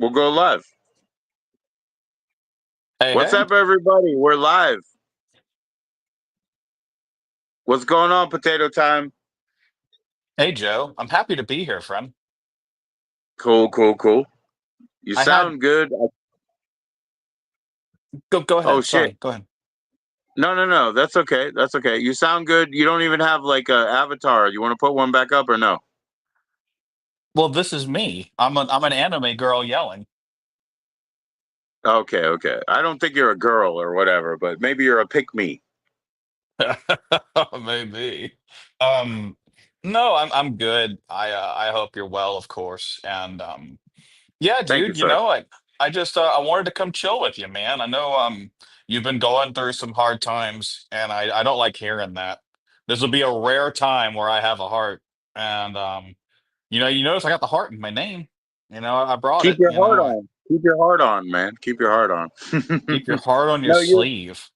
We'll go live. Hey, What's hey. up, everybody? We're live. What's going on, Potato Time? Hey, Joe. I'm happy to be here, friend. Cool, cool, cool. You I had sound good. go Oh ahead. shit! Sorry, go ahead. No, no, no. That's okay. That's okay. You sound good. You don't even have like a avatar. You want to put one back up or no? Well, this is me. I'm an anime girl yelling. Okay, okay. I don't think you're a girl or whatever, but maybe you're a pick me. Maybe. Um, no, I'm good. I hope you're well, of course. And yeah, Thank you, dude. sir. I just I wanted to come chill with you, man. I know you've been going through some hard times, and I don't like hearing that. This will be a rare time where I have a heart, and you notice I got the heart in my name. I brought Keep it. your heart on. Keep your heart on, man. Keep your heart on. Keep your heart on your No, sleeve.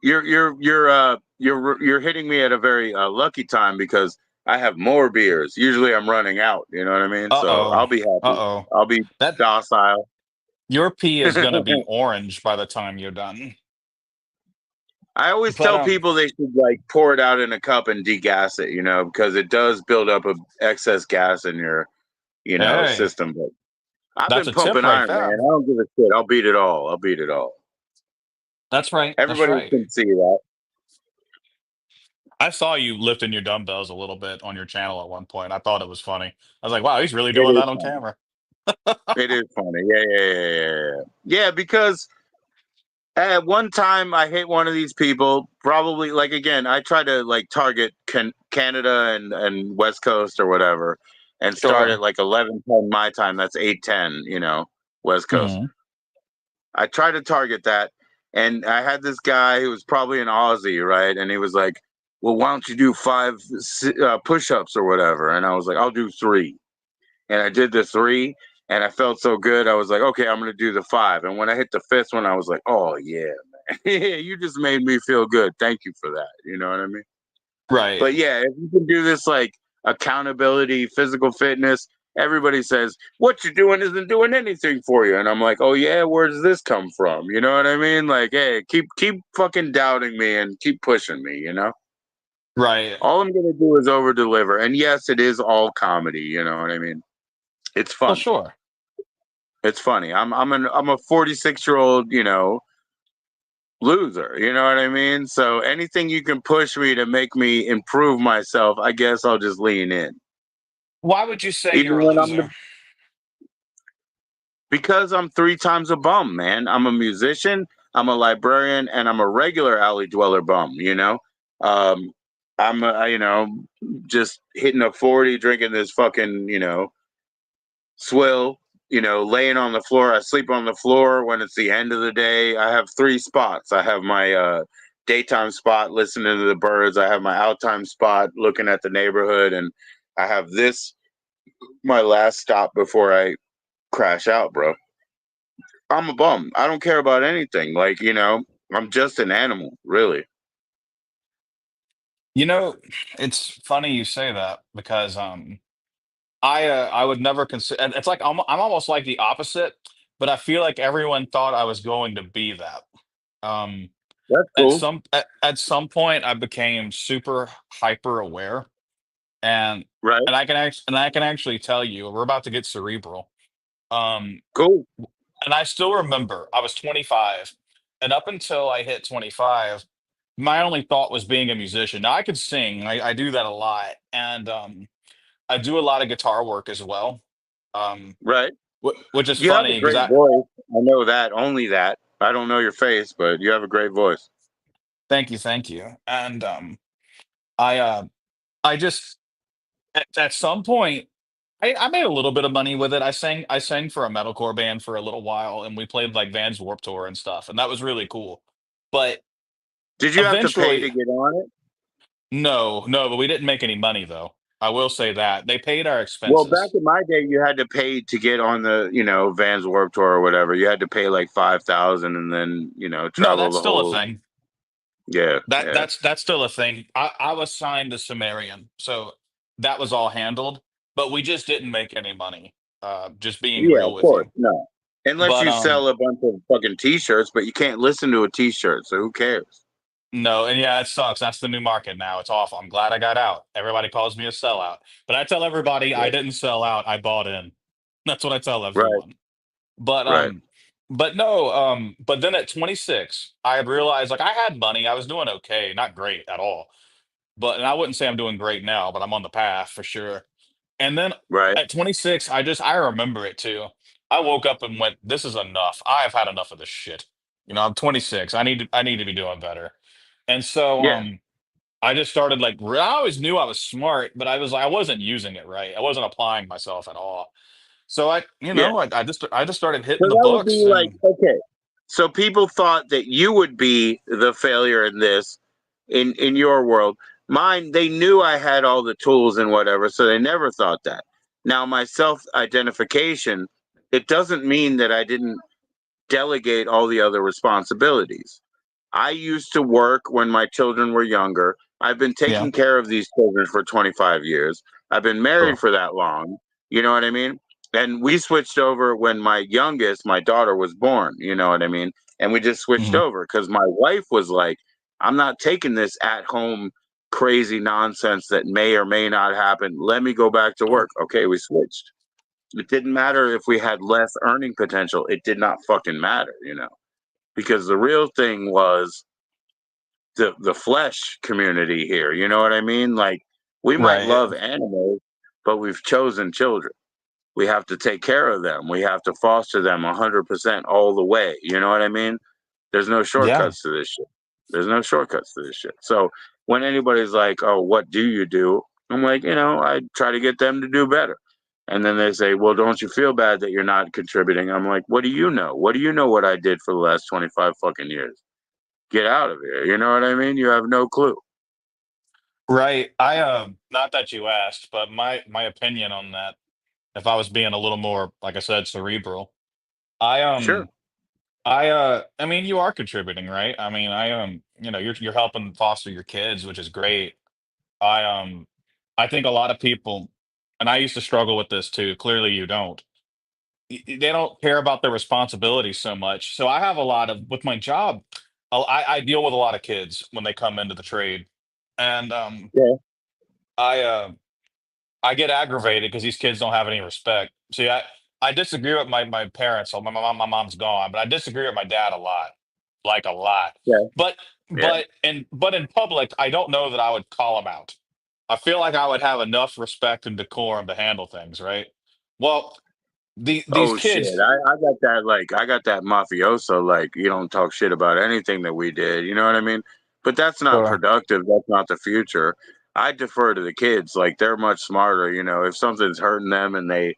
you're hitting me at a very lucky time because I have more beers. Usually I'm running out. You know what I mean? So Uh-oh. I'll be happy. Uh-oh. I'll be That docile. your pee is gonna be orange by the time you're done. I always But tell people they should like pour it out in a cup and degas it. Because it does build up a excess gas in your hey, system. But I've that's been a tip pumping right iron, man. there. I don't give a shit. I'll beat it all. I'll beat it all. That's right. That's Everybody right. can see that. I saw you lifting your dumbbells a little bit on your channel at one point. I thought it was funny. I was like, wow, he's really It doing is that on funny. camera. It is funny. Yeah, yeah, yeah, yeah, yeah. Yeah, because at one time, I hit one of these people. Probably, like again, I try to like target Canada and West Coast or whatever, and start at Sure. like 11:10 my time. That's 8:10, West Coast. Hmm. I try to target that, and I had this guy who was probably an Aussie, right? And he was like, "Well, why don't you do five push-ups or whatever?" And I was like, "I'll do three." And I did the three, and I felt so good. I was like, okay, I'm gonna do the five. And when I hit the fifth one, I was like, oh yeah, man, you just made me feel good. Thank you for that. You know what I mean? Right. But yeah, if you can do this like accountability, physical fitness, everybody says what you're doing isn't doing anything for you, and I'm like, oh yeah, where does this come from? You know what I mean? Like, hey, keep fucking doubting me and keep pushing me. Right. All I'm gonna do is over deliver. And yes, it is all comedy. You know what I mean? It's Well, funny. sure. It's funny. I'm a 46-year-old, loser. You know what I mean? So anything you can push me to make me improve myself, I guess I'll just lean in. Why would you say Even you're a when loser? because I'm three times a bum, man. I'm a musician, I'm a librarian, and I'm a regular alley dweller bum. Um, I'm just hitting a 40, drinking this fucking swill, laying on the floor. I sleep on the floor when it's the end of the day. I have three spots. I have my daytime spot listening to the birds. I have my outtime spot looking at the neighborhood. And I have this, my last stop before I crash out, bro. I'm a bum. I don't care about anything. Like, I'm just an animal, really. You know, it's funny you say that because I would never consider. It's like I'm almost like the opposite, but I feel like everyone thought I was going to be that. Um, That's cool. at some point, I became super hyper aware, and Right? I can actually tell you, we're about to get cerebral. Um, Cool. and I still remember I was 25, and up until I hit 25, my only thought was being a musician. Now I could sing, I do that a lot, and I do a lot of guitar work as well. Um, Right. which is You have a funny because great I voice. I know that, only that. I don't know your face, but you have a great voice. thank you, and I uh, I just at some point I made a little bit of money with it. I sang for a metalcore band for a little while, and we played like Vans Warped Tour and stuff, and that was really cool. But Did you have to pay eventually, to get on it? no, but we didn't make any money though. I will say that they paid our Well, back expenses. in my day, you had to pay to get on the, Vans Warped Tour or whatever. You had to pay like 5,000 and then, No, travel that's the still a whole. thing. Yeah, That yeah. that's still a thing. I was signed to Sumerian, so that was all handled, but we just didn't make any money. Just being Yeah, real of with course. you. No. Unless But you sell a bunch of fucking t-shirts, but you can't listen to a t-shirt, so who cares? no, and yeah, it sucks. That's the new market now. It's awful. I'm glad I got out. Everybody calls me a sellout, but I tell everybody I Right. didn't sell out. I bought in. That's what I tell Right. everyone. But Right. but no, but then at 26, I had realized like I had money. I was doing okay, not great at all. But and I wouldn't say I'm doing great now, but I'm on the path for sure. And then Right. at 26, I remember it too. I woke up and went, "This is enough. I have had enough of this shit." I'm 26. I need to be doing better. And so Yeah. I just started like I always knew I was smart, but I wasn't using it right. I wasn't applying myself at all. So Yeah. I just started So hitting the that would books be like, and okay. So people thought that you would be the failure in this, in your world. Mine, they knew I had all the tools and whatever, so they never thought that. Now, my self identification, it doesn't mean that I didn't delegate all the other responsibilities. I used to work when my children were younger. I've been yeah, taking care of these children for 25 years. I've been married sure. for that long. You know what I mean? And we switched over when my youngest, my daughter, was born. You know what I mean? And we just switched Hmm. over because my wife was like, I'm not taking this at home crazy nonsense that may or may not happen. Let me go back to work. Okay, we switched. It didn't matter if we had less earning potential. It did not fucking matter, because the real thing was the flesh community here. You know what I mean? Like, we might Right. love animals, but we've chosen children. We have to take care of them. We have to foster them 100% all the way. You know what I mean? There's no Yeah. shortcuts to this shit. There's no shortcuts to this shit. So when anybody's like, "Oh, what do you do?" I'm like, I try to get them to do better. And then they say, "Well, don't you feel bad that you're not contributing?" I'm like, "What do you know? What do you know what I did for the last 25 fucking years? Get out of here." You know what I mean? You have no clue. Right. I not that you asked, but my opinion on that, if I was being a little more, like I said, cerebral, I Sure. I mean you are contributing, right? I mean, you're helping foster your kids, which is great. I think a lot of people, and I used to struggle with this too. Clearly you don't. They don't care about their responsibilities so much. So I have a lot of with my job, I deal with a lot of kids when they come into the trade. And Yeah. I I get aggravated because these kids don't have any respect. See, I disagree with my parents. So my mom's gone, but I disagree with my dad a lot, like a lot. Yeah. But Yeah. but in public, I don't know that I would call him out. I feel like I would have enough respect and decorum to handle things, right? Well, these Oh shit. kids, I got that, like, I got that mafioso, like, you don't talk shit about anything that we did. You know what I mean? But that's not sure. productive. That's not the future. I defer to the kids. Like, they're much smarter. If something's hurting them and they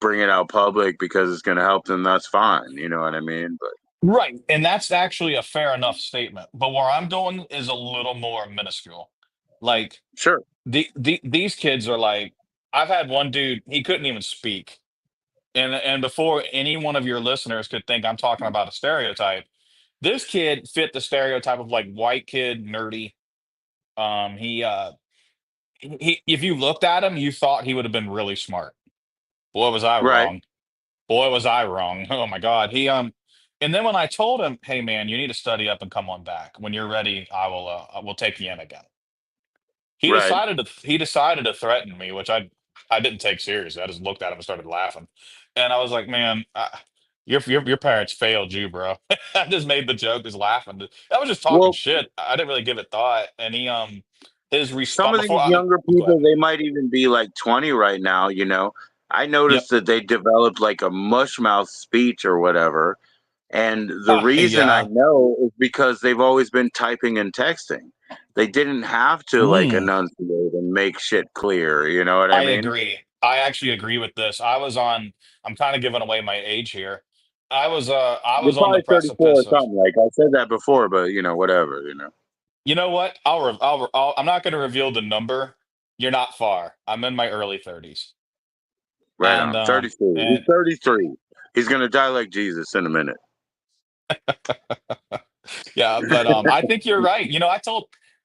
bring it out public because it's going to help them, that's fine. You know what I mean? But Right, and that's actually a fair enough statement. But where I'm going is a little more minuscule. Like sure. these kids are like, I've had one dude, he couldn't even speak. And before any one of your listeners could think I'm talking about a stereotype, this kid fit the stereotype of like white kid, nerdy. He if you looked at him, you thought he would have been really smart. Boy, was I Right. wrong. Boy, was I wrong. Oh my God. And then when I told him, hey man, you need to study up and come on back. When you're ready, I will take you in again. Right. He decided to threaten me, which I didn't take seriously. I just looked at him and started laughing. And I was like, man, your parents failed you, bro. I just made the joke, just laughing. I was just talking Well, shit. I didn't really give it thought. And his some response of before these I younger go ahead. people, they might even be like 20 right now. I Yep. noticed that they developed like a mush mouth speech or whatever. And the reason I Yeah. know is because they've always been typing and texting. They didn't have to like Mm. enunciate and make shit clear. You know what I I mean? agree. I actually agree with this. I'm kind of giving away my age here. I You're was on the probably 34 or precipice of, something. Like, I said that before, but whatever. you know what? I'm not going to reveal the number. You're not far. I'm in my early 30s. Right And on. 33. He's and 33. He's going to die like Jesus in a minute. yeah, but I think you're right.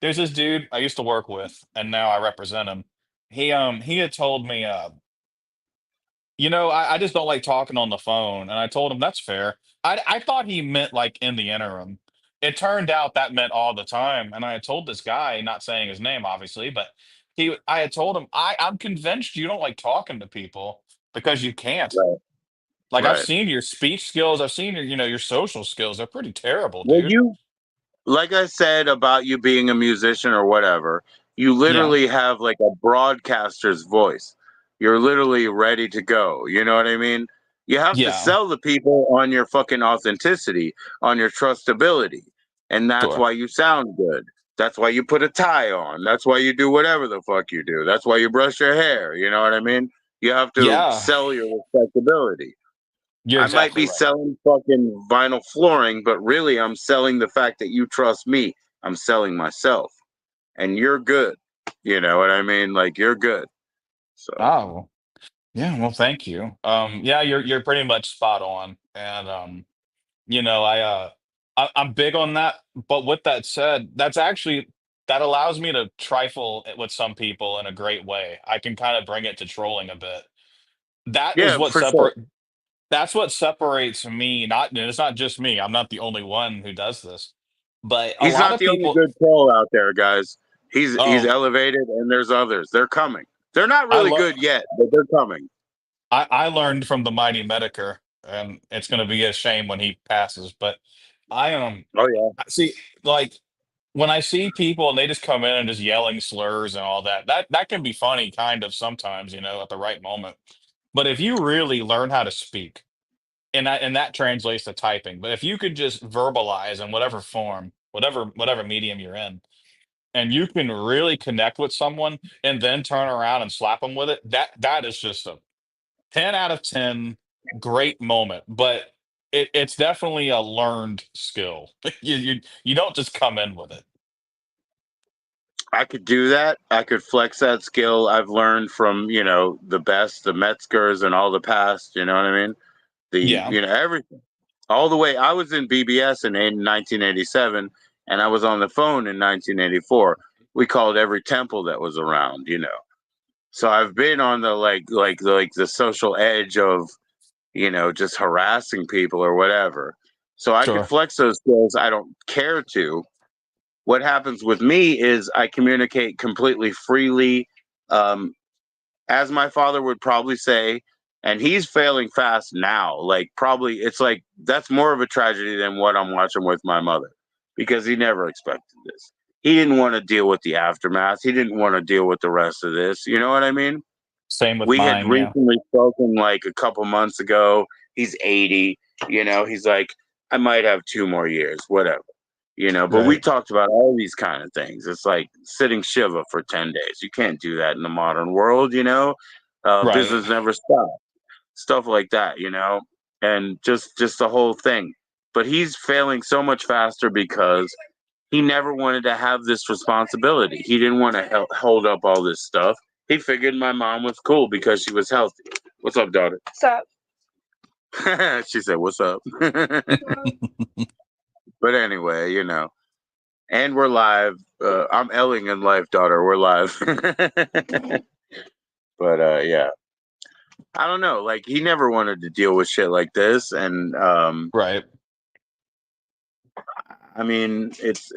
There's this dude I used to work with and now I represent him. He had told me I just don't like talking on the phone. And I told him that's fair. I thought he meant like in the interim. It turned out that meant all the time. And I had told this guy, not saying his name, obviously, but I had told him, I'm convinced you don't like talking to people because you can't. Right. Like I've Right. seen your speech skills, I've seen your social skills. They're pretty terrible, Well, dude. you like I said about you being a musician or whatever, you Yeah. literally have like a broadcaster's voice. You're literally ready to go. You know what I mean? You have to Yeah. sell the people on your fucking authenticity, on your trustability. And that's Sure. why you sound good. That's why you put a tie on. That's why you do whatever the fuck you do. That's why you brush your hair. You know what I mean? You have to Yeah. sell your respectability. You're I might exactly be right. selling fucking vinyl flooring, but really I'm selling the fact that you trust me. I'm selling myself. And you're good. You know what I mean? Like you're good. So Oh. Yeah, well, thank you. Yeah, you're pretty much spot on. And I'm big on that. But with that said, that allows me to trifle with some people in a great way. I can kind of bring it to trolling a bit. That is yeah, what for sure. separate that's what separates me, not and it's not just me. I'm not the only one who does this. But a He's lot not of the only people good troll out there, guys. He's oh, elevated and there's others. They're coming. They're not I really love good yet, but they're coming. I learned from the mighty Medicare, and it's going to be a shame when he passes. But Oh yeah. see, like when I see people and they just come in and just yelling slurs and all that, that can be funny, kind of sometimes, at the right moment. But if you really learn how to speak, and that translates to typing, but if you could just verbalize in whatever form, whatever medium you're in, and you can really connect with someone, and then turn around and slap them with it, that is just a 10 out of 10, great moment, but it's definitely a learned skill. You don't just come in with it. I could do that. I could flex that skill I've learned from, the best, the Metzgers and all the past, you know what I mean? Yeah, Everything. All the way. I was in BBS in 1987 and I was on the phone in 1984. We called every temple that was around. So I've been on the like the social edge of, just harassing people or whatever. So I could sure. flex those skills. I don't care to. What happens with me is I communicate completely freely. Um, as my father would probably say, and he's failing fast now. Like, probably, it's like that's more of a tragedy than what I'm watching with my mother because he never expected this. He didn't want to deal with the aftermath. He didn't want to deal with the rest of this. You know what I mean? Same with We had mine, yeah. recently spoken like a couple months ago. He's 80. He's like, I might have 2 more years, whatever. But we Right, talked about all these kind of things. It's like sitting Shiva for 10 days. You can't do that in the modern world. right. Business never stops. Stuff like that. And just the whole thing. But he's failing so much faster because he never wanted to have this responsibility. He didn't want to hold up all this stuff. He figured my mom was cool because she was healthy. What's up, daughter? What's up? She said, "What's up?" But anyway. And we're live. I'm Elling in life, daughter. We're live. But yeah, I don't know. Like he never wanted to deal with shit like this, and Right. I mean,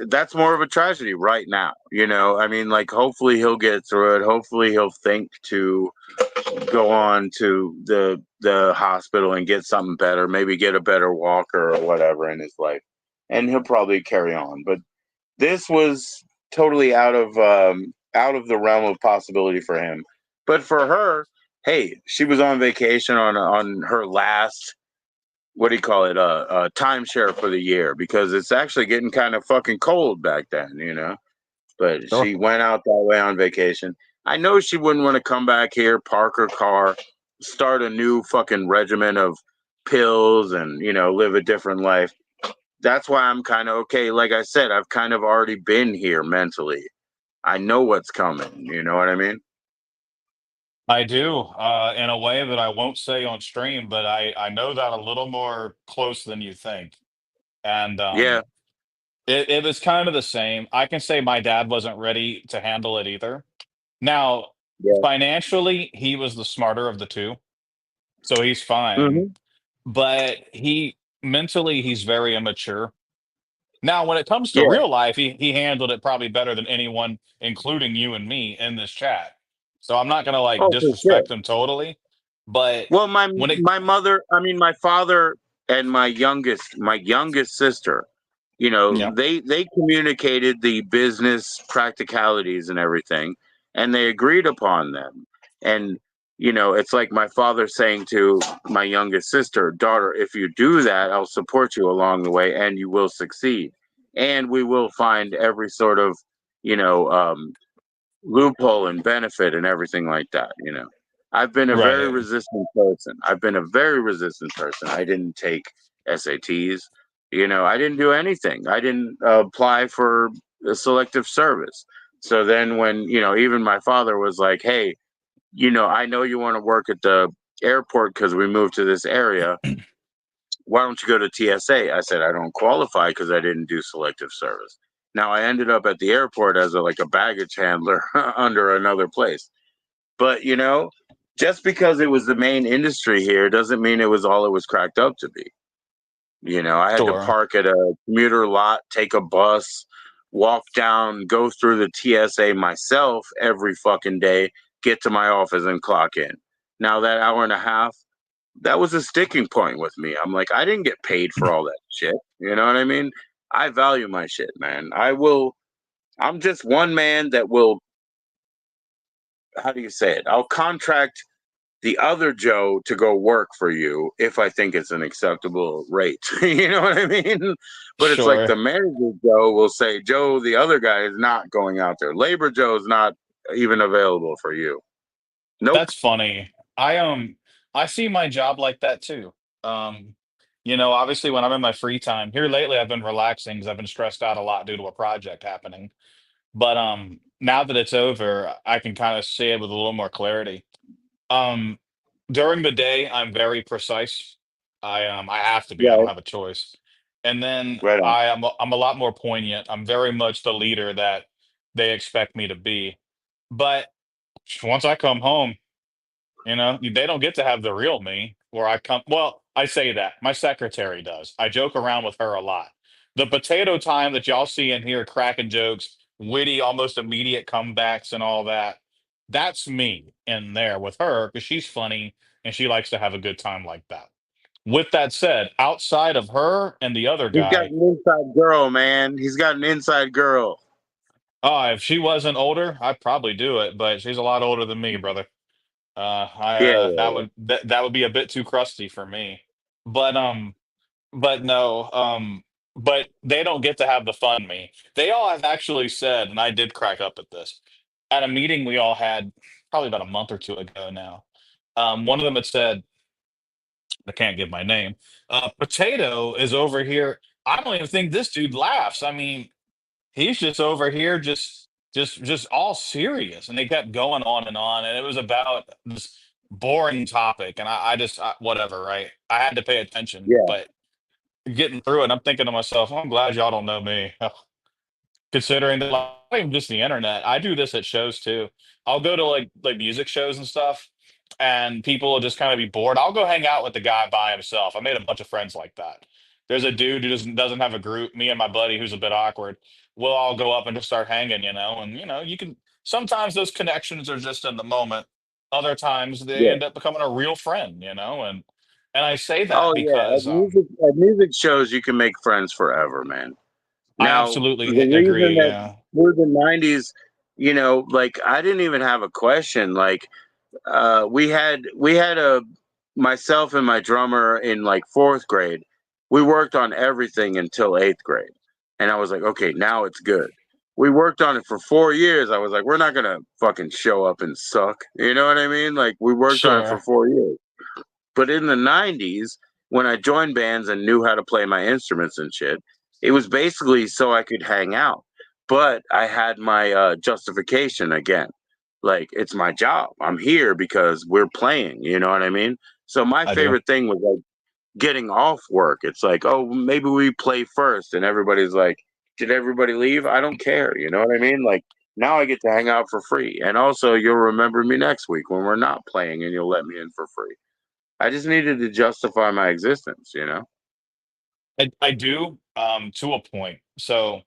that's more of a tragedy right now. I mean, like hopefully he'll get through it. Hopefully he'll think to go on to the hospital and get something better. Maybe get a better walker or whatever in his life, and he'll probably carry on. But this was totally out of the realm of possibility for him. But for her, hey, she was on vacation on her last, what do you call it, timeshare for the year because it's actually getting kind of fucking cold back then. But Sure. she went out that way on vacation. I know she wouldn't want to come back here, park her car, start a new fucking regimen of pills and live a different life. That's why I'm kind of okay. Like I said, I've kind of already been here mentally. I know what's coming. You know what I mean? I do, in a way that I won't say on stream, but I know that a little more close than you think. And Yeah, it was kind of the same. I can say my dad wasn't ready to handle it either. Now, yeah, financially, he was the smarter of the two. so he's fine. Hmm. But he's very immature. Now, when it comes to Yeah. real life, he handled it probably better than anyone, including you and me in this chat. So I'm not gonna like Oh, for sure. disrespect him totally, but Well, my when it my mother, I mean, my father and my youngest sister, yeah, they communicated the business practicalities and everything, and they agreed upon them. And it's like my father saying to my youngest sister, "Daughter, if you do that, I'll support you along the way, and you will succeed, and we will find every sort of, you know, um, loophole and benefit and everything like that. I've been a very right, resistant person. I didn't take SATs. I didn't do anything. I didn't apply for a selective service. So then when, even my father was like, "Hey, I know you want to work at the airport because we moved to this area. Why don't you go to TSA?" I said, "I don't qualify because I didn't do selective service." Now I ended up at the airport as like a baggage handler under another place. But just because it was the main industry here doesn't mean it was all it was cracked up to be. I had to sure. park at a commuter lot, take a bus, walk down, go through the TSA myself every fucking day, get to my office and clock in. Now that hour and a half, that was a sticking point with me. I'm like, I didn't get paid for all that shit. You know what I mean? I value my shit, man. I'm just one man that will, how do you say it? I'll contract the other Joe to go work for you if I think it's an acceptable rate. You know what I mean? But it's like Sure. the manager Joe will say, "Joe, the other guy is not going out there. Labor Joe is not even available for you." Nope. That's funny. I see my job like that too. Um, obviously when I'm in my free time here lately, I've been relaxing because I've been stressed out a lot due to a project happening. But now that it's over, I can kind of see it with a little more clarity. Um, During the day, I'm very precise. I have to be. I don't Right. have a choice. And then Right on. I'm a lot more poignant. I'm very much the leader that they expect me to be. But once I come home, they don't get to have the real me where I come. Well, I say that. My secretary does. I joke around with her a lot. The potato time that y'all see in here, cracking jokes, witty, almost immediate comebacks, and all that, that's me in there with her because she's funny and she likes to have a good time like that. With that said, outside of her and the other He's got guy, an inside girl, man. He's got an inside girl. if she wasn't older, I'd probably do it, but she's a lot older than me, brother. I Yeah, that yeah, would that would be a bit too crusty for me. But but no, but they don't get to have the fun me. They all have actually said, and I did crack up at this at a meeting we all had probably about a month or two ago now. One of them had said, I can't give my name. Potato is over here. I don't even think this dude laughs. I mean, he's just over here, just all serious. And they kept going on, and it was about this boring topic. And whatever, right? I had to pay attention, yeah. but getting through it, I'm thinking to myself, I'm glad y'all don't know me. Considering that, like, not even just the internet, I do this at shows too. I'll go to like music shows and stuff, and people will just kind of be bored. I'll go hang out with the guy by himself. I made a bunch of friends like that. There's a dude who doesn't have a group. Me and my buddy, who's a bit awkward, we'll all go up and just start hanging, and you can sometimes those connections are just in the moment. Other times they Yeah. end up becoming a real friend, and I say that Oh yeah. At because music shows, you can make friends forever, man. I Now, absolutely the reason agree. that Yeah, through the '90s, like I didn't even have a question. Like, we had a myself and my drummer in like fourth grade. We worked on everything until eighth grade, and I was like, okay, now it's good. We worked on it for 4 years. I was like, we're not gonna fucking show up and suck. You know what I mean? Like, we worked on it for sure, 4 years. But in the '90s, when I joined bands and knew how to play my instruments and shit, it was basically so I could hang out. But I had my justification again. Like, it's my job. I'm here because we're playing. You know what I mean? So my I do. favorite thing was like getting off work. It's like, oh, maybe we play first. And everybody's like, did everybody leave? I don't care. You know what I mean? Like, now I get to hang out for free. And also, you'll remember me next week when we're not playing and you'll let me in for free. I just needed to justify my existence, you know? I do, to a point. So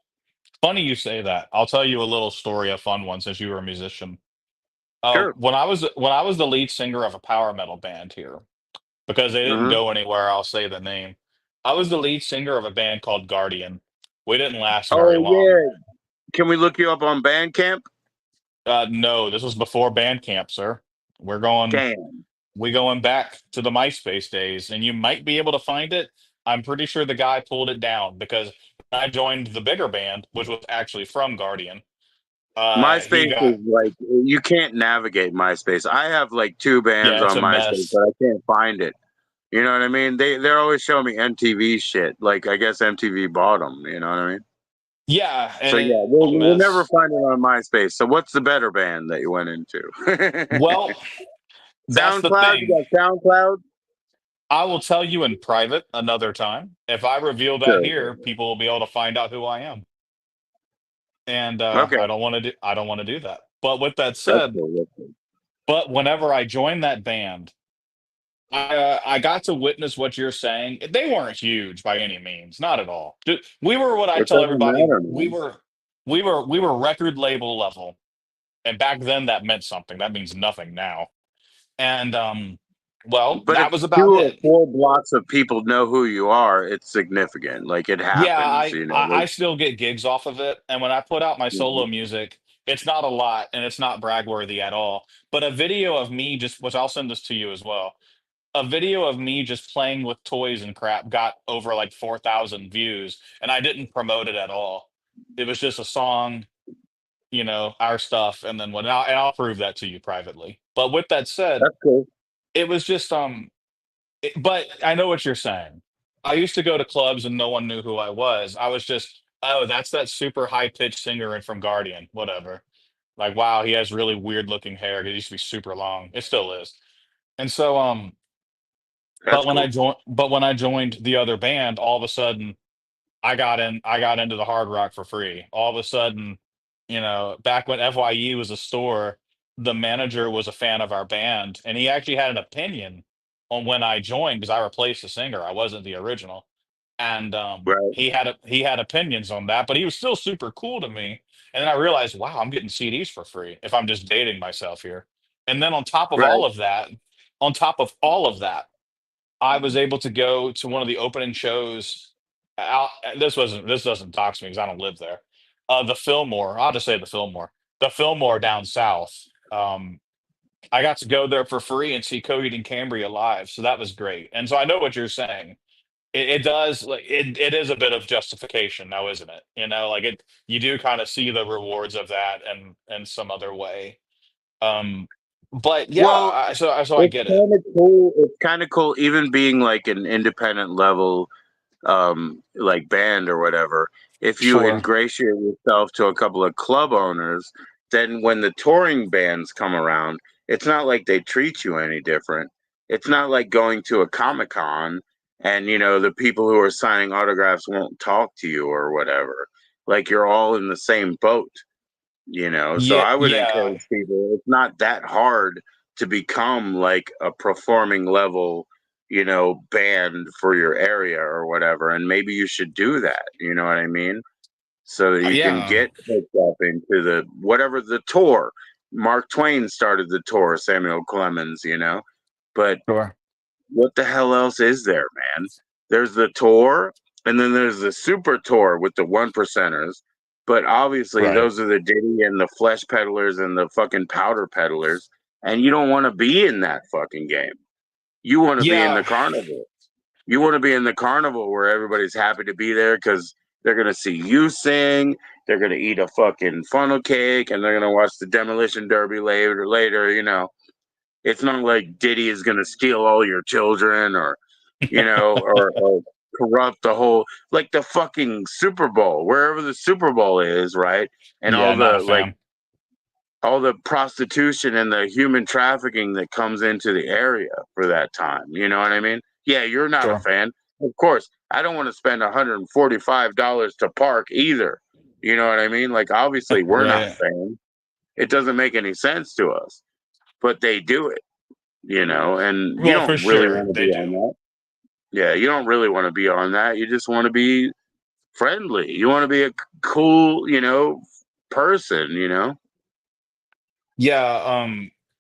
funny you say that. I'll tell you a little story, a fun one, since you were a musician. Sure. When I was the lead singer of a power metal band here, because they didn't Hmm. go anywhere, I'll say the name. I was the lead singer of a band called Guardian. We didn't last very Oh long. yeah. Can we look you up on Bandcamp? No, this was before Bandcamp, sir. We're going Damn. we going back to the MySpace days, and you might be able to find it. I'm pretty sure the guy pulled it down because when I joined the bigger band, which was actually from Guardian. He MySpace got is like you can't navigate MySpace. I have like two bands Yeah, it's on a MySpace, mess. but I can't find it. You know what I mean? They're always showing me MTV shit. Like I guess MTV bought them. You know what I mean? Yeah, So and yeah, it's a we'll never mess. find it on MySpace. So what's the better band that you went into? Well, that's the SoundCloud. thing. You got SoundCloud? I will tell you in private another time. If I reveal that Sure. here, people will be able to find out who I am. And Okay, I don't want to do that. But with that that's said, cool. That's cool. but whenever I joined that band, I got to witness what you're saying. They weren't huge by any means, not at all. We were what I It tell doesn't everybody. matter, We man. were we were record label level, and back then that meant something. That means nothing now. And well, But if that was two about or it. four blocks of people know who you are, it's significant. Like it Yeah, happens, I, you know. I I still get gigs off of it, and when I put out my Mhm. solo music, it's not a lot, and it's not bragworthy at all. But a video of me just, which I'll send this to you as well, a video of me just playing with toys and crap got over like 4,000 views, and I didn't promote it at all. It was just a song, our stuff, and then and I'll prove that to you privately. But with that said, That's cool. it was just but I know what you're saying. I used to go to clubs and no one knew who I was. I was just, oh, that's that super high pitched singer and from Guardian, whatever. Like, wow, he has really weird looking hair. It used to be super long. It still is. And so, That's cool. but when I joined the other band, all of a sudden I got into the hard rock for free. All of a sudden, back when FYE was a store, the manager was a fan of our band, and he actually had an opinion on when I joined because I replaced the singer. I wasn't the original, and Right, he had opinions on that, but he was still super cool to me. And then I realized, wow, I'm getting CDs for free if I'm just dating myself here. And then right. on top of all of that, I was able to go to one of the opening shows. Out, this doesn't dox me because I don't live there. The Fillmore, I'll just say the Fillmore down south. Um, I got to go there for free and see Coheed and Cambria live, so that was great. And so I know what you're saying. It does like it is a bit of justification now, isn't it? Like you do kind of see the rewards of that and some other way. Um, but yeah, Well, so I it's get it. kind of cool. It's kind of cool, even being like an independent level, like band or whatever. If you Sure. ingratiate yourself to a couple of club owners, then when the touring bands come around, it's not like they treat you any different. It's not like going to a Comic Con and the people who are signing autographs won't talk to you or whatever. Like you're all in the same boat. So Yeah, I would yeah, encourage people, it's not that hard to become like a performing level band for your area or whatever, and maybe you should do that, you know what I mean, so that you can yeah. get hooked up into the whatever the tour. Mark Twain started the tour, Samuel Clemens, but Sure. what the hell else is there, man? There's the tour, and then there's the super tour with the one percenters. But obviously, Right. those are the Diddy and the Flesh Peddlers and the fucking Powder Peddlers. And you don't want to be in that fucking game. You want to be in the Yeah, carnival. You want to be in the carnival where everybody's happy to be there because they're going to see you sing. They're going to eat a fucking funnel cake and they're going to watch the Demolition Derby later. It's not like Diddy is going to steal all your children or corrupt the whole, like the fucking Super Bowl, wherever the Super Bowl is, right? And yeah, not a fan. all the prostitution and the human trafficking that comes into the area for that time. You know what I mean? Yeah, you're not a Sure. fan. Of course, I don't want to spend $145 to park either. You know what I mean? Like obviously we're not Right. fans. It doesn't make any sense to us, but they do it. and you Well, for don't really sure want to be they on do. that. Yeah, you don't really want to be on that. You just want to be friendly. You want to be a cool, person. Yeah,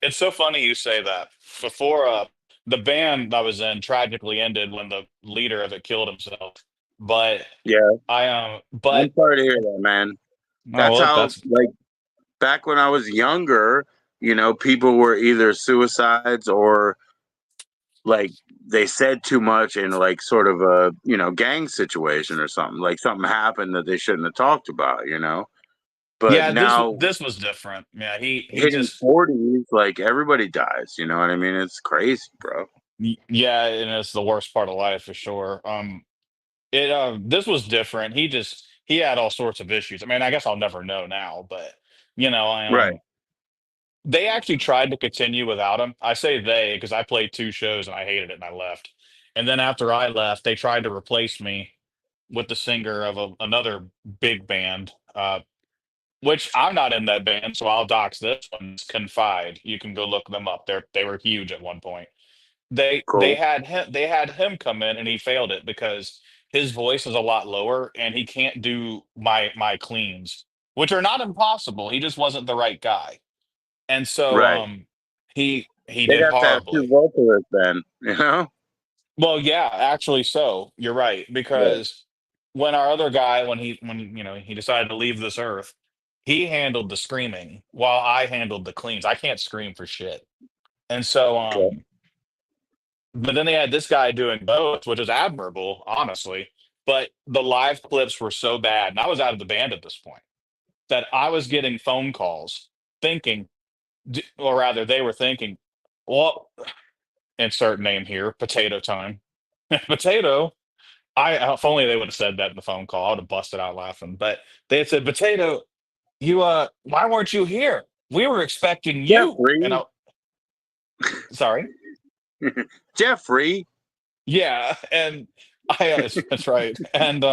it's so funny you say that. Before the band I was in tragically ended when the leader of it killed himself. But Yeah, but I'm sorry to hear that, man. oh That's well, how, that's like, back when I was younger, people were either suicides or like they said too much in like sort of a, gang situation or something. Like something happened that they shouldn't have talked about. But yeah, now this was different. Yeah, he hitting just 40s, like everybody dies, you know what I mean? It's crazy, bro. yeah, and it's the worst part of life for sure. It this was different. He had all sorts of issues. I mean, I guess I'll never know now, but I Right. they actually tried to continue without him. I say they because I played 2 shows and I hated it and I left. And then after I left, they tried to replace me with the singer of another big band, which I'm not in that band, so I'll dox this one. It's Confide. You can go look them up. They were huge at one point. They Cool. had him come in and he failed it because his voice is a lot lower and he can't do my cleans, which are not impossible. He just wasn't the right guy. And so Right. he They'd did have to have two horribly. vocalists then. Well, yeah, actually so. You're right Yeah. because when our other guy when he decided to leave this earth, he handled the screaming while I handled the cleans. I can't scream for shit. And so Okay. but then they had this guy doing both, which is admirable, honestly. But the live clips were so bad, and I was out of the band at this point, that I was getting phone calls thinking, or rather, they were thinking, well, insert name here, potato time. Potato. If only they would have said that in the phone call, I would have busted out laughing. But they had said, Potato, why weren't you here? We were expecting you. And Jeffrey. I, sorry. Jeffrey. Yeah. And that's right. And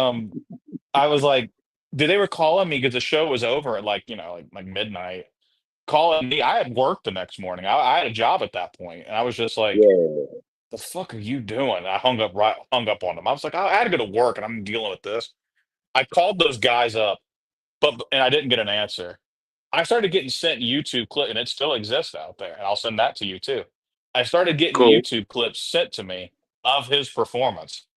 I was like, they were calling me because the show was over at like midnight. Calling me, I had work the next morning. I had a job at that point, and I was just like, Yeah. "The fuck are you doing?" I hung up on them. I was like, I had to go to work, and I'm dealing with this. I called those guys up, and I didn't get an answer. I started getting sent YouTube clip, and it still exists out there, and I'll send that to you too. I started getting Cool. YouTube clips sent to me of his performance,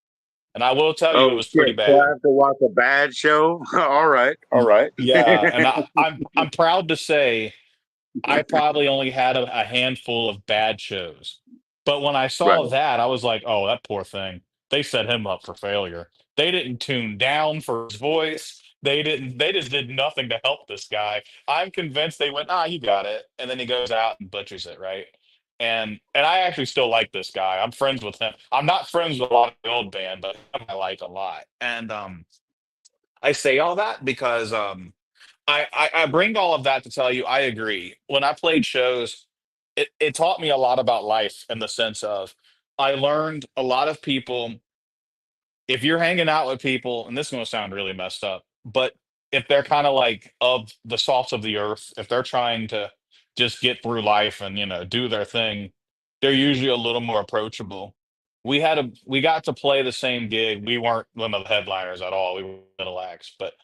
and I will tell you, it Oh was pretty shit. So I bad. have to watch a bad show? All right. All right. Yeah, and I'm proud to say I probably only had a handful of bad shows. But when I saw Right. that, I was like, "Oh, that poor thing. They set him up for failure. They didn't tune down for his voice. They just did nothing to help this guy. I'm convinced they went, "Ah, you got it." And then he goes out and butchers it, right? And I actually still like this guy. I'm friends with him. I'm not friends with a lot of the old band, but him I like a lot. And I say all that because I bring all of that to tell you I agree. When I played shows, it taught me a lot about life in the sense of I learned a lot of people. If you're hanging out with people, and this is going to sound really messed up, but if they're kind of like of the salt of the earth, if they're trying to just get through life and do their thing, they're usually a little more approachable. We got to play the same gig. We weren't one of the headliners at all. We were middle acts, but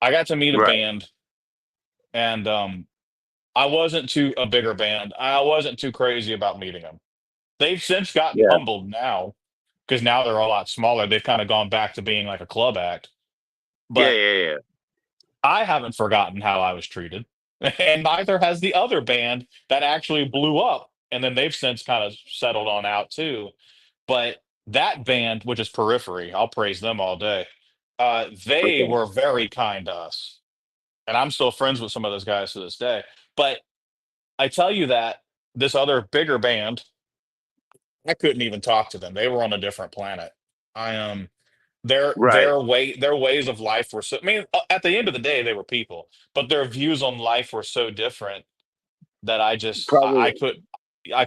I got to meet a Right. band and I wasn't too a bigger band. I wasn't too crazy about meeting them. They've since gotten Yeah. humbled now because now they're a lot smaller. They've kind of gone back to being like a club act. Yeah. But Yeah. Yeah. I haven't forgotten how I was treated, and neither has the other band that actually blew up. And then they've since kind of settled on out too. But that band, which is Periphery, I'll praise them all day. They Okay. were very kind to us, and I'm still friends with some of those guys to this day. But I tell you that this other bigger band, I couldn't even talk to them. They were on a different planet. I Right. their ways of life were so. I mean, at the end of the day, they were people, but their views on life were so different that Probably I couldn't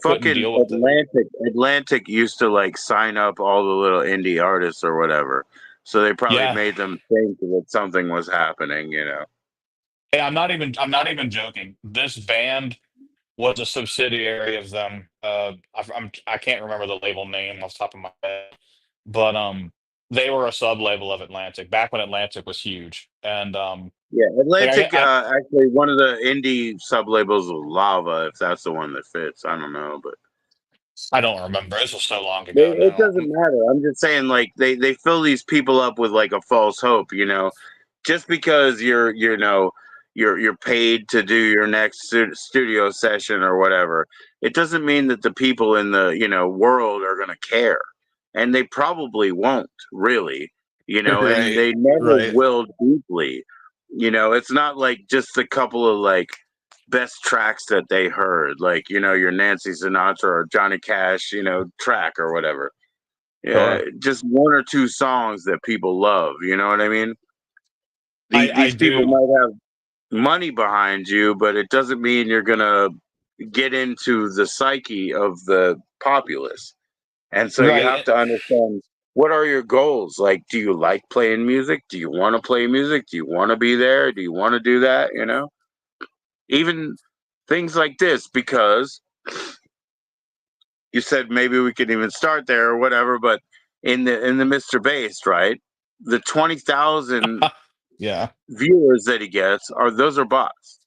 fucking deal with it. Atlantic used to like sign up all the little indie artists or whatever. So they probably Yeah, made them think that something was happening. hey, I'm not even joking. This band. was a subsidiary of them. I can't remember the label name off the top of my head, but they were a sub label of Atlantic back when Atlantic was huge. And Yeah, like Atlantic. Actually, one of the indie sub labels was Lava. If that's the one that fits, I don't know, but I don't remember. This was so long ago it now. doesn't matter. I'm just saying, like they fill these people up with like a false hope. Just because you're paid to do your next studio session or whatever, it doesn't mean that the people in the world are going to care, and they probably won't really, and Right, they never right. will deeply. It's not like just a couple of like best tracks that they heard, like your Nancy Sinatra or Johnny Cash, track or whatever. Yeah, Sure. just one or two songs that people love. You know what I mean? I These people do. might have money behind you, but it doesn't mean you're gonna get into the psyche of the populace. And so you have Right. to understand, what are your goals? Like, do you like playing music? Do you want to play music? Do you want to be there? Do you want to do that? Even things like this, because you said maybe we could even start there or whatever, but in the Mr. Bass, right? The 20,000 Yeah. viewers that he gets those are bots.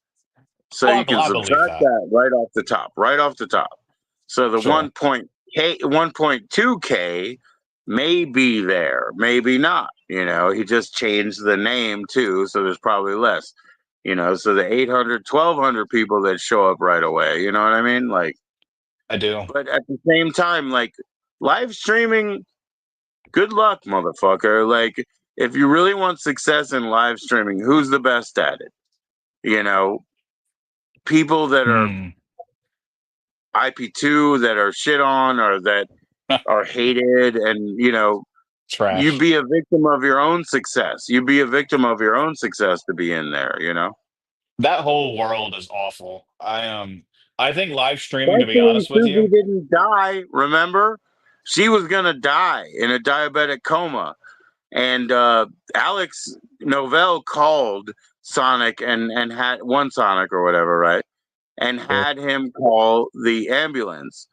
So Oh, you can I believe subtract that. that right off the top. So the Sure. 1.2K may be there, maybe not. He just changed the name too, so there's probably less. So the 800, 1,200 people that show up right away, you know what I mean? Like, I do. but at the same time, like, live streaming, good luck, motherfucker. Like, if you really want success in live streaming, who's the best at it? You know, People that are Hmm. IP2, that are shit on, or that are hated, and you Trash. be a victim of your own success. You be a victim of your own success to be in there. That whole world is awful. I think live streaming, to be Thankfully, honest with Susie you. didn't die. Remember, she was gonna die in a diabetic coma, and Alex Novell called Sonic and had one Sonic or whatever, right? And Sure. had him call the ambulance.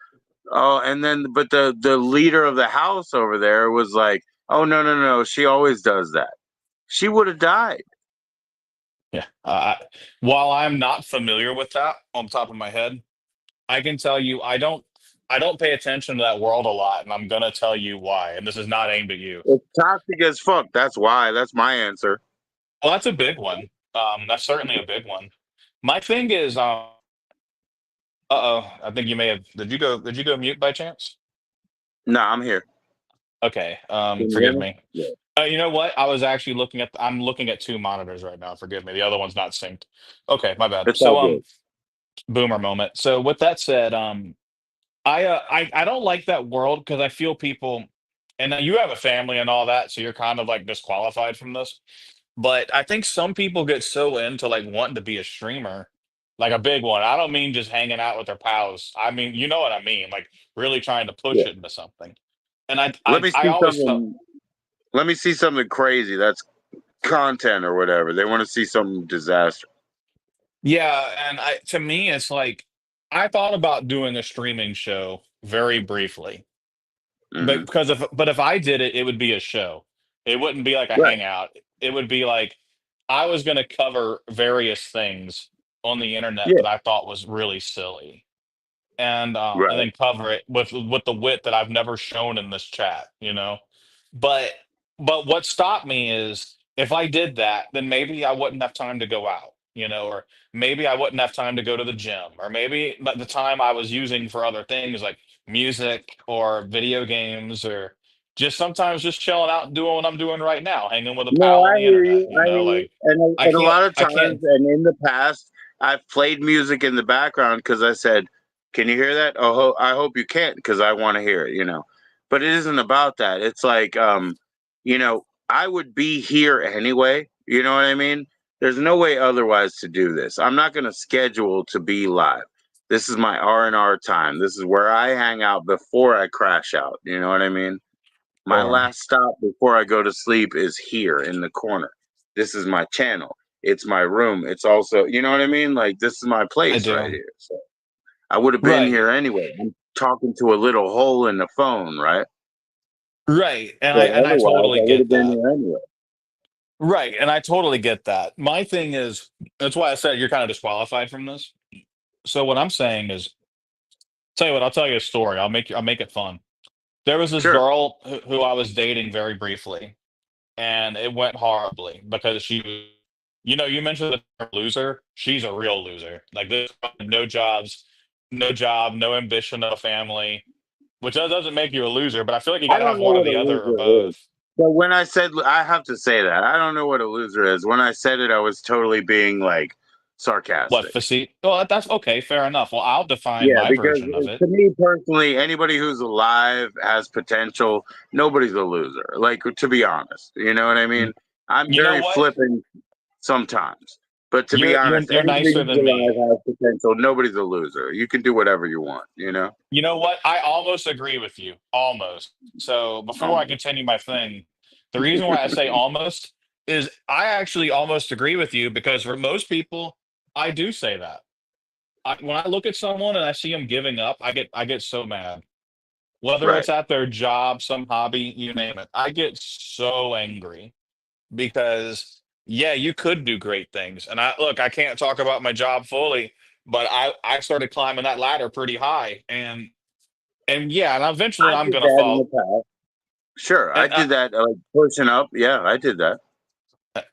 Oh, and then but the leader of the house over there was like, "Oh, no, no, no, she always does that." She would have died. Yeah. While I'm not familiar with that on top of my head, I can tell you I don't pay attention to that world a lot, and I'm gonna tell you why. And this is not aimed at you. It's toxic as fuck. That's why. That's my answer. Well, that's a big one. That's certainly a big one. My thing is, uh-oh, I think you may have did you go mute by chance? No, I'm here. Okay, Can you hear forgive me? me. Yeah, You know what? I was actually I'm looking at two monitors right now. Forgive me. The other one's not synced. Okay, my bad. it's all So good. boomer moment. So with that said, I don't like that world because I feel people, and you have a family and all that, so you're kind of like disqualified from this. But I think some people get so into like wanting to be a streamer, like a big one. I don't mean just hanging out with their pals. I mean, you know what I mean, like really trying to push Yeah. it into something. And I Let I me I see always felt, something. Let me see something crazy. That's content or whatever. They want to see something disaster. yeah, and I to me it's like I thought about doing a streaming show very briefly. Hmm. But if I did it, it would be a show. It wouldn't be like a Right. hangout. It would be like I was going to cover various things on the internet Yeah. that I thought was really silly, and Right. then cover it with the wit that I've never shown in this chat, you know. But what stopped me is if I did that, then maybe I wouldn't have time to go out, you know, or maybe I wouldn't have time to go to the gym, or maybe but the time I was using for other things like music or video games or just sometimes just chilling out and doing what I'm doing right now, hanging with a No, pal on I the hear internet, you. you I know, hear you. like And a lot of I times, can't. and in the past, I've played music in the background because I said, "Can you hear that?" Oh, I hope you can't because I want to hear it. But it isn't about that. It's like, I would be here anyway. You know what I mean? There's no way otherwise to do this. I'm not going to schedule to be live. This is my R&R time. This is where I hang out before I crash out. You know what I mean? My Or last stop before I go to sleep is here in the corner. This is my channel. It's my room. It's also, you know what I mean? Like, this is my I place right do. here. So, I would have been Right. here anyway. I'm talking to a little hole in the phone, right? Right. And But I otherwise, totally I would have get been that. here anyway. Right. And I totally get that. My thing is, that's why I said you're kind of disqualified from this. So what I'm saying is, tell you what, I'll tell you a story. I'll make it fun. There was this Sure. girl who I was dating very briefly, and it went horribly because she was, you mentioned the term loser. She's a real loser. Like this, no jobs, no job, no ambition, no family, which doesn't make you a loser. But I feel like you I got to don't have know one or what the a other or loser is. both. But when I said, I have to say that I don't know what a loser is. When I said it, I was totally being like What sarcastic. facade? Well, that's okay, fair enough. Well, I'll define Yeah, my because version of it. to me personally, anybody who's alive has potential. Nobody's a loser. Like, to be honest, you know what I mean? N- I'm You know very what? flippant sometimes, but to be You're you're honest, you're anybody nicer who's than me. alive has potential. Nobody's a loser. You can do whatever you want. You know. You know what? I almost agree with you. Almost. So before I Um, continue my thing, the reason why I say almost is I actually almost agree with you because for most people, I do say that. When I look at someone and I see them giving up, I get so mad. Whether right. it's at their job, some hobby, you name it, I get so angry because yeah, you could do great things. And I look, I can't talk about my job fully, but I started climbing that ladder pretty high, and yeah, and eventually I I'm did gonna that in the fall. past. Sure, I And did that. Like pushing up. Yeah, I did that.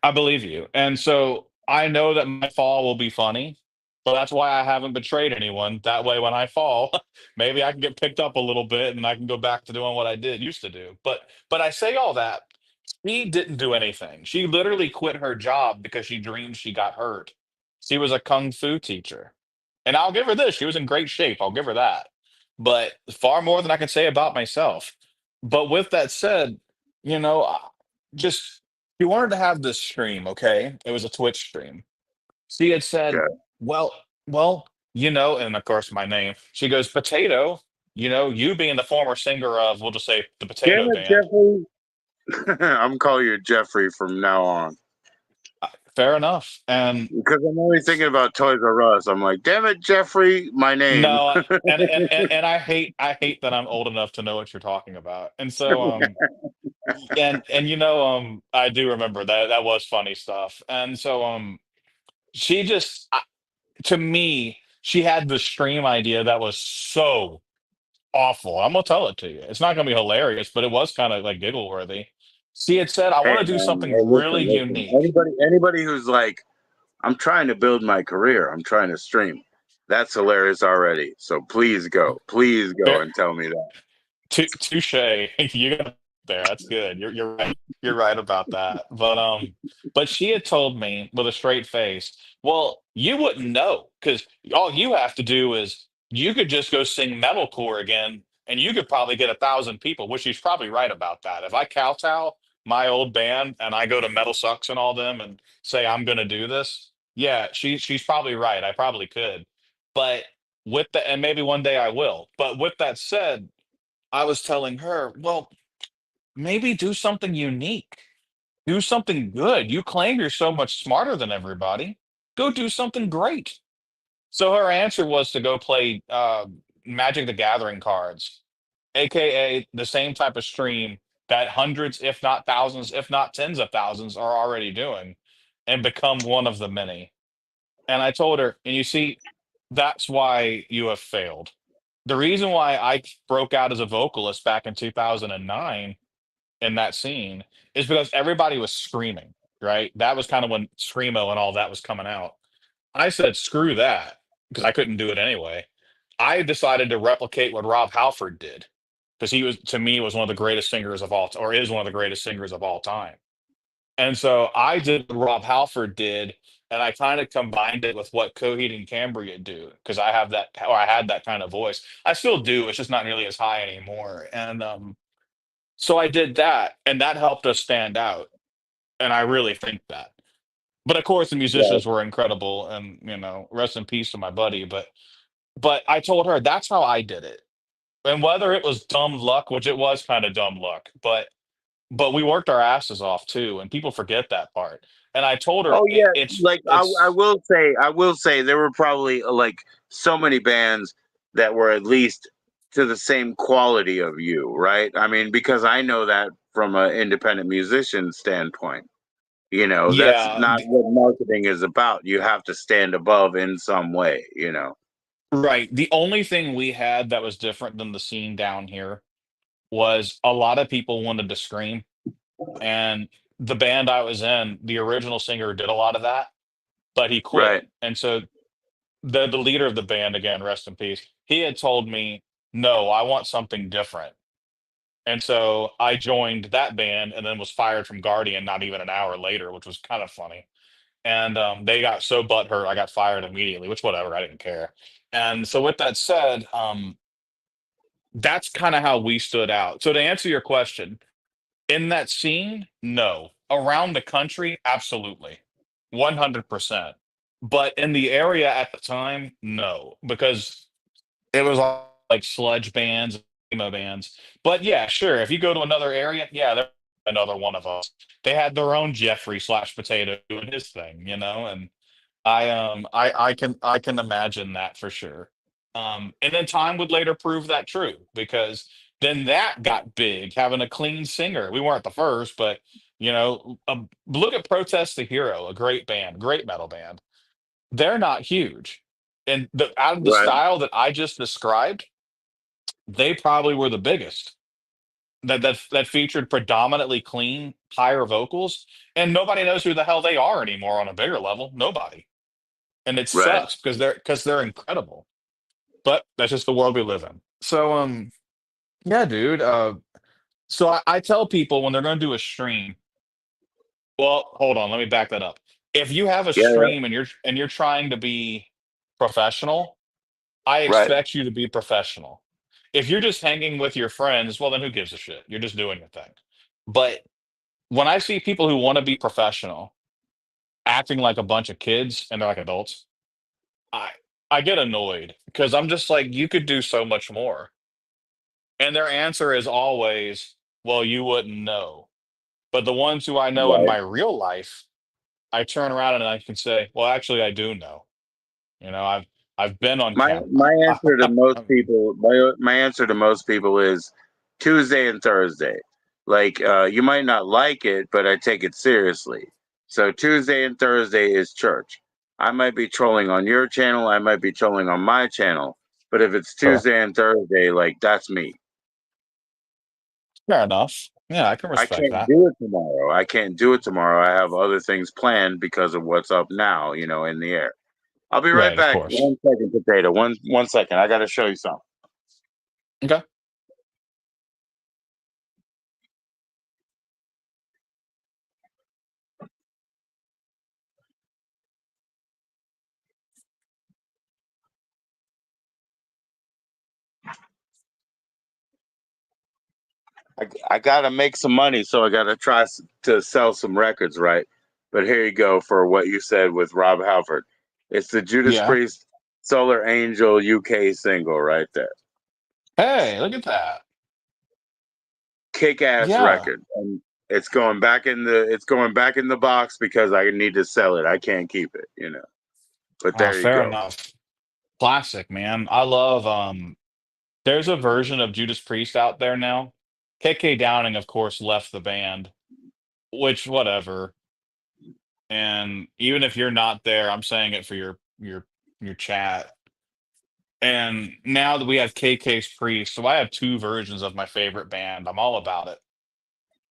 I believe you. And so I know that my fall will be funny, but that's why I haven't betrayed anyone. That way, when I fall, maybe I can get picked up a little bit and I can go back to doing what I did used to do. But I say all that. She didn't do anything. She literally quit her job because she dreamed she got hurt. She was a kung fu teacher. And I'll give her this. She was in great shape. I'll give her that. But far more than I can say about myself. But with that said, just she wanted to have this stream, okay? It was a Twitch stream. She had said, Okay. well, and of course my name. She goes, Potato, you being the former singer of, we'll just say the Damn Potato it, Band. Jeffrey. I'm calling you Jeffrey from now on Fair enough. And because I'm only thinking about Toys R Us. I'm like, damn it, Jeffrey, my name. no, and I hate that I'm old enough to know what you're talking about. And so and I do remember that that was funny stuff. And so she just to me, she had the stream idea that was so awful. I'm gonna tell it to you. It's not gonna be hilarious, but it was kind of like giggle worthy. She had said, "I Hey want to do man, something hey, really listen. unique." Anybody who's like, I'm trying to build my career. I'm trying to stream. That's hilarious already. So please go Fair, and tell me that. touche. You got there. That's good. You're right. You're right about that. But she had told me with a straight face, "Well, you wouldn't know because all you have to do is you could just go sing metalcore again, and you could probably get 1,000 people." Which she's probably right about that. If I kowtow my old band and I go to Metal Sucks and all them and say I'm going to do this, yeah, she's probably right. I probably could, but and maybe one day I will. But with that said, I was telling her, well, maybe do something unique. Do something good. You claim you're so much smarter than everybody. Go do something great. So her answer was to go play Magic the Gathering cards, aka the same type of stream that hundreds, if not thousands, if not tens of thousands are already doing, and become one of the many. And I told her, and you see, that's why you have failed. The reason why I broke out as a vocalist back in 2009 in that scene is because everybody was screaming, right? That was kind of when screamo and all that was coming out. I said, screw that, because I couldn't do it anyway. I decided to replicate what Rob Halford did because he was, to me, was one of the greatest singers of all, or is one of the greatest singers of all time. And so I did what Rob Halford did, and I kind of combined it with what Coheed and Cambria do because I have that, or I had that kind of voice. I still do. It's just not nearly as high anymore. And so I did that, and that helped us stand out. And I really think that. But of course, the Right. musicians were incredible, and rest in peace to my buddy. But I told her that's how I did it, and whether it was dumb luck, which it was kind of dumb luck, but but we worked our asses off too, and people forget that part. And I told her Oh yeah, like it's I will say there were probably like so many bands that were at least to the same quality of you, right? I mean, because I know that from an independent musician standpoint. You know, that's yeah, not what marketing is about. You have to stand above in some way, you know. right. The only thing we had that was different than the scene down here was a lot of people wanted to scream, and the band I was in, the original singer did a lot of that, but he Right, quit. And so the leader of the band, again, rest in peace, he had told me, "No, I want something different." And so I joined that band and then was fired from Guardian not even an hour later, which was kind of funny. And they got so butthurt, I got fired immediately, which whatever, I didn't care. And so with that said, that's kind of how we stood out. So to answer your question, in that scene, no. Around the country, absolutely. 100%. But in the area at the time, no, because it was all like sludge bands, emo bands. But yeah, sure. If you go to another area, yeah, they're another one of us. They had their own Jeffrey slash potato doing his thing, and I can imagine that for sure. And then time would later prove that true because then that got big, having a clean singer. We weren't the first, but look at Protest the Hero, a great band, great metal band. They're not huge. And out of the right, style that I just described, they probably were the biggest. That featured predominantly clean, higher vocals, and nobody knows who the hell they are anymore on a bigger level. Nobody. And it right. sucks because they're incredible. But that's just the world we live in. So yeah, dude. So I tell people when they're going to do a stream. Well, hold on, let me back that up. If you have a Yeah, yeah, stream and you're trying to be professional, I right. expect you to be professional. If you're just hanging with your friends, well, then who gives a shit? You're just doing your thing. But when I see people who want to be professional acting like a bunch of kids and they're like adults, I I get annoyed because I'm just like, you could do so much more. And their answer is always, well, you wouldn't know. But the ones who I know in Right. my real life, I turn around and I can say, well, actually, I do know. I've been on My camera. my answer to most people my answer to most people is Tuesday and Thursday. Like you might not like it, but I take it seriously. So Tuesday and Thursday is church. I might be trolling on your channel, I might be trolling on my channel, but if it's Sure. Tuesday and Thursday, like that's me. Fair enough. Yeah, I can I respect can't that. do it tomorrow. I can't do it tomorrow. I have other things planned because of what's up now, in the air. I'll be right Right, of back. course. 1 second, potato. One second. I gotta show you something. Okay. I gotta make some money, so I gotta try to sell some records, right? But here you go for what you said with Rob Halford. It's the Judas Yeah. Priest Solar Angel UK single right there. Hey, look at that. Kick ass Yeah. record, and it's going back in the box because I need to sell it. I can't keep it. But Oh, there you fair go. enough. Classic, man. I love there's a version of Judas Priest out there now. KK Downing, of course, left the band, which whatever. And even if you're not there, I'm saying it for your chat. And now that we have KK's Priest, so I have two versions of my favorite band. I'm all about it.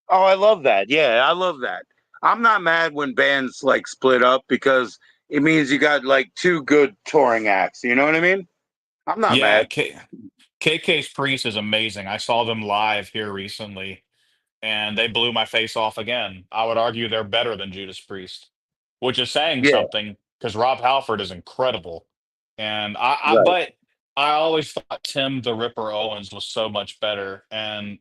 Oh, I love that. Yeah, I love that. I'm not mad when bands like split up because it means you got like two good touring acts. You know what I mean? I'm not Yeah, mad. KK's Priest is amazing. I saw them live here recently, and they blew my face off again. I would argue they're better than Judas Priest, which is saying Yeah, something because Rob Halford is incredible. And right, but I always thought Tim the Ripper Owens was so much better. And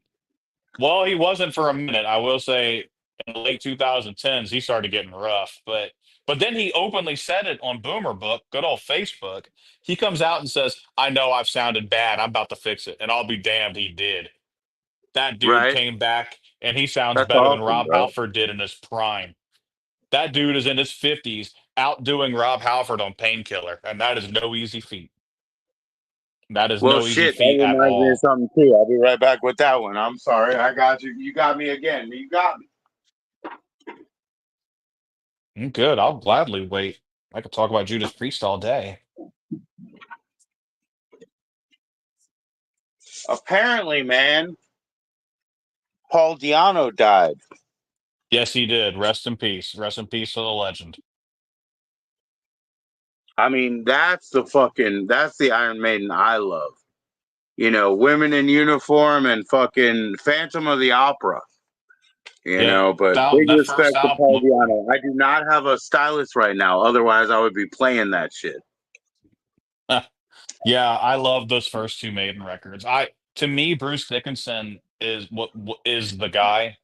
well, he wasn't for a minute. I will say in the late 2010s, he started getting rough. But then he openly said it on Boomer Book, good old Facebook. He comes out and says, I know I've sounded bad. I'm about to fix it. And I'll be damned, he did. That dude right. came back. and he sounds That's better than awesome, Rob bro. Halford did in his prime. That dude is in his 50s outdoing Rob Halford on Painkiller, and that is no easy feat. That is Well, no easy shit, that feat at reminds me of all. something too. I'll be right back with that one. I'm sorry, I got you. You got me again. You got me. Good. I'll gladly wait. I could talk about Judas Priest all day. Apparently, man, Paul Diano died. Yes, he did. Rest in peace. Rest in peace to the legend. I mean, that's the Iron Maiden I love. You know, women in uniform and fucking Phantom of the Opera. You Yeah, know, but big that respect first to Paul album. Diano. I do not have a stylist right now. Otherwise, I would be playing that shit. Yeah, I love those first two Maiden records. To me, Bruce Dickinson is what is the guy.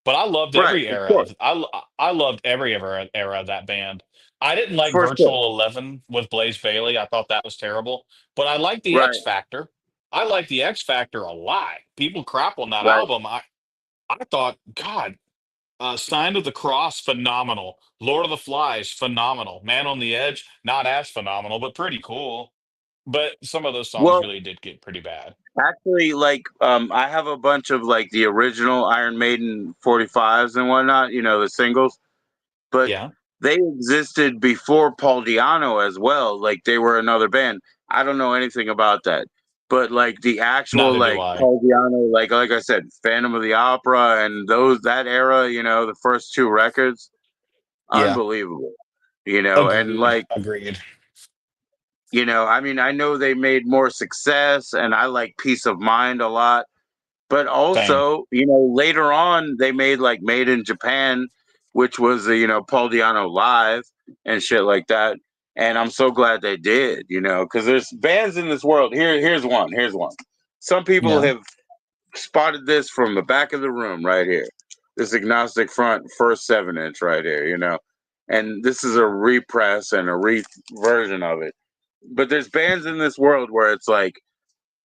But I loved Right, every of era course, of I loved every era of that band. I didn't like for sure. Virtual 11 with Blaze Bailey. I thought that was terrible. But I liked the X Right, Factor. I like the X Factor a lot. People crap on that right. album. I thought, God, Sign of the Cross, phenomenal. Lord of the Flies, phenomenal. Man on the Edge, not as phenomenal, but pretty cool. But some of those songs Well, really did get pretty bad. actually, like, I have a bunch of like the original Iron Maiden 45s and whatnot. You know, the singles, but Yeah, they existed before Paul Diano as well. Like, they were another band. I don't know anything about that, but like the actual neither do like I. Paul Diano, like I said, Phantom of the Opera and those that era. You know, the first two records, Yeah, unbelievable. You know, and agreed. like, Agreed. you know, I mean, I know they made more success, and I like Peace of Mind a lot. But Same. also, you know, later on they made like Made in Japan, which was you know, Paul Diano live and shit like that. And I'm so glad they did, you know, because there's bands in this world. Here's one. Here's one. Some people Yeah. have spotted this from the back of the room right here. This agnostic front first 7 inch right here, you know. And this is a repress and a re version of it. But there's bands in this world where it's like,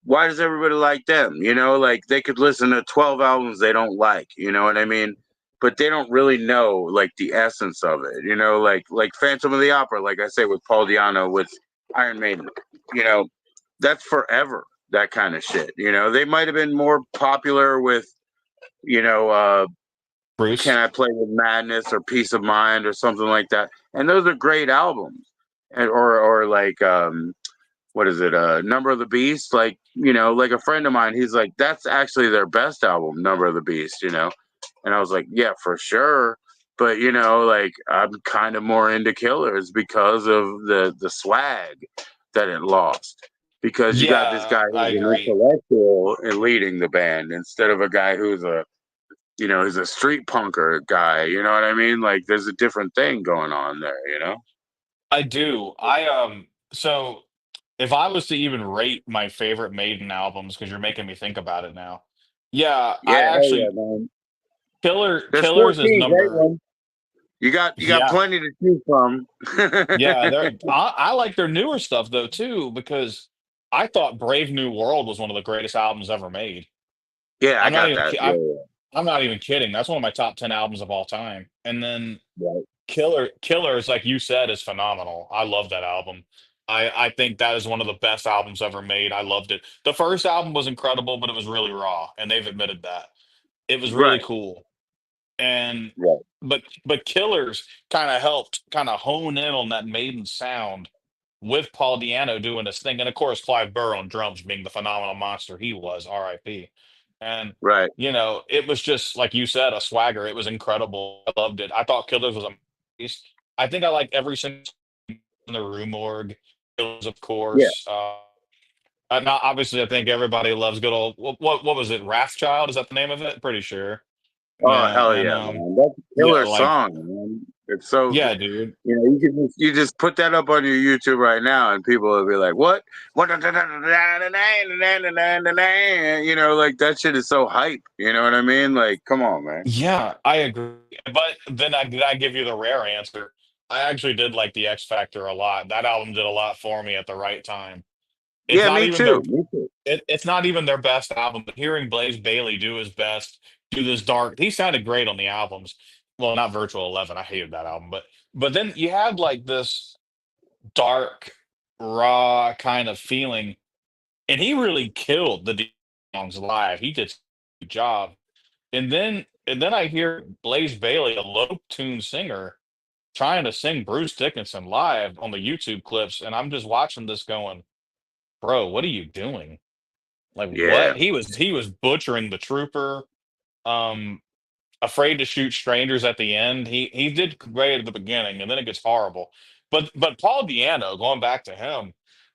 why does everybody like them? You know, like they could listen to 12 albums they don't like, you know what I mean? But they don't really know like the essence of it, you know, like Phantom of the Opera, like I say with Paul Diano with Iron Maiden, you know, that's forever, that kind of shit. You know, they might have been more popular with, you know, Can Bruce. I Play with Madness or Peace of Mind or something like that. And those are great albums. And or like what is it, Number of the Beast, like, you know, like a friend of mine, he's like, that's actually their best album, Number of the Beast, you know. And I was like, yeah, for sure. But you know, like, I'm kind of more into Killers because of the swag that it lost, because you got this Yeah, guy I who's an agree. intellectual and leading the band instead of a guy who's a, you know, he's a street punker guy, you know what I mean? Like, there's a different thing going on there, you know. I do. So if I was to even rate my favorite Maiden albums, because you're making me think about it now. Yeah, Yeah, I hell yeah, actually man. There's Killers is 14, right number. one. You got Yeah. plenty to choose from. Yeah, I like their newer stuff though too, because I thought Brave New World was one of the greatest albums ever made. Yeah, I I'm not got even that. ki- Yeah, I'm not even kidding. That's one of my top 10 albums of all time. And then yeah. Right. Killers, like you said, is phenomenal. I love that album. I think that is one of the best albums ever made. I loved it. The first album was incredible, but it was really raw, and they've admitted that. It was really Right. cool. And Right. but Killers kind of helped kind of hone in on that Maiden sound with Paul Diano doing his thing, and of course Clive Burr on drums being the phenomenal monster he was, R.I.P. And Right. it was just like you said, a swagger. It was incredible. I loved it. I thought Killers was a. I think I like every single song in the Room Org. Killers, of Yeah. course. Not obviously. I think everybody loves good old. What was it? Wrathchild, is that the name of it? Pretty sure. Oh, Yeah, hell and yeah, man. That's a yeah, killer like song, man. It's so, yeah, dude. you know, you just put that up on your YouTube right now, and people will be like, "What? What?" You know, like that shit is so hype. You know what I mean? Like, come on, man. Yeah, I agree. But then I give you the rare answer. I actually did like the X Factor a lot. That album did a lot for me at the right time. It's Yeah, not me even too. their Me too. it's not even their best album, but hearing Blaze Bailey do his best, do this dark. He sounded great on the albums. Well, not Virtual 11. I hated that album, but then you had like this dark, raw kind of feeling, and he really killed the songs live. He did a good job. And then I hear Blaze Bailey, a low tune singer, trying to sing Bruce Dickinson live on the YouTube clips, and I'm just watching this going, bro, what are you doing? Like Yeah. what? He was butchering the trooper. Um, Afraid to Shoot Strangers at the end. He did great at the beginning, and then it gets horrible. But Paul Diano, going back to him,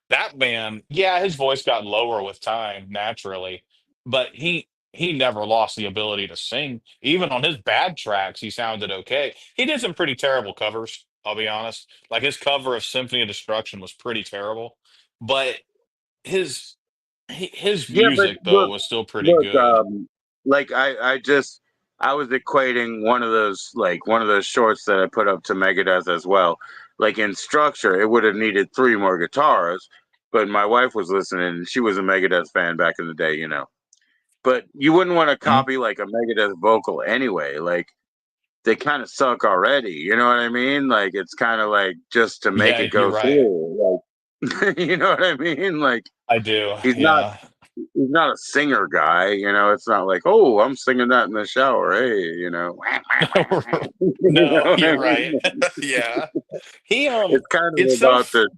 that man, yeah, his voice got lower with time naturally, but he never lost the ability to sing. Even on his bad tracks, he sounded okay. He did some pretty terrible covers, I'll be honest. Like his cover of Symphony of Destruction was pretty terrible, but his his Yeah, but music though look, was still pretty look, good. like I was equating one of those shorts that I put up to Megadeth as well. Like in structure, it would have needed three more guitars, but my wife was listening and she was a Megadeth fan back in the day, you know. But you wouldn't want to Mhm. copy like a Megadeth vocal anyway. Like they kind of suck already, you know what I mean? Like it's kind of like just to make Yeah, it you're go right. through. Like you know what I mean? Like I do. he's not Yeah. he's not a singer guy, you know. It's not like, oh, I'm singing that in the shower. Hey, you know, you know No, what I you're right. mean? Yeah. He It's kind of it's so about the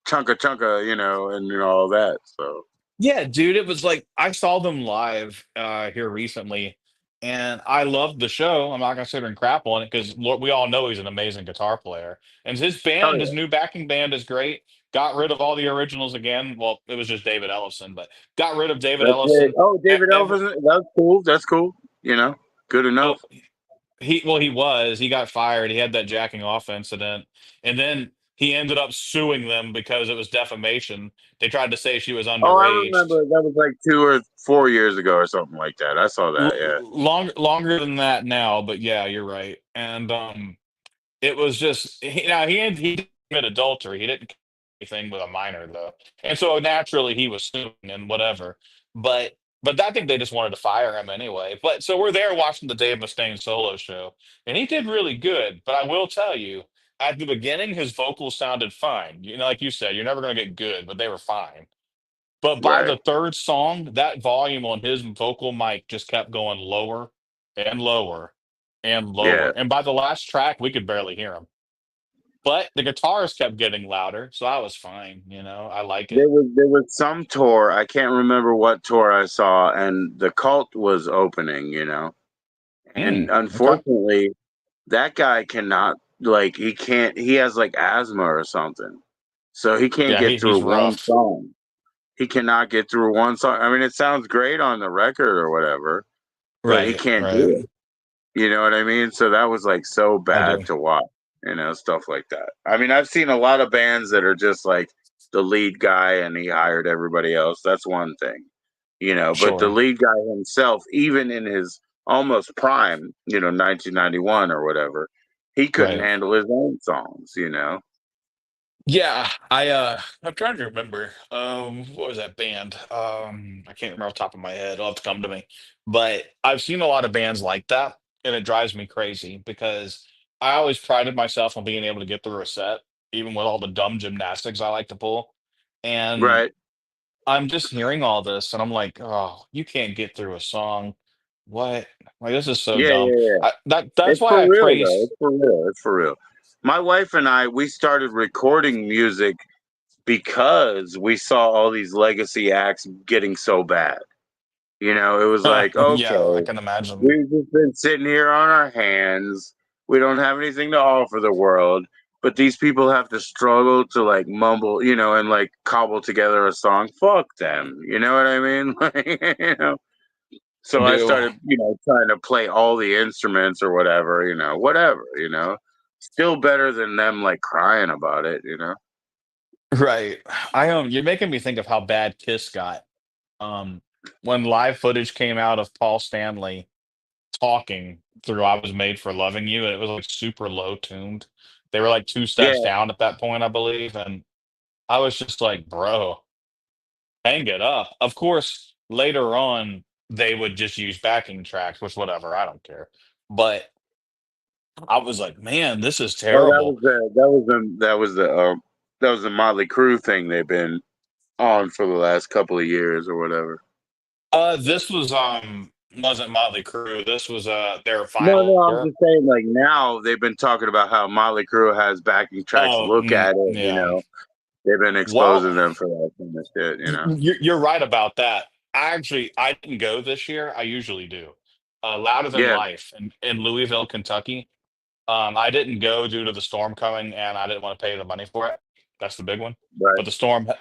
chunka chunka, you know, and all that. So yeah, dude, it was like I saw them live here recently and I loved the show. I'm not gonna sit here and crap on it because we all know he's an amazing guitar player. And his oh band, his yeah, new backing band is great. Got rid of all the originals again. Well, it was just David Ellison, but got rid of David that's it. Ellison. Oh, David Ever Elvis, that's cool. That's cool. You know, good enough. well, he got fired. He had that jacking off incident, and then he ended up suing them because it was defamation. They tried to say she was Oh, I underage. remember that was like 2 or 4 years ago or something like that. I saw that. Yeah. Longer than that now, but yeah, you're right. And it was just he didn't commit adultery. He didn't commit anything with a minor though, and so naturally he was suing and whatever. But I think they just wanted to fire him anyway. But so we're there watching the Dave Mustaine solo show, and he did really good. But I will tell you, at the beginning, his vocals sounded fine. You know, like you said, you're never going to get good, but they were fine. But by Right. the third song, that volume on his vocal mic just kept going lower and lower and lower. Yeah. And by the last track, we could barely hear him. But the guitars kept getting louder, so I was fine, I like it. There was some tour. I can't remember what tour I saw, and the Cult was opening. You know, and Okay. unfortunately, that guy cannot like he can't. He has like asthma or something, so he can't Yeah, get through he's one rough. song. He cannot get through one song. I mean, it sounds great on the record or whatever, but he Right, can't do right. it. You know what I mean? So that was like so I bad do. to watch, stuff like that. I mean, I've seen a lot of bands that are just like the lead guy and he hired everybody else. That's one thing, but the Sure. lead guy himself, even in his almost prime, 1991 or whatever, he couldn't Right. handle his own songs. Yeah, I'm trying to remember. What was that band? I can't remember off the top of my head. It'll have to come to me. But I've seen a lot of bands like that, and it drives me crazy because I always prided myself on being able to get through a set, even with all the dumb gymnastics I like to pull. And Right. I'm just hearing all this, and I'm like, oh, you can't get through a song. What? Like this is so Yeah, dumb. yeah, yeah. That's It's why for I real though. praise. It's for real. It's for real. My wife and I, we started recording music because we saw all these legacy acts getting so bad. It was like, Yeah, I okay, can imagine. we've just been sitting here on our hands. We don't have anything to offer the world, but these people have to struggle to like mumble, and like cobble together a song. Fuck them. You know what I mean? Like, I So I do. started, trying to play all the instruments or whatever, whatever. Still better than them like crying about it. Right. You're making me think of how bad Kiss got. Um when live footage came out of Paul Stanley talking through I Was Made for Loving You, and it was like super low tuned. They were like two steps Yeah, down at that point, I believe. And I was just like, bro, hang it up. Of course, later on, they would just use backing tracks, which whatever, I don't care. But I was like, man, this is Oh, terrible. that was the Motley Crue thing they've been on for the last couple of years or whatever. This was wasn't Motley Crue. This was their No, final no, I'm tour. just saying, like now they've been talking about how Motley Crue has backing tracks. Oh, Look at it, yeah. they've been Well, exposing them for that kind of shit. you're right about that. I didn't go this year. I usually do. Louder Than Yeah, Life in Louisville, Kentucky. I didn't go due to the storm coming, and I didn't want to pay the money for it. That's the big one. right, But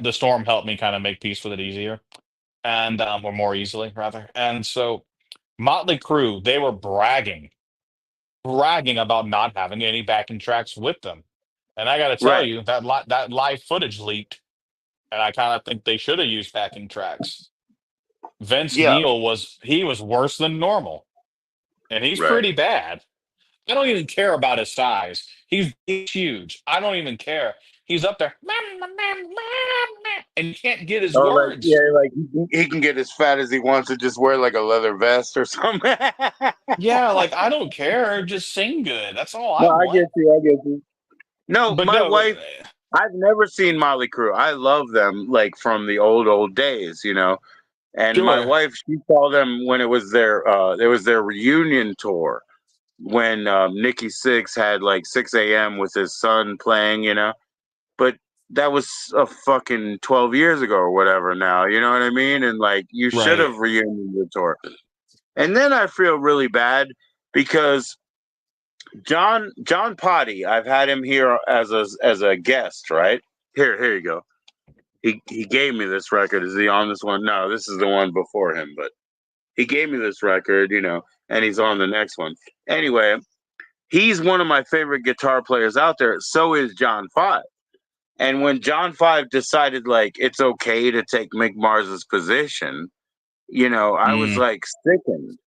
the storm helped me kind of make peace with it easier, and or more easily rather. And so Motley Crue, they were bragging about not having any backing tracks with them. And I got to tell right. you that live footage leaked, and I kind of think they should have used backing tracks. Vince Yeah, Neil was worse than normal, and he's right. pretty bad. I don't even care about his size. He's huge. I don't even care. He's up there, and you can't get his Oh, like words. yeah, like he can get as fat as he wants to just wear like a leather vest or something. Yeah, like I don't care. Just sing good. That's all I No, I want. get you. I get you. No, But my no, wife. I've never seen Motley Crue. I love them like from the old days. And my sure. wife, she saw them when it was their reunion tour when Nikki Six had like 6 a.m. with his son playing. But that was a fucking 12 years ago or whatever now, you know what I mean? And like you should Right. have reunion the tour. And then I feel really bad because John Potty, I've had him here as a guest, right? Here you go. He gave me this record. Is he on this one? No, this is the one before him, but he gave me this record, and he's on the next one. Anyway, he's one of my favorite guitar players out there. So is John Five. And when John Five decided like it's okay to take Mick Mars's position, I was Mm, like sickened.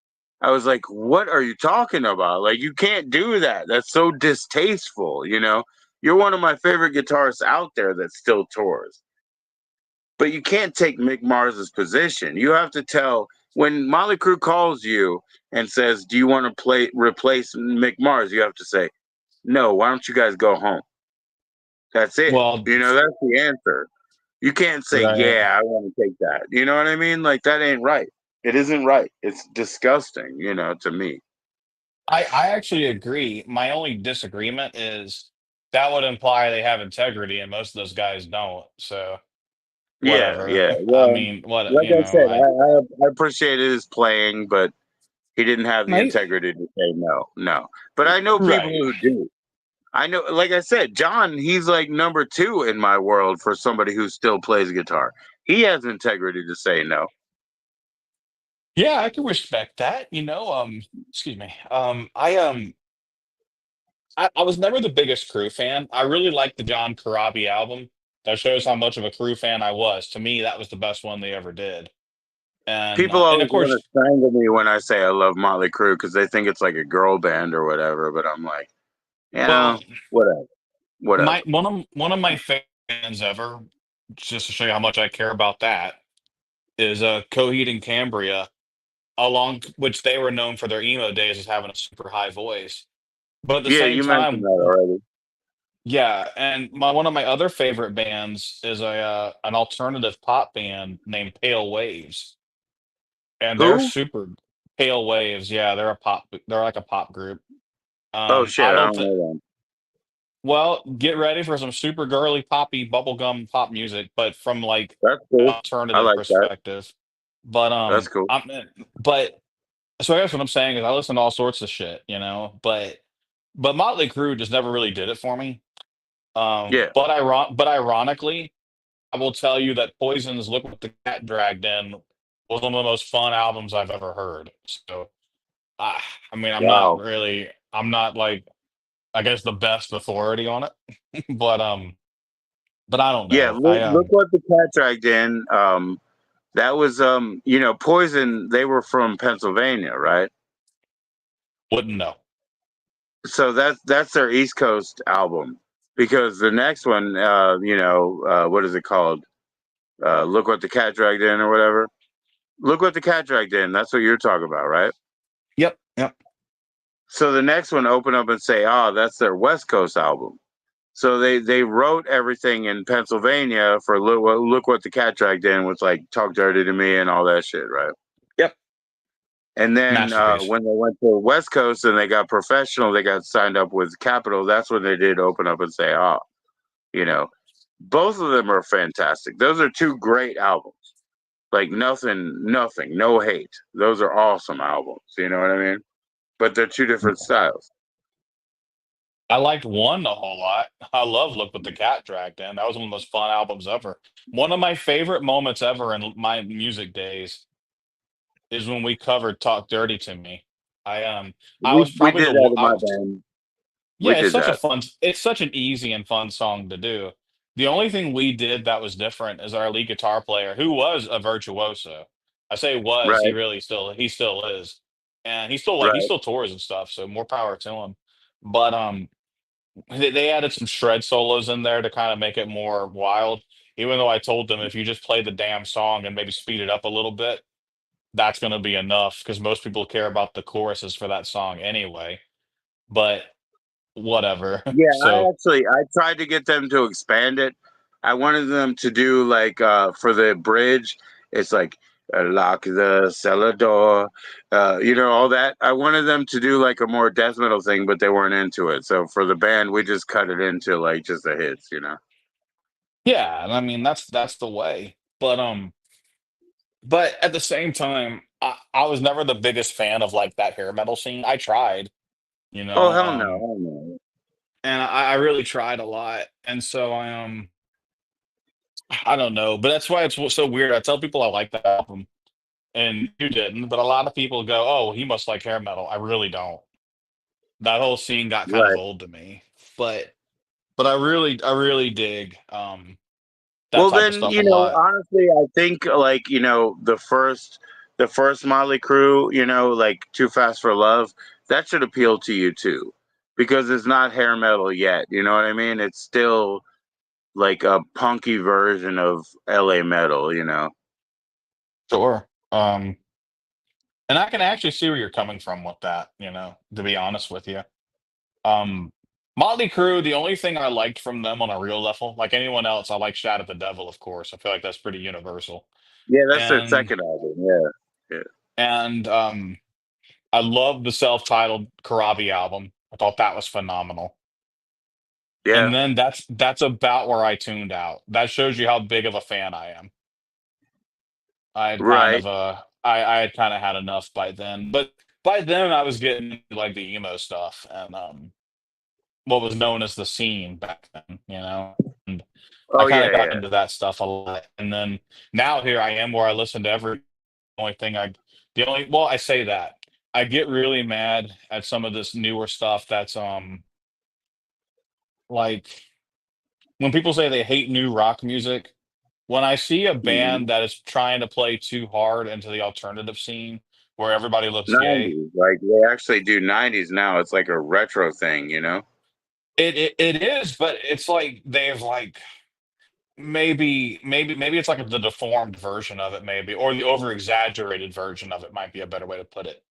I was like, what are you talking about? Like, you can't do that. That's so distasteful. You're one of my favorite guitarists out there that still tours. But you can't take Mick Mars's position. You have to tell when Molly Crew calls you and says, "Do you want to replace Mick Mars?" You have to say, "No. Why don't you guys go home?" That's it. well, That's the answer. You can't say, right. "Yeah, I want to take that." You know what I mean? Like that ain't right. It isn't right. It's disgusting, to me. I actually agree. My only disagreement is that would imply they have integrity, and most of those guys don't. So Yeah, whatever. yeah. I Well, mean, what like I said, I I appreciated his playing, but he didn't have the right, integrity to say no, no. But I know people right. who do. I know, like I said, John, he's like number two in my world for somebody who still plays guitar. He has integrity to say no. Yeah, I can respect that. Excuse me. I was never the biggest Crew fan. I really liked the John Corabi album. That shows how much of a Crew fan I was. To me, that was the best one they ever did. People And of always want to course, strangle me when I say I love Motley Crue because they think it's like a girl band or whatever. But I'm like, well, whatever, my whatever. one of my favorite bands ever, just to show you how much I care about that, is Coheed and Cambria, along which they were known for their emo days as having a super high voice. But at the Yeah, same you mentioned time, that already. yeah, and one of my other favorite bands is a an alternative pop band named Pale Waves, and they're Who? super Pale Waves. Yeah, they're like a pop group. Oh shit, I I don't don't think. know them. Well, get ready for some super girly poppy bubblegum pop music, but from like That's an cool. I alternative like that. perspective. But That's cool. but so I guess what I'm saying is I listen to all sorts of shit, but Motley Crue just never really did it for me. Yeah, But ironically, I will tell you that Poison's "Look What the Cat Dragged In" was one of the most fun albums I've ever heard. So I, I mean, wow. I'm not like I guess the best authority on it, but I don't Yeah, know. look what the cat dragged in. That was Poison. They were from Pennsylvania, right? Wouldn't know. So that's their East Coast album because the next one, what is it called? Look what the cat dragged in or whatever. Look what the cat dragged in. That's what you're talking about, right? Yep, yep, So the next one open up and say, "Oh, that's their West Coast album." So they wrote everything in Pennsylvania for look what the cat dragged in was like talk dirty to me and all that shit, right? yep. And then Masterpiece. when they went to the West Coast and they got professional, they got signed up with Capitol. That's when they did open up and say, "Oh, you know, both of them are fantastic. Those are two great albums. Like nothing, no hate. Those are awesome albums. You know what I mean? But they're two different styles. I liked one a whole lot. I love Look What the Cat Dragged In. That was one of the most fun albums ever. One of my favorite moments ever in my music days is when we covered Talk Dirty to Me. I was We probably did the that one in I my was band. We Yeah, did that. it's such an easy and fun song to do. The only thing we did that was different is our lead guitar player, who was a virtuoso. I say was, Right, he still is. And he right. still tours and stuff, so more power to him. But they added some shred solos in there to kind of make it more wild. Even though I told them if you just play the damn song and maybe speed it up a little bit, that's going to be enough because most people care about the choruses for that song anyway. But whatever. Yeah, So I tried to get them to expand it. I wanted them to do like for the bridge, it's like lock the cellar door, all that. I wanted them to do like a more death metal thing, but they weren't into it. So for the band, we just cut it into like just the hits. yeah, and I mean that's the way. But at the same time, I was never the biggest fan of like that hair metal scene. I tried, you Oh know, hell no, hell no. and I really tried a lot. And so I don't know, but that's why it's so weird. I tell people I like that album, and you didn't, but a lot of people go, "Oh, he must like hair metal." I really don't. That whole scene got kind of Right. old to me, but I really dig that Well, type of then, stuff a lot. honestly, I think like the first Motley Crue, like Too Fast for Love, that should appeal to you too, because it's not hair metal yet. You know what I mean? It's still like a punky version of LA metal. Sure. And I can actually see where you're coming from with that, to be honest with you. Um, Motley Crue, the only thing I liked from them on a real level, like anyone else, I like Shout at the Devil, of course. I feel like that's pretty universal. Yeah, that's their And second album. Yeah, yeah, and I love the self-titled Karabi album. I thought that was phenomenal. yeah. And then that's about where I tuned out. That shows you how big of a fan I am. Right. I had kind of had enough by then. But by then I was getting into like the emo stuff and what was known as the scene back then, And I Oh kind yeah, of got yeah. into that stuff a lot. And then now here I am where I listen to every only thing I the only well, I say that. I get really mad at some of this newer stuff that's like when people say they hate new rock music, when I see a Mhm. band that is trying to play too hard into the alternative scene where everybody looks gay, 90s, like they actually do 90s now. It's like a retro thing. it is, but it's like they've like maybe it's like the deformed version of it, maybe, or the over exaggerated version of it might be a better way to put it.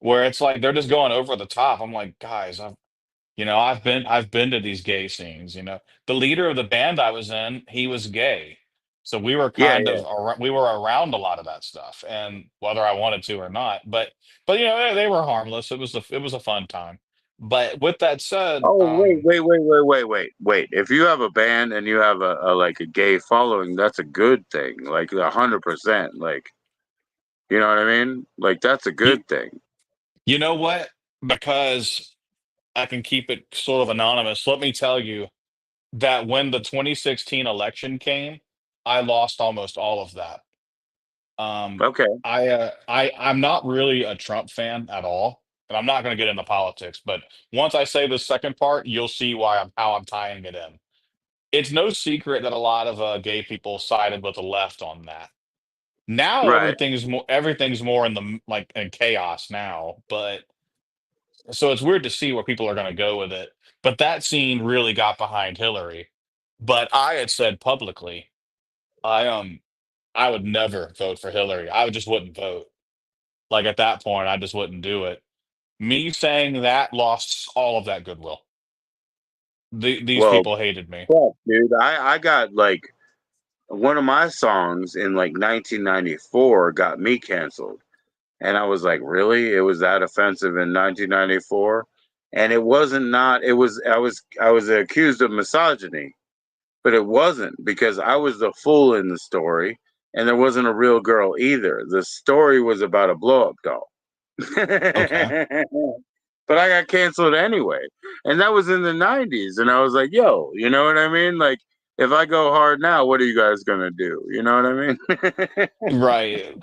Where it's like they're just going over the top. I'm like, guys, I've been to these gay scenes. The leader of the band I was in, he was gay, so we were Yeah, kind yeah. of we were around a lot of that stuff, and whether I wanted to or not, but they were harmless. It was a fun time. But with that said, Oh wait. If you have a band and you have a like a gay following, that's a good thing. Like 100%. Like you know what I mean? Like that's a you good thing. you know what? Because I can keep it sort of anonymous. Let me tell you that when the 2016 election came, I lost almost all of that. Um, Okay. I'm not really a Trump fan at all, and I'm not going to get into politics. But once I say the second part, you'll see how I'm tying it in. It's no secret that a lot of gay people sided with the left on that. Now Right. everything's more in the like in chaos now, but so it's weird to see where people are going to go with it. But that scene really got behind Hillary. But I had said publicly, I I would never vote for Hillary. I just wouldn't vote. Like at that point, I just wouldn't do it. Me saying that lost all of that goodwill. These Well, people hated me. fuck, dude. I got like one of my songs in like 1994 got me canceled. And I was like, really? It was that offensive in 1994? And it wasn't not it was I was accused of misogyny, but it wasn't because I was the fool in the story and there wasn't a real girl either. The story was about a blow up doll. Okay. But I got canceled anyway. And that was in the 90s. And I was like, yo, you know what I mean? Like, if I go hard now, what are you guys going to do? You know what I mean? Right.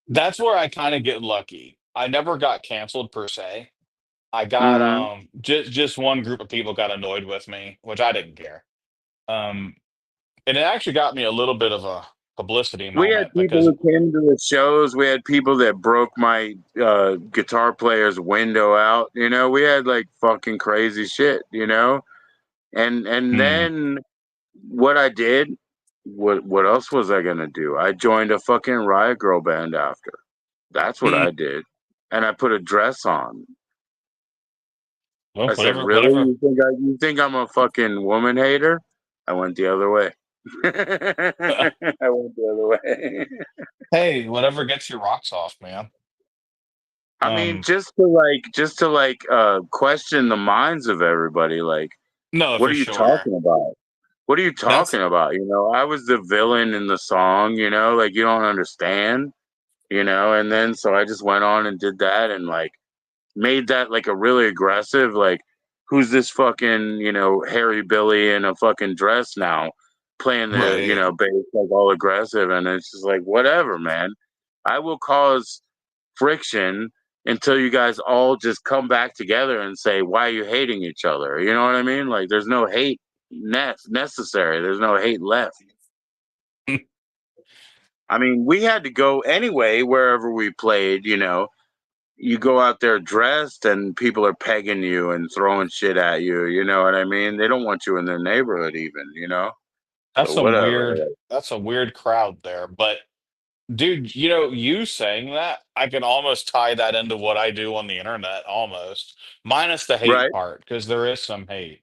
That's where I kind of get lucky. I never got canceled per se. I got hmm just one group of people got annoyed with me, which I didn't care. Um and it actually got me a little bit of a publicity We had moment people because who came to the shows. We had people that broke my guitar player's window out. You know, we had like fucking crazy shit. You know, and hmm, then what I did, what else was I gonna do? I joined a fucking Riot Girl band after. That's what hmm, I did, and I put a dress on. well, I said, whatever, "Really? whatever. You think I'm a fucking woman hater?" I went the other way. I went the other way. Hey, whatever gets your rocks off, man. I mean, Um, just to question the minds of everybody. Like, no, what for are you sure. talking about? What are you That's talking about? You know, I was the villain in the song. You know, like you don't understand. You know, and then so I just went on and did that and like made that like a really aggressive. Like, who's this fucking Harry Billy in a fucking dress now, playing the right. bass like all aggressive, and it's just like whatever, man. I will cause friction until you guys all just come back together and say, why are you hating each other? You know what I mean? Like, there's no hate necessary. There's no hate left. I mean, we had to go anyway, wherever we played, you go out there dressed and people are pegging you and throwing shit at you. You know what I mean? They don't want you in their neighborhood even. So whatever. That's a weird crowd there. But dude, you saying that, I can almost tie that into what I do on the internet almost, minus the hate Right, part, because there is some hate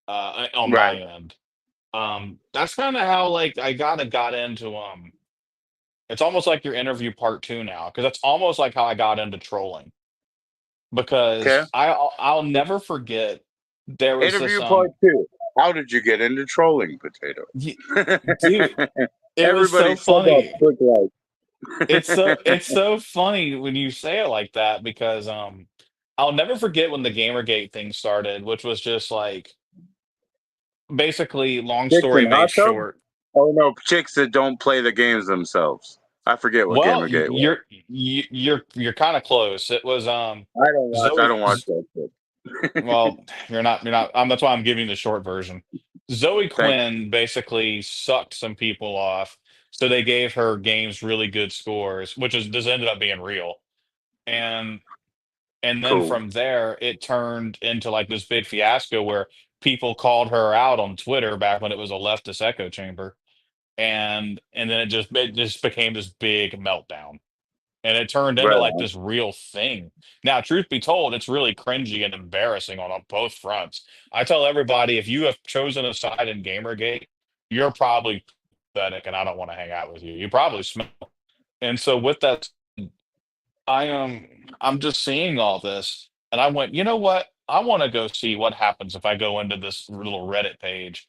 on right. my end. That's kind of how like I gotta got into it's almost like your interview part two now, because that's almost like how I got into trolling. Okay. Because I'll never forget there was this Interview part two. How did you get into trolling, Potato? y- dude, it was Everybody so sub up funny. quick like. It's so funny when you say it like that because I'll never forget when the Gamergate thing started, which was just like basically long Chicks story in hot made tubs? short. Oh no, chicks that don't play the games themselves. I forget what Well, Gamergate was. you're kind of close. It was I Zoe. don't watch that shit. Well, you're not. That's why I'm giving you the short version. Zoe Thank you. Quinn basically sucked some people off, so they gave her games really good scores, which is this ended up being real. And then Cool. from there, it turned into like this big fiasco where people called her out on Twitter back when it was a leftist echo chamber, and then it just became this big meltdown, and it turned into Right like on. this real thing. Now, truth be told, it's really cringy and embarrassing on both fronts. I tell everybody if you have chosen a side in Gamergate, you're probably pathetic, and I don't want to hang out with you. You probably smell. And so with that I'm just seeing all this, and I went, you know what? I want to go see what happens if I go into this little Reddit page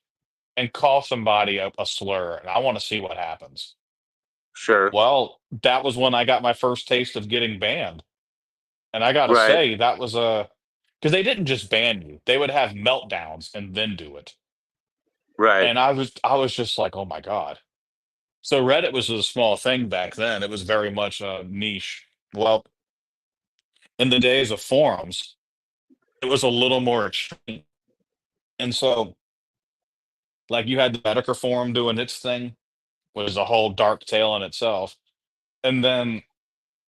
and call somebody a slur, and I want to see what happens. Sure. Well, that was when I got my first taste of getting banned, and I gotta Right. say that was a because they didn't just ban you; they would have meltdowns and then do it, Right. and I was just like, oh my god. So Reddit was a small thing back then; it was very much a niche. Well, in the days of forums, it was a little more extreme. And so, like, you had the Bedecker Forum doing its thing, was a whole dark tale in itself. And then,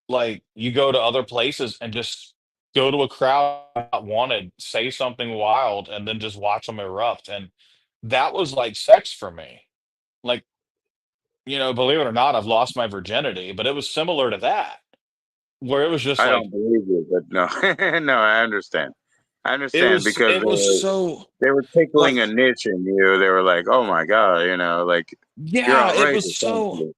like, you go to other places and just go to a crowd that wanted, say something wild, and then just watch them erupt. And that was like sex for me. Like, believe it or not, I've lost my virginity, but it was similar to that, where it was just I like don't believe you, but no, no, I understand. I it understand was because it was so they were tickling like a niche in you. They were like, "Oh my god," like you're yeah, it was outrageous, so honestly.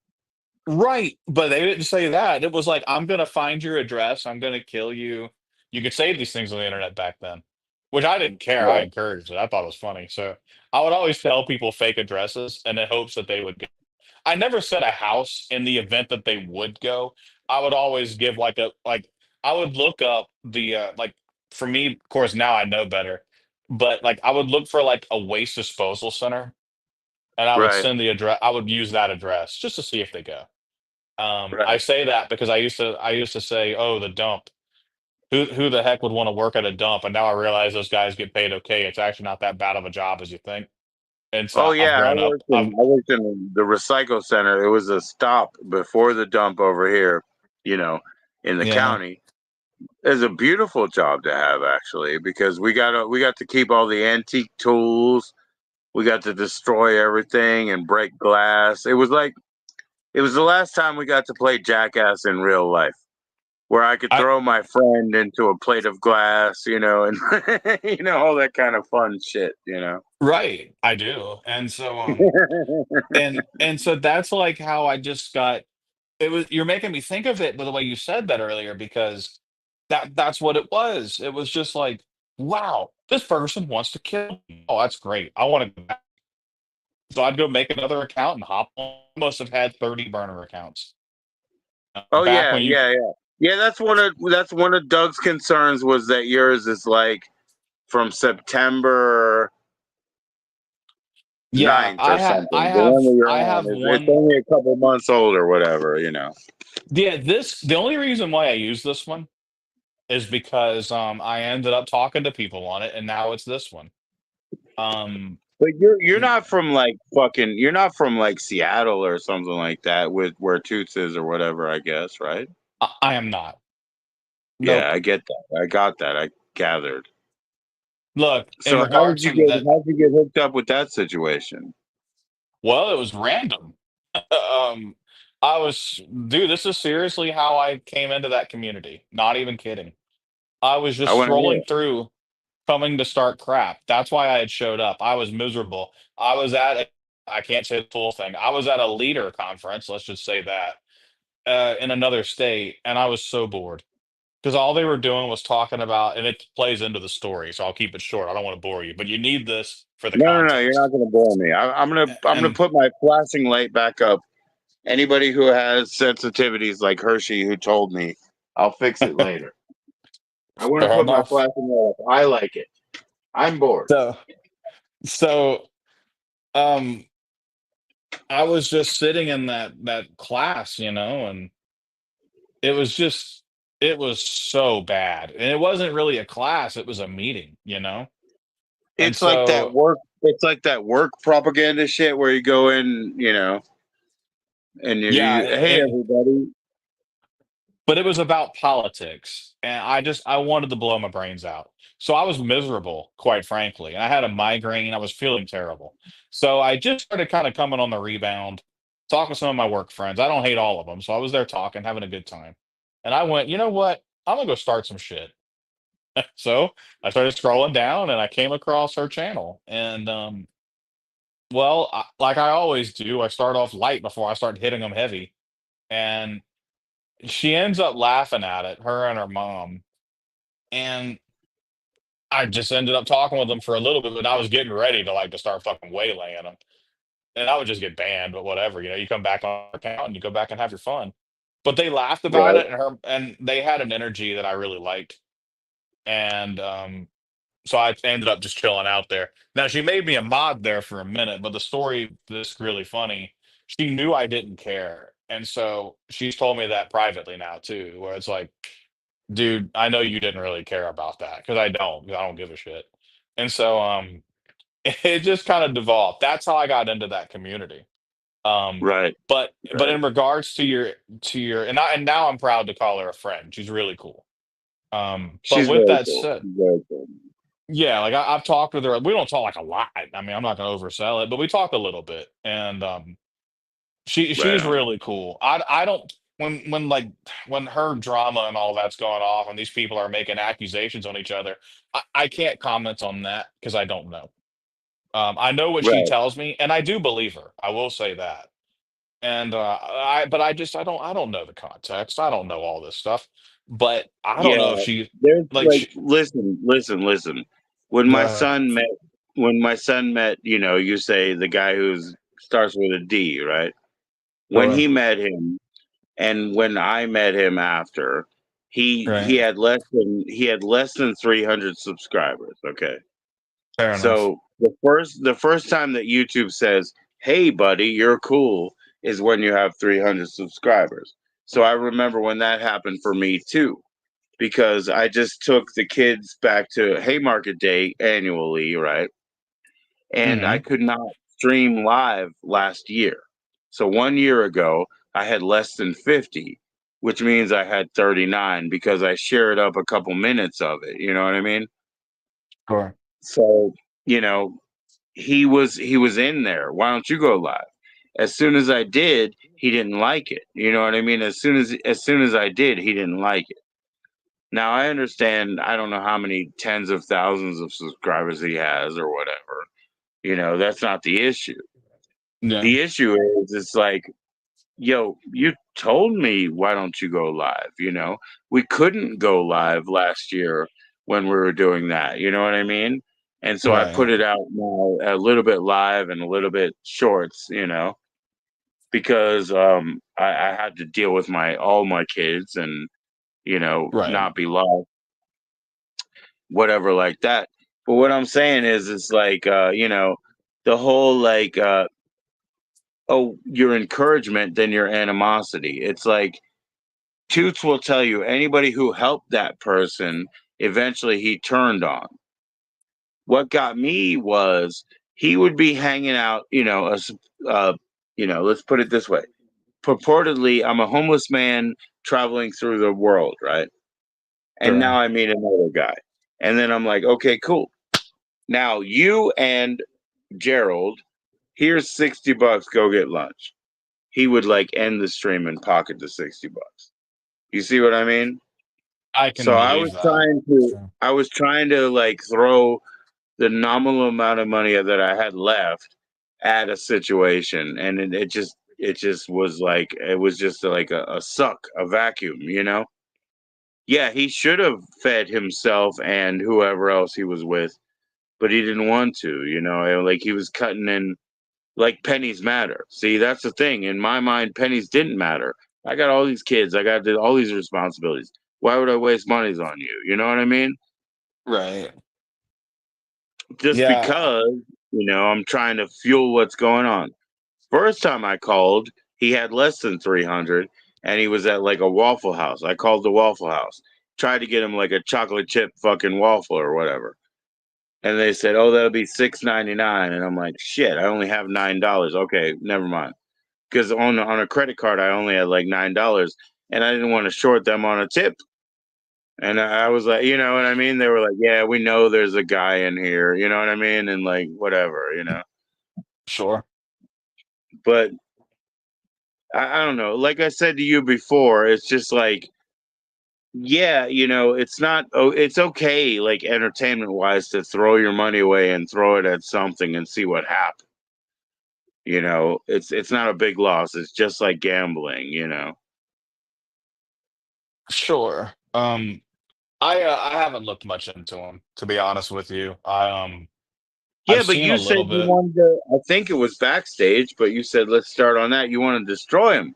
right, but they didn't say that. It was like, "I'm gonna find your address, I'm gonna kill you." You could say these things on the internet back then, which I didn't care, I Right, encouraged it, I thought it was funny, so I would always tell people fake addresses in the hopes that they would go. I never said a house in the event that they would go. I would always give, I would look up for me, of course, now I know better, but, I would look for, a waste disposal center, and I would right, send the address. I would use that address just to see if they go. I right. say that because I used to say, "Oh, the dump. Who the heck would wanna work at a dump?" And now I realize those guys get paid okay. It's actually not that bad of a job as you think. And so Oh I've yeah, grown up. I worked in the recycle center. It was a stop before the dump over here, you know, in the Yeah. county. It's a beautiful job to have actually because we got to keep all the antique tools. We got to destroy everything and break glass. It was the last time we got to play jackass in real life, where I could I throw my friend into a plate of glass, and all that kind of fun shit. Right, I do. And so, that's, how I just got it was you're making me think of it by the way you said that earlier because that's what it was. It was just like, "Wow, this person wants to kill me. Oh, that's great. I wanna go back." So I'd go make another account and hop on. I must have had 30 burner accounts. Oh Back yeah, when you yeah, yeah, yeah. That's one of Doug's concerns was that yours is like from September Yeah, 9th I or have I something. The have one that you're I on have it's one. only a couple months old or whatever. Yeah, the only reason why I use this one is because, I ended up talking to people on it, and now it's this one. Um, But you're mm, not from you're not from like Seattle or something like that with where Toots is or whatever, I guess, right? I am not. Yeah, Nope. I get that. I got that. I gathered. Look, in So regards to that, how did you get hooked up with that situation? well, it was random. Um, dude, this is seriously how I came into that community. Not even kidding. I was I just want to hear scrolling it. through, coming to start crap. That's why I had showed up. I was miserable. I can't say the full thing. I was at a leader conference, let's just say that, in another state, and I was so bored because all they were doing was talking about, and it plays into the story, so I'll keep it short. I don't want to bore you, but you need this for the No, no, no. You're not context. going to bore me. I'm gonna And put my flashing light back up. Anybody who has sensitivities like Hershey who told me, I'll fix it later. I want to fair put my enough. flashing light up. I like it. I'm bored. So, so, um, I was just sitting in that class, and it was so bad, and it wasn't really a class, it was a meeting. And It's like that so work. It's like that work propaganda shit where you go in, and yeah, hey and everybody. but it was about politics, and I wanted to blow my brains out. So I was miserable, quite frankly, and I had a migraine, I was feeling terrible. So I just started kinda coming on the rebound, talking to some of my work friends. I don't hate all of them, so I was there talking, having a good time. And I went, "You know what? I'm gonna go start some shit." So I started scrolling down and I came across her channel. And like I always do, I start off light before I start hitting them heavy. And she ends up laughing at it, her and her mom. And I just ended up talking with them for a little bit, but I was getting ready to start fucking waylaying them. And I would just get banned, but whatever, you come back on our account and you go back and have your fun. But they laughed about Right. it, and they had an energy that I really liked. And so I ended up just chilling out there. Now she made me a mod there for a minute, but the story this really funny. She knew I didn't care, and so she's told me that privately now too, where it's like, dude, I know you didn't really care about that because I don't. 'Cause I don't give a shit. And so it just kind of devolved. That's how I got into that community. Um, Right. but Right. in regards to your and now I'm proud to call her a friend. She's really cool. But She's with very that cool. said, She's very cool. yeah, I've talked with her. We don't talk a lot. I mean, I'm not gonna oversell it, but we talk a little bit. And Right She's on. really cool. I don't when like when her drama and all that's going off and these people are making accusations on each other, I can't comment on that because I don't know. I know what she Right. tells me, and I do believe her. I will say that. And but I don't know the context. I don't know all this stuff. But I don't know if Yeah. she There's like like, she listen. When go my ahead. son met, you say the guy who's starts with a D, right? When Sure. he met him, and when I met him after, Right. he had less than 300 subscribers. Okay, Fair enough. so the first time that YouTube says, "Hey, buddy, you're cool," is when you have 300 subscribers. So I remember when that happened for me too, because I just took the kids back to Haymarket Day annually, right? And I Hmm. could not stream live last year. So 1 year ago, I had less than 50, which means I had 39 because I shared up a couple minutes of it. You know what I mean? Sure. So, you know, he was in there. Why don't you go live? As soon as I did, he didn't like it. You know what I mean? As soon as I did, he didn't like it. Now I understand I don't know how many tens of thousands of subscribers he has or whatever. That's not the issue. Yeah. The issue is it's like, yo, you told me why don't you go live? We couldn't go live last year when we were doing that. You know what I mean? And so I put Right. it out now a little bit live and a little bit shorts, because I had to deal with my all my kids and Right. not be live, whatever like that. But what I'm saying is it's like the whole like oh, your encouragement than your animosity. It's like Toots will tell you anybody who helped that person, eventually he turned on. What got me was he would be hanging out, let's put it this way. Purportedly, I'm a homeless man traveling through the world, right? And now Sure. I meet another guy. And then I'm like, okay, cool. Now you and Gerald, here's 60 bucks, go get lunch. He would like end the stream and pocket the 60 bucks. You see what I mean? I So can believe that. Sure. I was trying to like throw the nominal amount of money that I had left at a situation, and it just was like it was just like a suck, a vacuum. Yeah, he should have fed himself and whoever else he was with, but he didn't want to. Like he was cutting in like pennies matter. See, that's the thing. In my mind, pennies didn't matter. I got all these kids. I got all these responsibilities. Why would I waste monies on you? You know what I mean? Right. Just Yeah. because, I'm trying to fuel what's going on. First time I called, he had less than 300 and he was at like a Waffle House. I called the Waffle House, tried to get him like a chocolate chip fucking waffle or whatever. And they said, "Oh, that'll be 6.99." And I'm like, "Shit, I only have $9. Okay, never mind." Because on a credit card I only had like $9, and I didn't want to short them on a tip. And I was like, you know what I mean? They were like, "Yeah, we know there's a guy in here," you know what I mean? And like whatever. Sure. But I don't know. Like I said to you before, it's just like, yeah, it's not. Oh, it's okay, like entertainment wise, to throw your money away and throw it at something and see what happens. It's not a big loss. It's just like gambling. Sure. I haven't looked much into him, to be honest with you. Yeah, I've but seen a you said little you bit. wanted to. I think it was backstage, but you said let's start on that. You want to destroy him.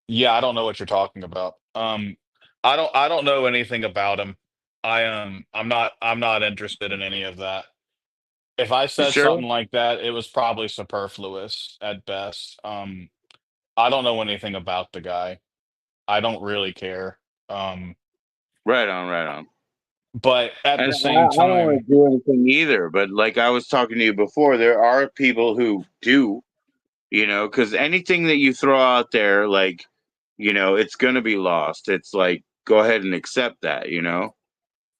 Yeah, I don't know what you're talking about. I don't know anything about him. I'm not interested in any of that. If I You said sure? something like that, it was probably superfluous at best. I don't know anything about the guy. I don't really care. Um, Right on, right on. but at And the same I don't want time, to do anything either. But like I was talking to you before, there are people who do. Because anything that you throw out there, like, it's gonna be lost. It's like go ahead and accept that.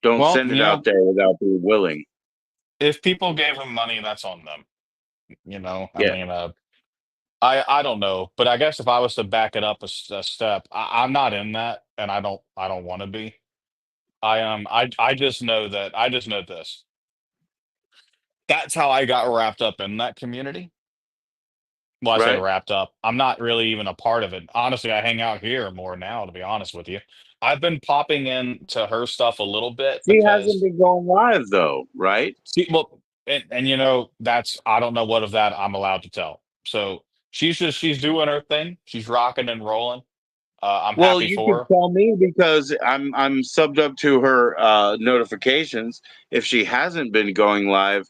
Don't well, send it yeah, out there without being willing. if people gave him money, that's on them. You know, I Yeah. mean, I don't know, but I guess if I was to back it up a step, I'm not in that, and I don't want to be. I just know this. That's how I got wrapped up in that community. Well, I say right? wrapped up. I'm not really even a part of it. Honestly, I hang out here more now, to be honest with you. I've been popping into her stuff a little bit She hasn't because been going live though, right? see, well, and that's I don't know what of that I'm allowed to tell. So she's doing her thing. She's rocking and rolling. I'm Well, happy you could for her. tell me because I'm subbed up to her notifications. If she hasn't been going live,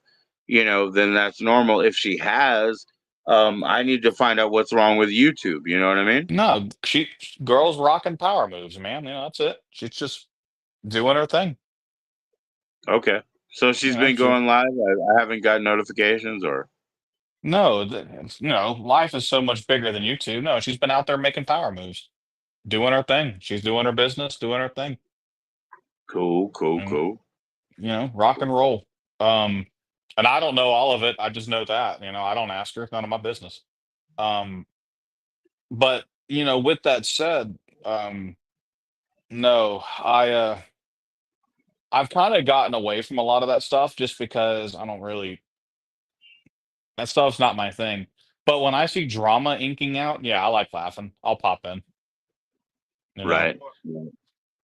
then that's normal. If she has, I need to find out what's wrong with YouTube. You know what I mean? No, she girls rocking power moves, man. That's it. She's just doing her thing. Okay. So she's been She going live. I haven't got notifications or no, life is so much bigger than YouTube. No, she's been out there making power moves, doing her thing. She's doing her business, doing her thing, cool, cool, and cool. rock and roll. Um, and I don't know all of it. I just know that. I don't ask her. It's none of my business. Um, but with that said, no, I've kind of gotten away from a lot of that stuff just because I don't really that stuff's not my thing. But when I see drama inking out, yeah, I like laughing. I'll pop in, you know. Right. Right.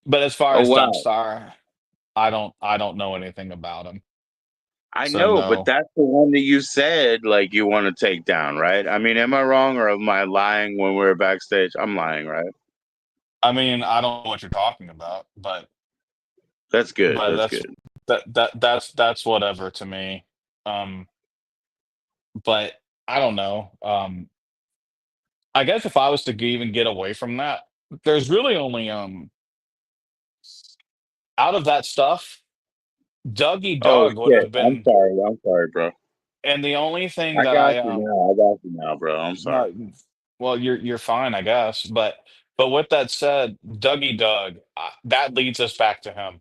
But as far Oh as wow. Dumpstar, I don't know anything about him. I So know, but no. that's the one that you said like you want to take down, right? I mean, am I wrong or am I lying when we're backstage? I'm lying, right? I mean, I don't know what you're talking about, but That's good. but That's that's good. that's whatever to me. Um, but I don't know. I guess if I was to even get away from that, there's really only out of that stuff, Dougie Oh Doug would shit. have I'm been, sorry. I'm sorry, bro. and the only thing I that got you now. I got you now, bro. I'm sorry. no, well, you're fine, I guess. But with that said, Dougie Doug, that leads us back to him.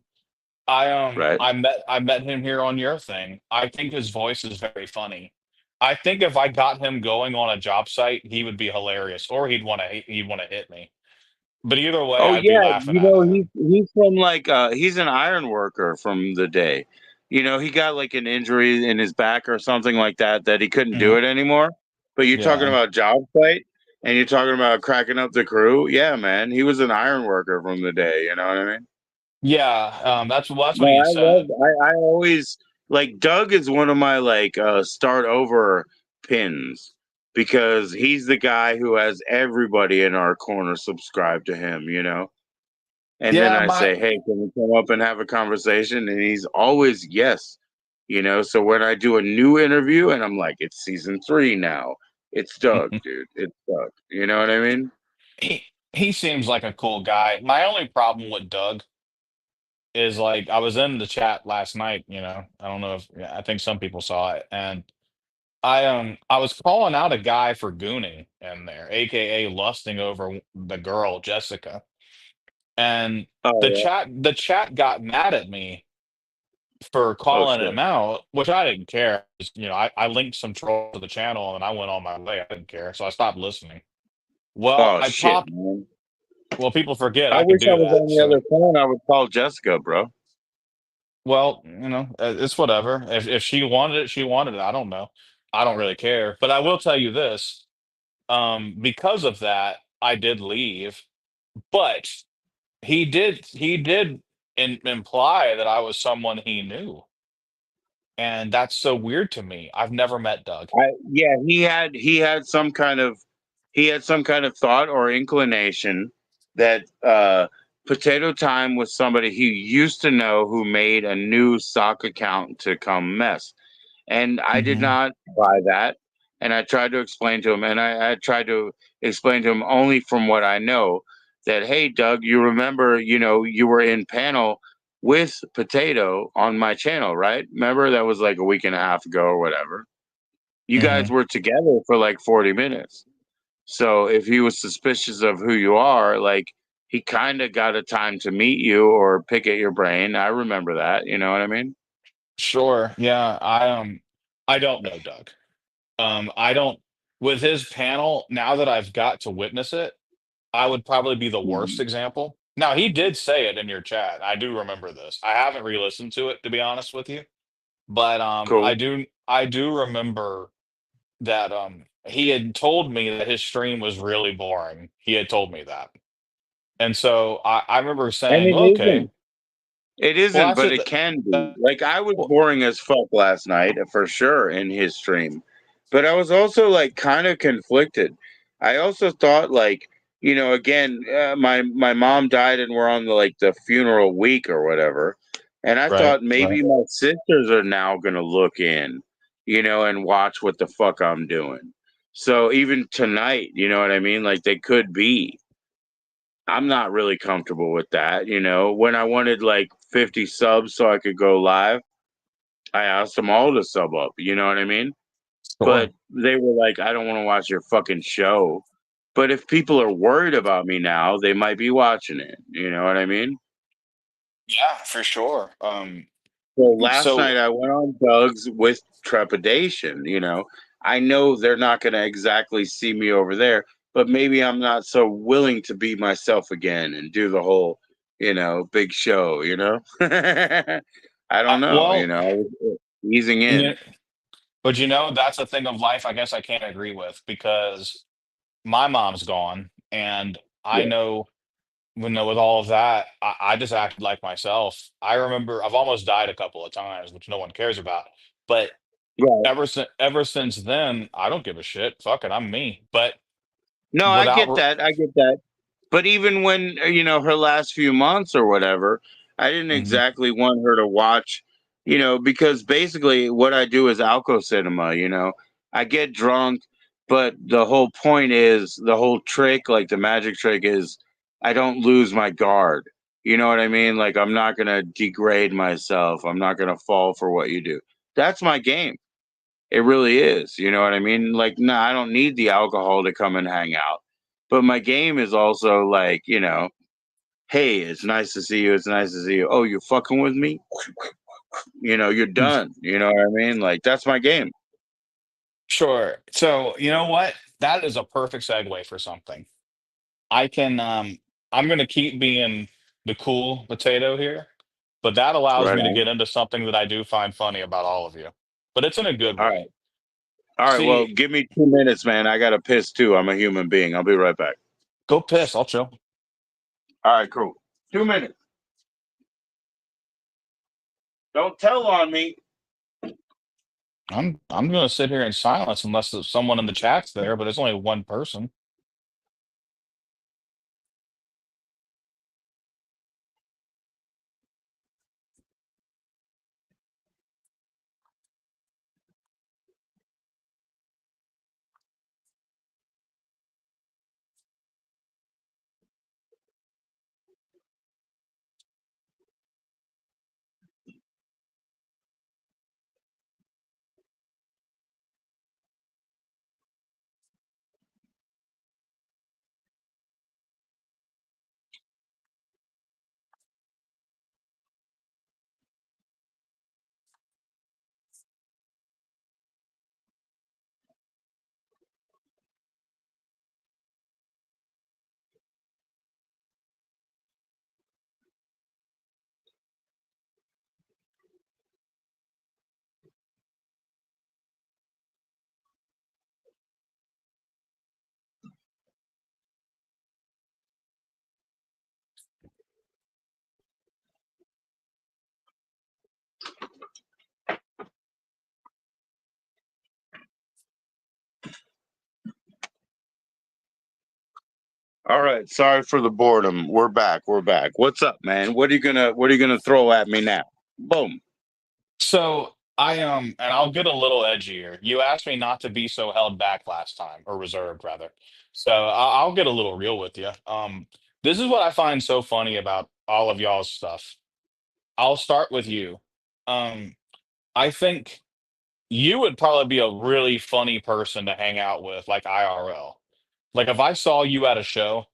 Right? I met him here on your thing. I think his voice is very funny. I think if I got him going on a job site, he would be hilarious, or he'd want to hit me. But either way, Oh I'd be yeah, laughing at he's him. from like he's an iron worker from the day. He got like an injury in his back or something like that he couldn't do Mhm. it anymore. But you're talking Yeah, about job site and you're talking about cracking up the crew. Yeah, man, he was an iron worker from the day. You know what I mean? yeah. That's what No, he had I love. said. I always like Doug is one of my like start over pins because he's the guy who has everybody in our corner subscribe to him. And then Yeah, I my say, "Hey, can we come up and have a conversation?" And he's always yes. So when I do a new interview and I'm like, "It's season 3 now. It's Doug, dude. It's Doug." You know what I mean? he he seems like a cool guy. My only problem with Doug is like I was in the chat last night. I don't know if yeah, I think some people saw it, and I was calling out a guy for gooning in there, aka lusting over the girl Jessica, and the Oh chat got mad at me for yeah. Oh calling shit. him out, which I didn't care. I linked some troll to the channel and I went on my way. I didn't care, so I stopped listening. Well, Oh I shit, popped. man. Well, people forget I I could wish I do was that. on the So, other phone. I would call Jessica, bro. well, it's whatever. If she wanted it, she wanted it. I don't know. I don't really care. But I will tell you this. Because of that, I did leave. But he did imply that I was someone he knew, and that's so weird to me. I've never met Doug. Yeah, he had some kind of thought or inclination that Potato Time was somebody he used to know who made a new sock account to come mess. And I did Hmm. not buy that. And I tried to explain to him, and I tried to explain to him only from what I know that, hey, Doug, you remember, you were in panel with Potato on my channel, right? Remember that was like a week and a half ago or whatever. You guys Hmm. were together for like 40 minutes. So if he was suspicious of who you are, like he kind of got a time to meet you or pick at your brain. I remember that. You know what I mean? Sure. Yeah. I don't know Doug. I don't. with his panel, now that I've got to witness it, I would probably be the worst Mhm. example. Now, he did say it in your chat. I do remember this. I haven't re-listened to it, to be honest with you, but Cool. I do remember that he had told me that his stream was really boring. He had told me that. And so I remember And saying, it okay, isn't. It well, isn't, that's but it. it can be. Uh, Like I was well, boring as fuck last night for sure in his stream. But I was also like kind of conflicted. I also thought like, again, my mom died and we're on the funeral week or whatever. And I right, thought right. maybe my sisters are now going to look in, and watch what the fuck I'm doing. So even tonight, you know what I mean? Like they could be. I'm not really comfortable with that. When I wanted like 50 subs so I could go live, I asked them all to sub up. You know what I mean? But Sure. they were like, I don't want to watch your fucking show. But if people are worried about me now, they might be watching it. You know what I mean? Yeah, for sure. So last So night I went on Doug's with trepidation. I know they're not going to exactly see me over there, but maybe I'm not so willing to be myself again and do the whole, big show. I don't know. well, Easing in. you, but that's a thing of life I guess I can't agree with because my mom's gone, and I Yeah. know with all of that, I just acted like myself. I remember I've almost died a couple of times, which no one cares about. But Right. ever since then, I don't give a shit. Fuck it, I'm me. But No, I without, get that. I get that. But even when, her last few months or whatever, I didn't Mhm. exactly want her to watch, because basically what I do is alco cinema. I get drunk, but the whole point is the whole trick, like the magic trick is I don't lose my guard. You know what I mean? Like I'm not going to degrade myself. I'm not going to fall for what you do. That's my game. It really is. You know what I mean? Like, no, I don't need the alcohol to come and hang out. But my game is also like, hey, it's nice to see you. It's nice to see you. Oh, you fucking with me? You're done. You know what I mean? Like, that's my game. Sure. So you know what? That is a perfect segue for something. I can I'm gonna keep being the cool potato here, but that allows Right me to on. get into something that I do find funny about all of you. But it's in a good All way. right. All right. Well, See, give me 2 minutes, man. I got to piss too. I'm a human being. I'll be right back. go piss, I'll chill. All right, cool. 2 minutes. Don't tell on me. I'm gonna sit here in silence unless there's someone in the chat's there, but it's only one person. All right. Sorry for the boredom. We're back. We're back. What's up, man? What are you gonna throw at me now? Boom. So and I'll get a little edgier. You asked me not to be so held back last time, or reserved rather. So I'll get a little real with you. This is what I find so funny about all of y'all's stuff. I'll start with you. Um, I think you would probably be a really funny person to hang out with, like IRL. Like if I saw you at a show,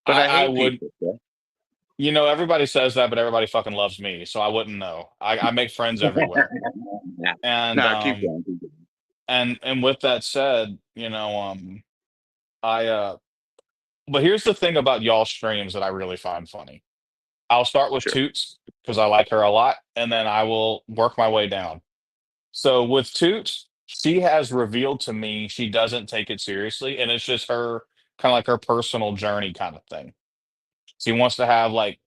But I I hate would. people. Bro. Everybody says that, but everybody fucking loves me, so I wouldn't know. I make friends everywhere, and Nah, keep going. Keep going. And with that said, I but here's the thing about y'all streams that I really find funny. I'll start with Sure. Toots because I like her a lot, and then I will work my way down. So with Toots, she has revealed to me she doesn't take it seriously, and it's just her kind of like her personal journey kind of thing. She wants to have like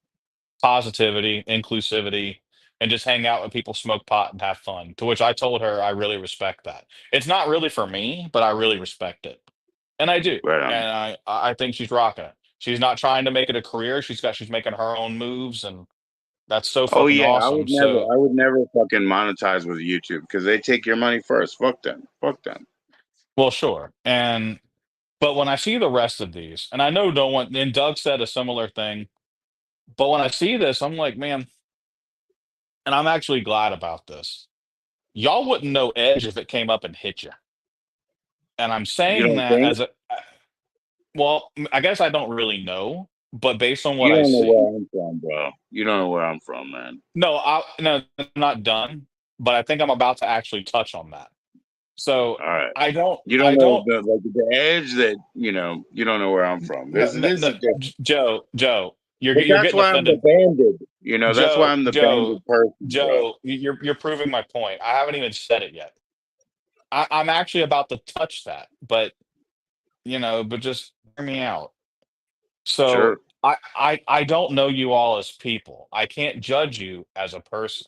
positivity, inclusivity, and just hang out with people, smoke pot, and have fun. To which I told her I really respect that. It's not really for me, but I really respect it, and I do. Right on. And I think she's rocking it. She's not trying to make it a career. She's making her own moves, and that's so Oh fucking yeah, awesome. So, I would never fucking monetize with YouTube because they take your money first. Fuck them. Fuck them. well, sure. And but when I see the rest of these, and I know no one, and Doug said a similar thing, but when I see this, I'm like, man, and I'm actually glad about this. Y'all wouldn't know Edge if it came up and hit you. And I'm You saying don't that think? as a, well, I guess I don't really know, but based on what You I don't know see. where I'm from, bro. You don't know where I'm from, man. No, I'm not done, but I think I'm about to actually touch on that. So All right. I don't, You don't I know don't, the edge that you don't know where I'm from. no, no, This no, is different. Joe, But you're that's getting why I'm the offended. banded. That's why Joe, I'm the Joe, banded person, bro. you're proving my point. I haven't even said it yet. I'm actually about to touch that, but just hear me out. So Sure. I don't know you all as people. I can't judge you as a person.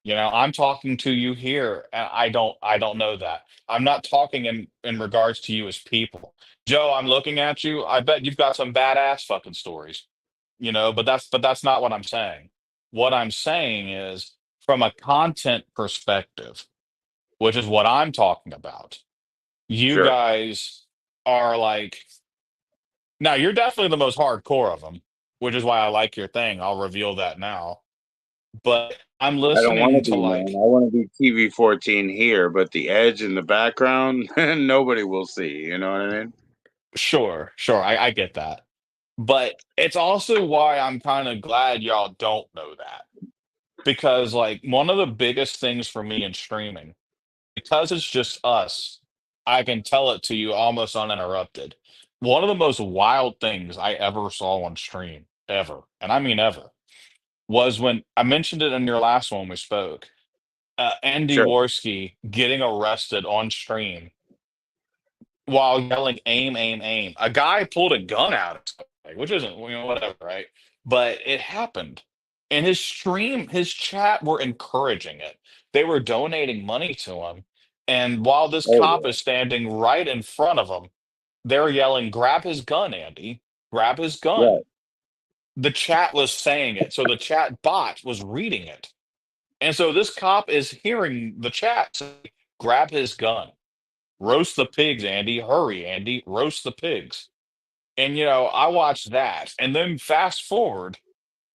I'm talking to you here, and I don't know that. I'm not talking in regards to you as people. Joe, I'm looking at you. I bet you've got some badass fucking stories. But that's not what I'm saying. What I'm saying is from a content perspective, which is what I'm talking about. You Sure. guys are like, now you're definitely the most hardcore of them, which is why I like your thing. I'll reveal that now. But I'm I don't want to listening to be, man. like, I want to be TV 14 here, but the edge in the background, nobody will see. You know what I mean? sure, I get that. But it's also why I'm kind of glad y'all don't know that. Because like one of the biggest things for me in streaming, because it's just us, I can tell it to you almost uninterrupted. One of the most wild things I ever saw on stream, ever, and I mean ever, was when I mentioned it in your last one we spoke. Andy Sure. Worski getting arrested on stream while yelling "aim, aim, aim." A guy pulled a gun out, which isn't whatever, right? But it happened, and his chat were encouraging it. They were donating money to him, and while this Oh cop yeah. is standing right in front of him, they're yelling, "Grab his gun, Andy! Grab his gun!" Right. The chat was saying it, so the chat bot was reading it. And so this cop is hearing the chat say, grab his gun, roast the pigs, Andy. Hurry, Andy, roast the pigs. And, I watched that. And then fast forward,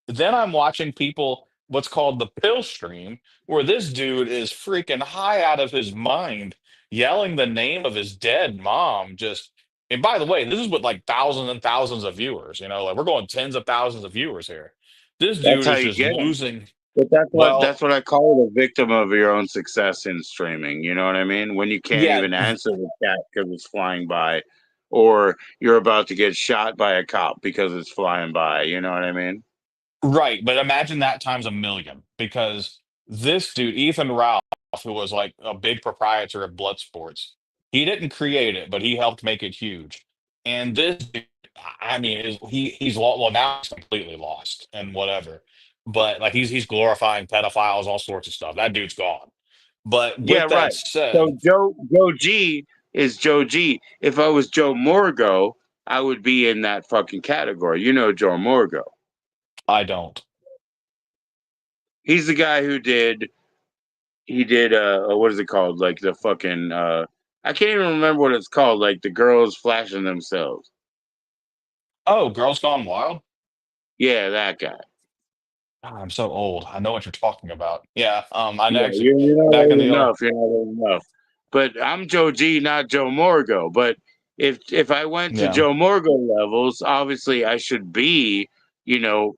then I'm watching people, what's called the pill stream, where this dude is freaking high out of his mind, yelling the name of his dead mom. And by the way, this is with like thousands and thousands of viewers, like we're going tens of thousands of viewers here. This That's dude how is you just get them. losing. But Well, that's what I call it, a victim of your own success in streaming. You know what I mean? When you can't yeah, even answer the chat because it's flying by, or you're about to get shot by a cop because it's flying by. You know what I mean? right, but imagine that times a million because this dude, Ethan Ralph, who was like a big proprietor of blood sports, he didn't create it, but he helped make it huge. And this dude, I mean, well now he's completely lost and whatever. But like he's glorifying pedophiles, all sorts of stuff. That dude's gone. But Yeah, with right. that So said, Joe G is Joe G. If I was Joe Morgo, I would be in that fucking category. You know Joe Morgo. I don't. He's the guy who did he did what is it called? Like the fucking I can't even remember what it's called, like the girls flashing themselves. Oh, Girls Gone Wild? Yeah, that guy. Ah, I'm so old. I know what you're talking about. Yeah, I Yeah, actually you're not back in old the old. enough. You're not old enough. But I'm Joe G, not Joe Morgo. But if I went to Yeah. Joe Morgo levels, obviously I should be, you know,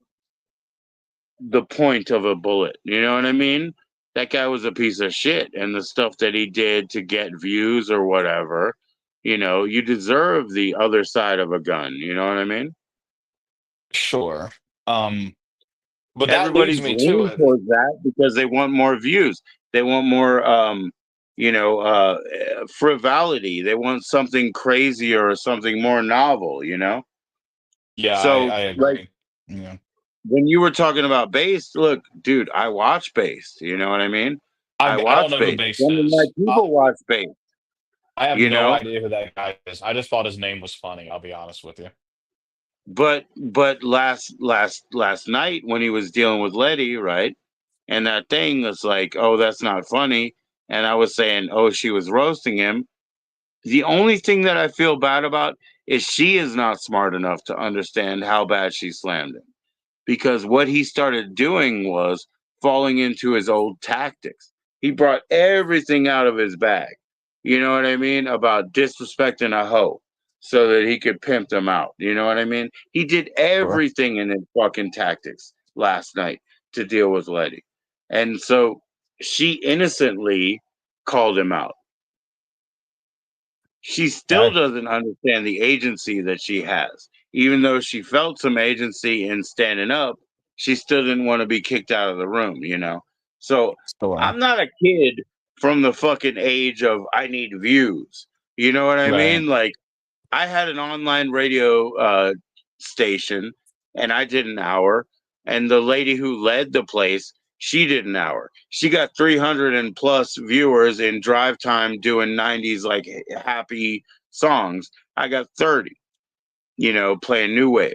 the point of a bullet. You know what I mean? that guy was a piece of shit, and the stuff that he did to get views or whatever, you deserve the other side of a gun. You know what I mean? Sure. Um, but that leads Everybody's me to leaning it. towards that because they want more views. They want more, frivolity. They want something crazier or something more novel. Yeah, So, I like, agree. Yeah. when you were talking about bass, look, dude, I watch bass. You know what I mean? I I don't watch know who bass. Bass Some of my is. people watch bass. I have You no know, idea who that guy is. I just thought his name was funny, I'll be honest with you. but last night when he was dealing with Letty, right? And that thing was like, oh, that's not funny. And I was saying, oh, she was roasting him. The only thing that I feel bad about is she is not smart enough to understand how bad she slammed him, because what he started doing was falling into his old tactics. He brought everything out of his bag. You know what I mean? About disrespecting a hoe so that he could pimp them out. You know what I mean? He did Sure. everything in his fucking tactics last night to deal with Letty. And so she innocently called him out. She still Hey, doesn't understand the agency that she has. Even though she felt some agency in standing up, she still didn't want to be kicked out of the room. So sure. I'm not a kid from the fucking age of I need views. You know what I Right. mean? Like, I had an online radio station, and I did an hour, and the lady who led the place, she did an hour. She got 300 and plus viewers in drive time doing 90s like happy songs. I got 30, playing new wave.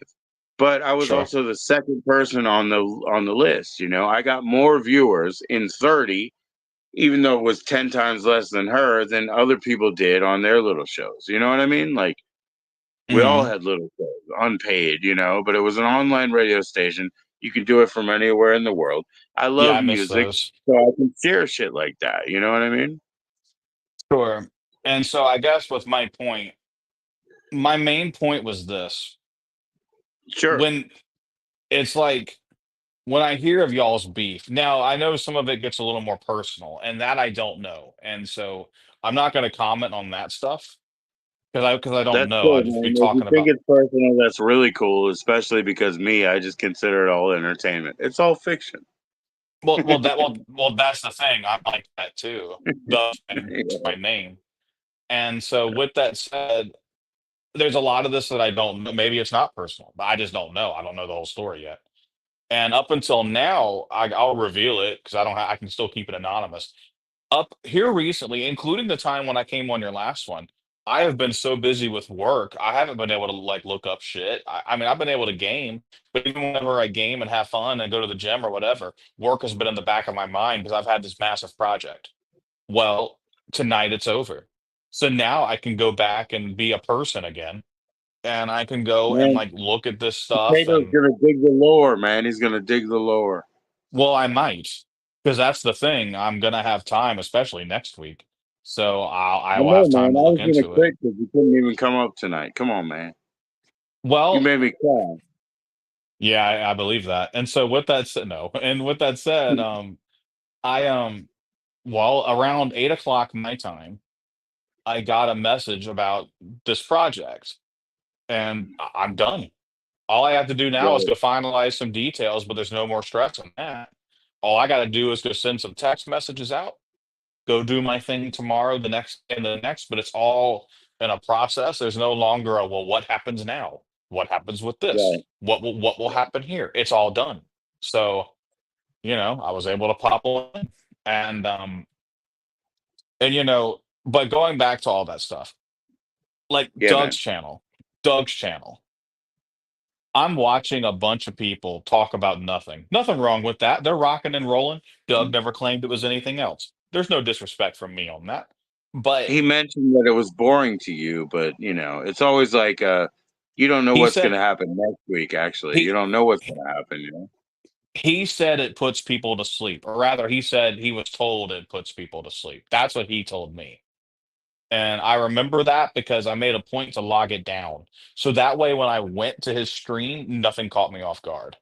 But I was Sure. also the second person on the list. I got more viewers in 30, even though it was 10 times less than her, than other people did on their little shows. You know what I mean? Like, we all Mhm. had little shows, unpaid, but it was an online radio station. You could do it from anywhere in the world. I Yeah, love I miss music, those. so I can share shit like that. You know what I mean? Sure. And so I guess with my main point was this. Sure. When it's like when I hear of y'all's beef, now I know some of it gets a little more personal, and that I don't know. And so I'm not going to comment on that stuff because I don't That's know. cool, I'd just be man. If you talking think about. it's personal, that's really cool, especially because me, I just consider it all entertainment. It's all fiction. Well, that's the thing. I'm like that too. The and it's my name. And so with that said, there's a lot of this that I don't know. Maybe it's not personal, but I just don't know. I don't know the whole story yet. And up until now, I'll reveal it because I can still keep it anonymous. Up here recently, including the time when I came on your last one, I have been so busy with work, I haven't been able to like look up shit. I mean, I've been able to game, but even whenever I game and have fun and go to the gym or whatever, work has been in the back of my mind because I've had this massive project. Well, tonight it's over. So now I can go back and be a person again, and I can go and Man, like look at this stuff Potato's and gonna dig the lore, man. He's gonna dig the lore. well, I might, because that's the thing. I'm gonna have time, especially next week. So I I will know, have time man. to I look was gonna into it. quit because you couldn't even come up tonight. Come on, man. You Well, made me cry. yeah, I believe that. And so with that said, no, and with that said, I well, around 8 o'clock my time, I got a message about this project, and I'm done. All I have to do now is Right, go finalize some details, but there's no more stress on that. All I got to do is go send some text messages out, go do my thing tomorrow, the next and the next, but it's all in a process. There's no longer a well, what happens now? What happens with right. this? What will happen here? It's all done. So, I was able to pop on and but going back to all that stuff, like Yeah, man. Doug's channel. I'm watching a bunch of people talk about nothing. Nothing wrong with that. They're rocking and rolling. Doug never claimed it was anything else. There's no disrespect from me on that. But He mentioned that it was boring to you, but it's always like you don't know he what's gonna said happen next week, actually. You he don't know what's gonna happen. he said it puts people to sleep, or rather, he said he was told it puts people to sleep. That's what he told me. And I remember that because I made a point to log it down. So that way when I went to his stream, nothing caught me off guard.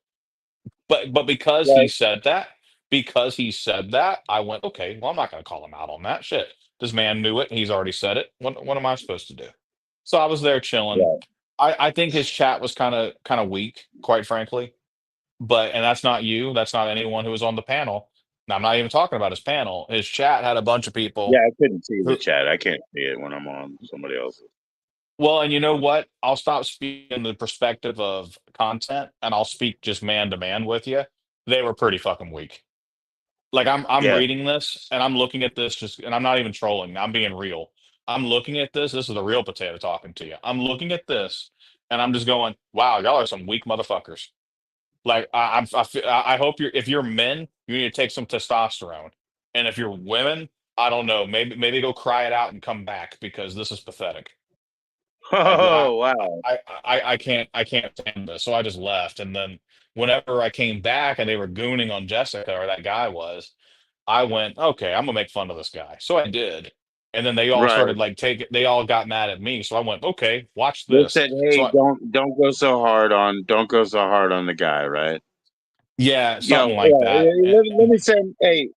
But because he Right. said that, because he said that, I went, okay, well, I'm not going to call him out on that shit. This man knew it. He's already said it. What am I supposed to do? So I was there chilling. Right. I think his chat was kind of weak, quite frankly. But and that's not you. That's not anyone who was on the panel. Now, I'm not even talking about his panel. His chat had a bunch of Yeah, people I couldn't see the who, chat. I can't see it when I'm on somebody else's. well, and you know what? I'll stop speaking in the perspective of content and I'll speak just man to man with you. They were pretty fucking weak. Like I'm Yeah. reading this and I'm looking at this just and I'm not even trolling. I'm being real. I'm looking at this. This is the real potato talking to you. I'm looking at this and I'm just going, wow, y'all are some weak motherfuckers. Like I hope if you're men, you need to take some testosterone, and if you're women, I don't know, maybe go cry it out and come back because this is pathetic. Like Oh wow. I can't stand this, so I just left. And then whenever I came back and they were gooning on Jessica or that guy was, I went, okay, I'm gonna make fun of this guy. So I did, and then they all Right. started like they all got mad at me. So I went, okay, watch They this. said, So "Hey, don't go so hard on the guy." Right. yeah, Yo, something like that. let me say, hey,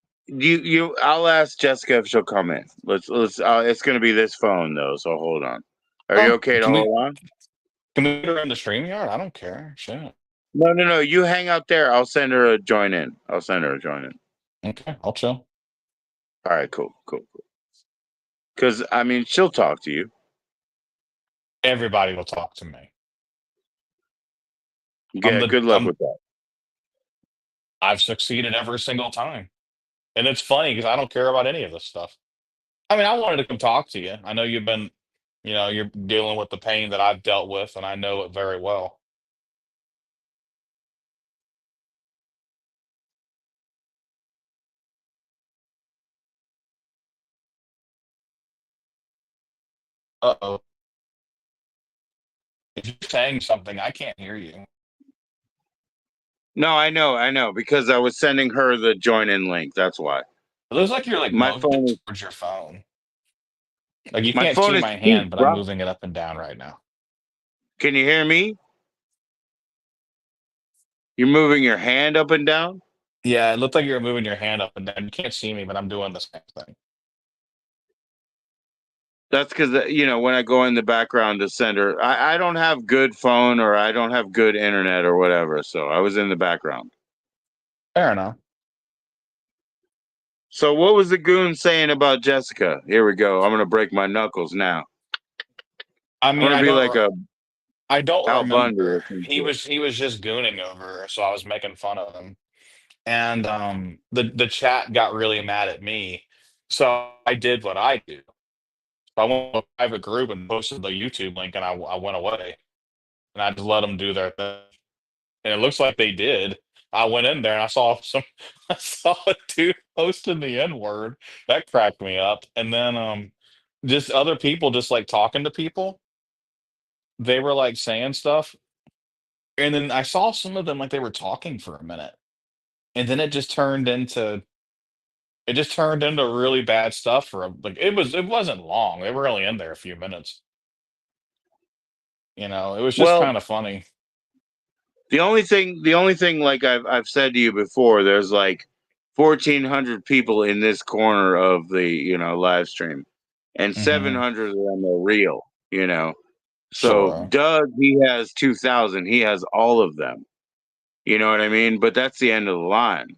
I'll ask Jessica if she'll come in. Let's. It's gonna be this phone though, so hold on. Are you Oh, okay to can we hold on? Can we get her in the stream yard? I don't care. Shit. No, no, no. You hang out there. I'll send her a join in. I'll send her a join in. Okay, I'll chill. All right, cool, cool, cool. Because I mean, she'll talk to you. Everybody will talk to me. Yeah, good luck with that. I've succeeded every single time. And it's funny because I don't care about any of this stuff. I mean, I wanted to come talk to you. I know you've been, you're dealing with the pain that I've dealt with, and I know it very well. Uh-oh. If you're saying something, I can't hear you. No, I know, because I was sending her the join in link. That's why. It looks like you're like My motioning phone is towards your phone. Like you my can't phone see is my cheap, hand, but I'm bro. moving it up and down right now. Can you hear me? You're moving your hand up and down? Yeah, it looked like you were moving your hand up and down. You can't see me, but I'm doing the same thing. That's because when I go in the background to send her, I don't have good phone or I don't have good internet or whatever. So I was in the background. Fair enough. So what was the goon saying about Jessica? Here we go. I'm gonna break my knuckles now. I I'm mean, gonna be like a I don't Al Bundy or remember. some He shit. was he was just gooning over her, so I was making fun of him. And the chat got really mad at me. So I did what I do. I went to a private group and posted the YouTube link and I went away. And I just let them do their thing. And it looks like they did. I went in there and I saw some I saw a dude posting the N-word. That cracked me up. And then just other people just like talking to people. They were like saying stuff. And then I saw some of them like they were talking for a minute. And then it just turned into really bad stuff for 'em. Like it wasn't long. They were only in there a few minutes. It was just Well, kind of funny. the only thing, like I've said to you before, there's like 1,400 people in this corner of the live stream, and Hmm. 700 of them are real. You know, so Sure. Doug, he has 2,000. He has all of them. You know what I mean? But that's the end of the line.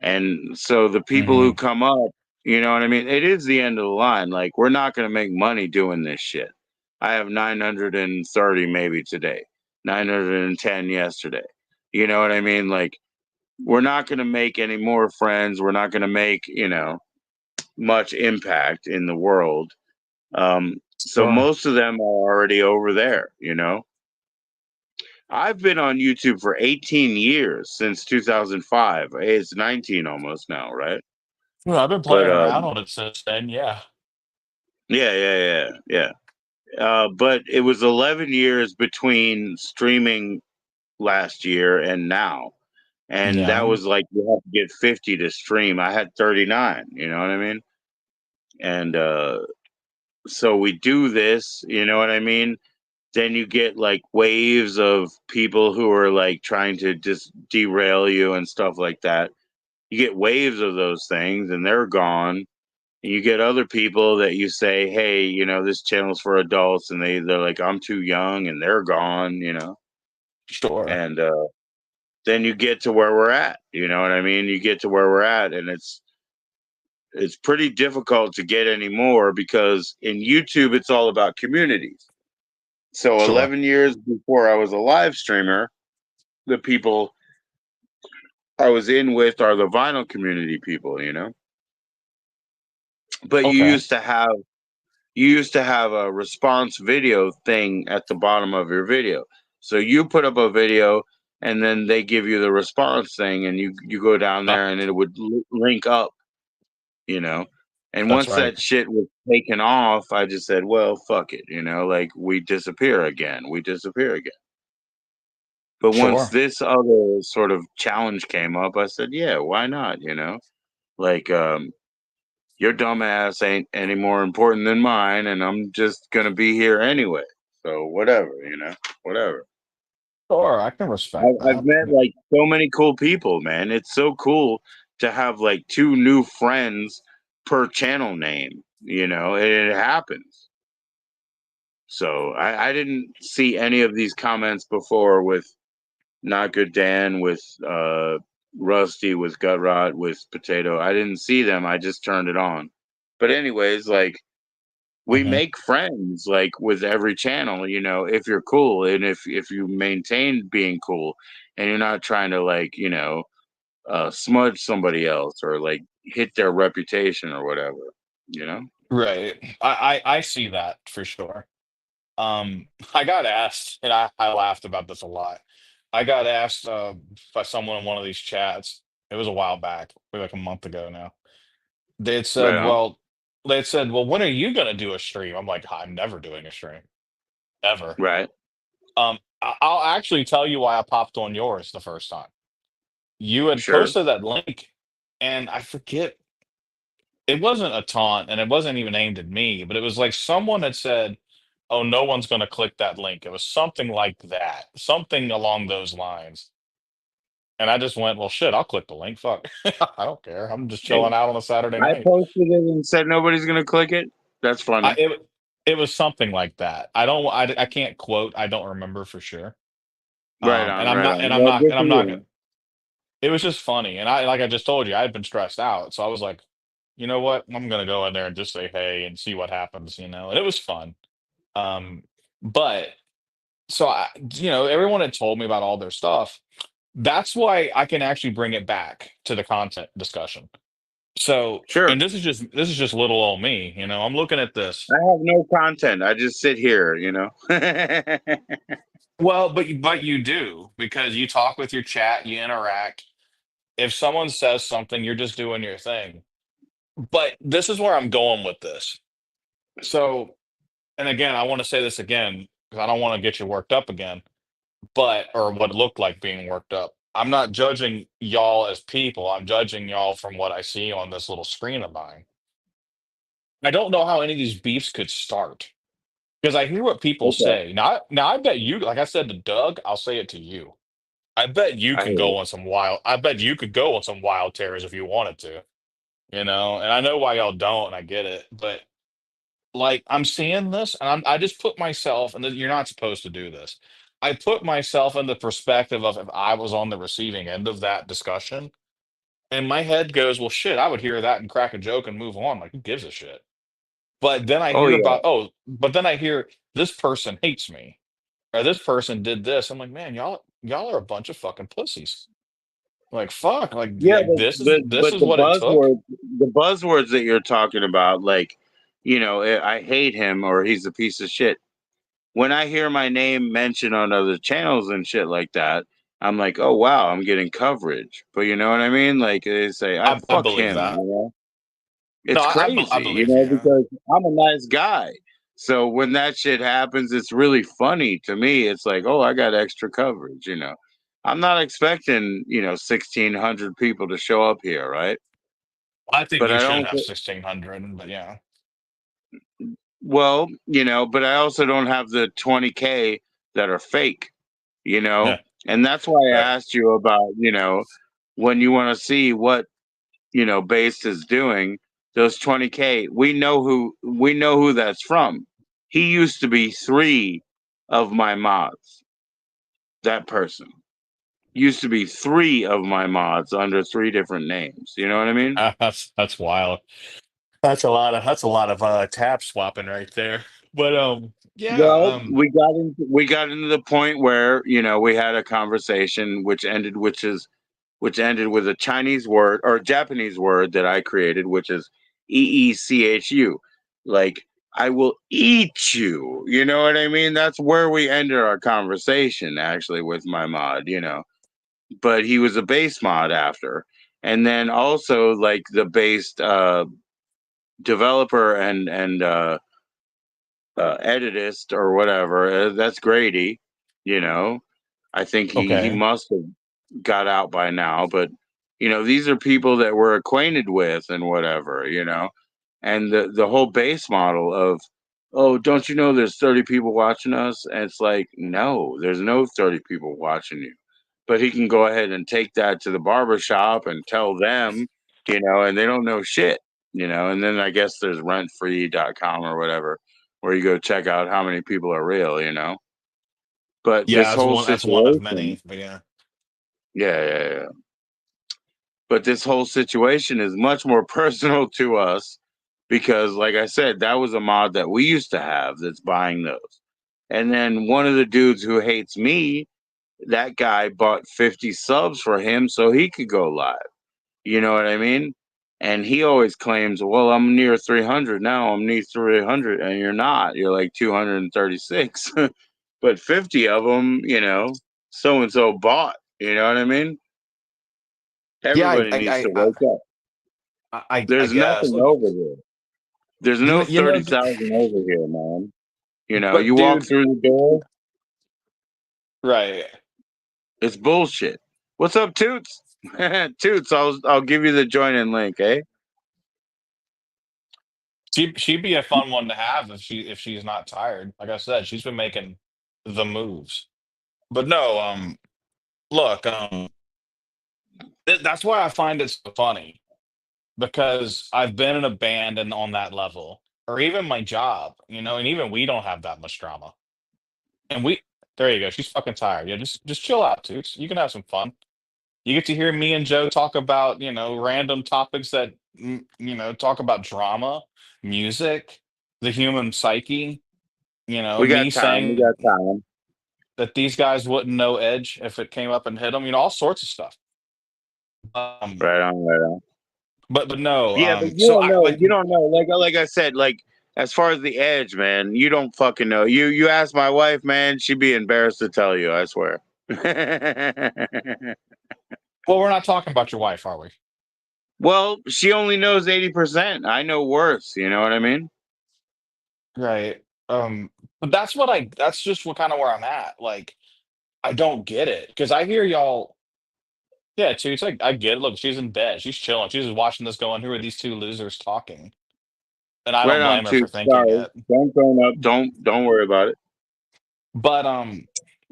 And so the people who Hmm. come up, you know what I mean? It is the end of the line. Like, we're not going to make money doing this shit. I have 930 maybe today, 910 yesterday. You know what I mean? Like, we're not going to make any more friends. We're not going to make, much impact in the world. So Sure. most of them are already over there. I've been on YouTube for 18 years since 2005. Hey, it's 19 almost now, right? Well, I've been But playing around on it since then. Yeah. yeah, yeah, yeah, yeah. But it was 11 years between streaming last year and now. And that Yeah. was like you have to get 50 to stream. I had 39, you know what I mean? And so we do this, you know what I mean? Then you get like waves of people who are like trying to just derail you and stuff like that. you get waves of those things and they're gone. And you get other people that you say, hey, this channel's for adults, and they're like, I'm too young, and they're gone. Sure. And then you get to where we're at. You know what I mean? You get to where we're at, and it's pretty difficult to get any more because in YouTube it's all about communities. So Sure. 11 years before I was a live streamer, the people I was in with are the vinyl community people. But Okay. you used to have a response video thing at the bottom of your video. So you put up a video and then they give you the response thing and you go down Uh, there and it would link up, you know. And that's once right. that shit was taken off, I just said, well, fuck it, like we disappear again. We disappear again. But once Sure. this other sort of challenge came up, I said, yeah, why not? Like your dumbass ain't any more important than mine, and I'm just gonna be here anyway. So whatever. Sure. I can respect I've that. met like so many cool people, man. It's so cool to have like two new friends per channel name, and it happens. So I didn't see any of these comments before with Not Good Dan, with Rusty, with Gut Rot, with Potato. I didn't see them. I just turned it on. But anyways, like we Mhm. make friends like with every channel, if you're cool and if you maintain being cool and you're not trying to like smudge somebody else or like hit their reputation or whatever. Right. I see that for sure. I got asked, and I laughed about this a lot. I got asked by someone in one of these chats. It was a while back, maybe like a month ago now. They had Right said, on. "Well," they had said, "Well, when are you going to do a stream?" I'm like, "I'm never doing a stream ever." Right. I'll actually tell you why I popped on yours the first time. You had Sure. posted that link, and I forget. It wasn't a taunt, and it wasn't even aimed at me, but it was like someone had said, "Oh, no one's gonna click that link." It was something like that, something along those lines. And I just went, "Well, shit, I'll click the link. Fuck, I don't care. I'm just Hey, chilling out on a Saturday I night." posted it and said nobody's gonna click it. That's I funny. it was something like that. I can't quote. I don't remember for sure. Right And on, I'm right not on. and I'm Well, not good and for I'm not you. gonna. It was just funny, and I like I just told you, I had been stressed out, so I was like, you know what? I'm gonna go in there and just say hey and see what happens. And it was fun. Um, but so everyone had told me about all their stuff. That's why I can actually bring it back to the content discussion. So, Sure. and this is just little old me. I'm looking at this. I have no content. I just sit here. Well, but you do because you talk with your chat, you interact. If someone says something, you're just doing your thing. But this is where I'm going with this. So, and again, I want to say this again because I don't want to get you worked up again, or what looked like being worked up. I'm not judging y'all as people. I'm judging y'all from what I see on this little screen of mine. I don't know how any of these beefs could start because I hear what people Okay. say. Now, I bet you, like I said to Doug, I'll say it to you. I bet you I can hear go you. on some wild. I bet you could go on some wild tears if you wanted to. And I know why y'all don't, and I get it. But like, I'm seeing this, and I just put myself, and you're not supposed to do this. I put myself in the perspective of if I was on the receiving end of that discussion, and my head goes, "Well, shit, I would hear that and crack a joke and move on. Like, who gives a shit?" But then I Oh hear yeah. about, but then I hear this person hates me or this person did this. I'm like, man, y'all are a bunch of fucking pussies. Like, fuck, Yeah, this but is what it took. the buzzwords that you're talking about, like, I hate him or he's a piece of shit. When I hear my name mentioned on other channels and shit like that, I'm like, oh wow, I'm getting coverage. But you know what I mean? Like they say, I I fuck believe him. that. No, It's I crazy, believe you. because I'm a nice guy. So when that shit happens, it's really funny to me. It's like, oh, I got extra coverage. I'm not expecting, 1,600 people to show up here, right? I think But you I should don't, have 1,600, but yeah. well, but I also don't have the 20K that are fake, you know? Yeah, And that's why I right. asked you about, when you want to see what Based is doing, those 20K, we know who that's from. He used to be three of my mods. That person used to be three of my mods under three different names. You know what I mean? That's wild. That's a lot of tab swapping right there. But yeah, Well, we got into the point where we had a conversation which ended with a Chinese word or Japanese word that I created, which is EECHU. Like, I will eat you. You know what I mean? That's where we ended our conversation, actually, with my mod. But he was a base mod after. And then also, like, the based developer and editist or whatever, that's Grady. You know, I think he okay. must have got out by now, but these are people that we're acquainted with and whatever. And the whole base model of, oh, don't you know there's 30 people watching us? And it's like, no, there's no 30 people watching you. But he can go ahead and take that to the barber shop and tell them, and they don't know shit. And then I guess there's rentfree.com or whatever, where you go check out how many people are real. But Yeah, this that's whole one of situation, many. But yeah. yeah, yeah, yeah. But this whole situation is much more personal to us because, like I said, that was a mod that we used to have that's buying those. And then one of the dudes who hates me, that guy bought 50 subs for him so he could go live. You know what I mean? And he always claims, well, I'm near 300 now. I'm near 300. And you're not. You're like 236. But 50 of them, so and so bought. You know what I mean? Yeah, Everybody needs to wake up. I There's guess. nothing Look, over here. There's no you know, 30,000 over here, man. but You walk dude, through the door, right. it's bullshit. What's up, Toots? Toots, I'll give you the join in link, eh? She'd be a fun one to have if she's not tired. Like I said, she's been making the moves. But no, look, that's why I find it so funny because I've been in a band and on that level, or even my job, and even we don't have that much drama. And there you go. She's fucking tired. Yeah, just chill out, Toots. You can have some fun. You get to hear me and Joe talk about, random topics that, talk about drama, music, the human psyche. We Me got time. We got saying time. that these guys wouldn't know Edge if it came up and hit them. All sorts of stuff. Um, Right on, right on. but no. Yeah, but you So don't I know. like. You don't know. Like I said, like as far as the edge, man, you don't fucking know. You ask my wife, man, she'd be embarrassed to tell you. I swear. Well, we're not talking about your wife, are we? Well, she only knows 80%. I know worse. You know what I mean? Right. But That's just what kind of where I'm at. Like, I don't get it because I hear y'all. Yeah, too. It's like I get it. Look, she's in bed. She's chilling. She's just watching this going, who are these two losers talking? And I Right don't on, blame her for too. thinking Sorry. it. Don't phone up. Don't worry about it. But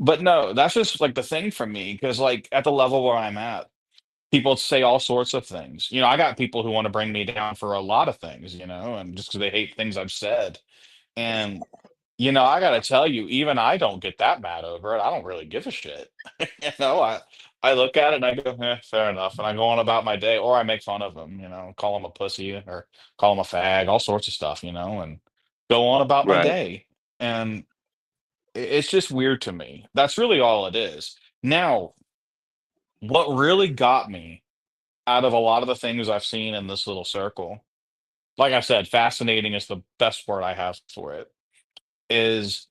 but no, that's just like the thing for me, because like at the level where I'm at, people say all sorts of things. I got people who want to bring me down for a lot of things, and just because they hate things I've said. And I gotta tell you, even I don't get that mad over it. I don't really give a shit. I look at it and I go, fair enough, and I go on about my day, or I make fun of them, call them a pussy or call them a fag, all sorts of stuff, and go on about my Right. day. And it's just weird to me. That's really all it is. Now, what really got me out of a lot of the things I've seen in this little circle, like I said, fascinating is the best word I have for it, is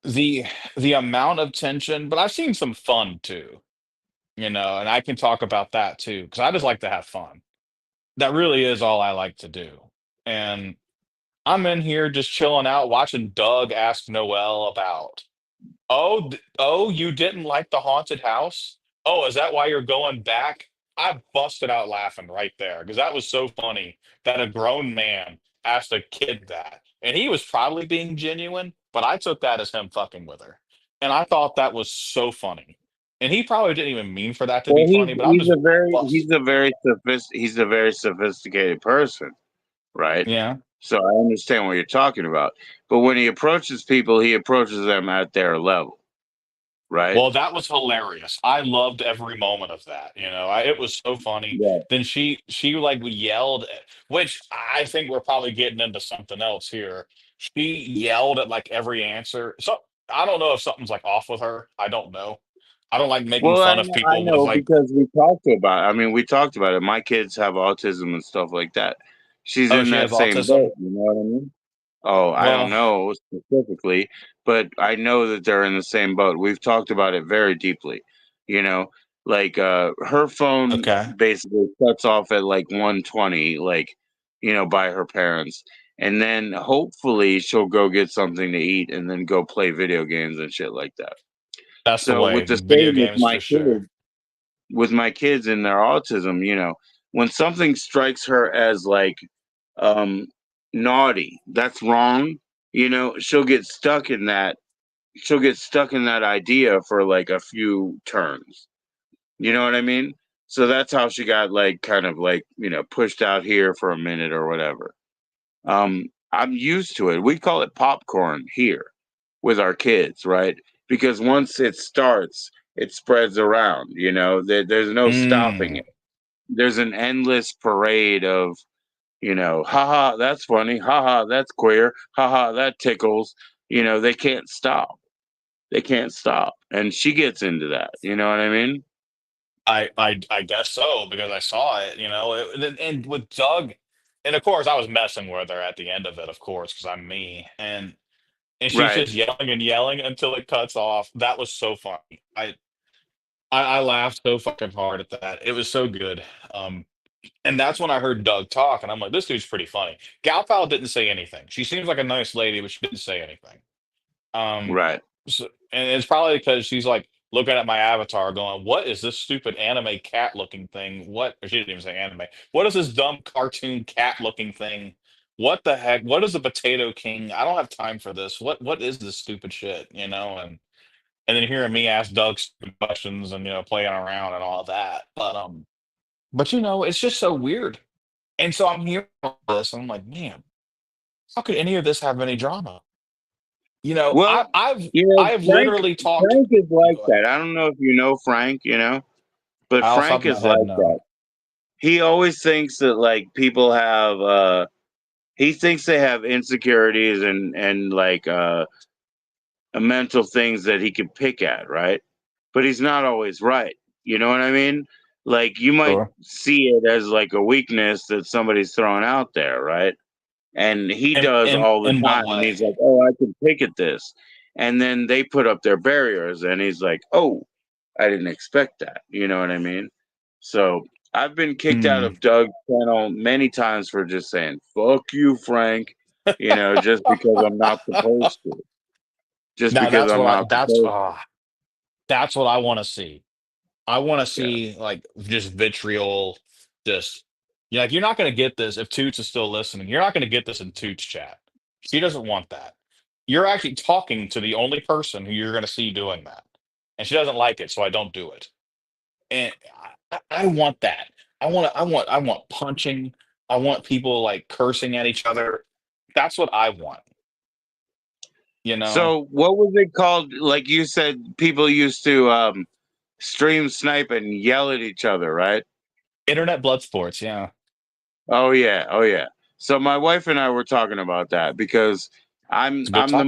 the the amount of tension, but I've seen some fun too, and I can talk about that too, because I just like to have fun. That really is all I like to do. And I'm in here just chilling out, watching Doug ask Noel about, oh, oh, you didn't like the haunted house? Oh, is that why you're going back? I busted out laughing right there because that was so funny that a grown man asked a kid that. And he was probably being genuine, but I took that as him fucking with her. And I thought that was so funny. and he probably didn't even mean for that to Well, be funny, but I'm just bust. he's a very sophisticated person, right? Yeah. So I understand what you're talking about. But when he approaches people, he approaches them at their level, right? Well, that was hilarious. I loved every moment of that. It was so funny. Yeah. Then she like yelled, which I think we're probably getting into something else here. She yelled at like every answer. So I don't know if something's like off with her. I don't know. I don't like making Well, fun of I people with know like, because we talked about. I mean, we talked about it. My kids have autism and stuff like that. She's oh, in she has that same autism. boat. You know what I mean? Oh, I don't Well, know specifically, but I know that they're in the same boat. We've talked about it very deeply. You know, like her phone okay, basically cuts off at like 120, like, by her parents. And then hopefully she'll go get something to eat and then go play video games and shit like that. that's the So way. with the Video same games for sure. with my kids and their autism, when something strikes her as like um naughty, that's wrong, she'll get stuck in that idea for like a few turns. You know what I mean? So that's how she got like kind of like, pushed out here for a minute or whatever. I'm used to it. We call it popcorn here with our kids, right? Because once it starts, it spreads around, there's no stopping Mm, it. There's an endless parade of, haha, that's funny, haha, that's queer, haha, that tickles. They can't stop. They can't stop. And she gets into that. You know what I mean? I guess so because I saw it. And with Doug, and of course I was messing with her at the end of it, of course, because I'm me, and she's Right, just yelling and yelling until it cuts off. That was so funny. I laughed so fucking hard at that. It was so good. Um, and that's when I heard Doug talk, and I'm like, this dude's pretty funny. Gal Pal didn't say anything. She seems like a nice lady, but she didn't say anything. Um, right. and it's probably because she's like looking at my avatar, going, "What is this stupid anime cat looking thing? What?" Or she didn't even say anime. What is this dumb cartoon cat looking thing? What the heck? What is a Potato King? I don't have time for this. What is this stupid shit? And then hearing me ask Doug stupid questions and playing around and all that. But it's just so weird. And so I'm hearing all this, and I'm like, man, how could any of this have any drama? Well, I've Frank literally talked. Frank is like Go ahead. that. I don't know if you know Frank, but Off the top Frank of my is head, like no. that. He always thinks that like people have he thinks they have insecurities and like mental things that he can pick at, right? But he's not always right. You know what I mean? Like you might Sure. see it as like a weakness that somebody's throwing out there, right? And he In does in all the in what time, and way? he's like, "Oh, I can pick at this," and then they put up their barriers, and he's like, "Oh, I didn't expect that." You know what I mean? So I've been kicked out Hmm. of Doug's channel many times for just saying "fuck you, Frank," just because I'm not supposed to. Just Now because that's I'm what I not that's supposed to. that's what I want to see. I want to Yeah. see like just vitriol, just like you're not going to get this if Toots is still listening. You're not going to get this in Toots chat. She doesn't want that. You're actually talking to the only person who you're going to see doing that, and she doesn't like it, so I don't do it. And I want that. I want punching. I want people like cursing at each other. That's what I want. You know, So what was it called? Like you said, people used to stream snipe and yell at each other, right? internet blood sports. Yeah, Oh yeah, oh yeah. So my wife and I were talking about that because it's a good topic.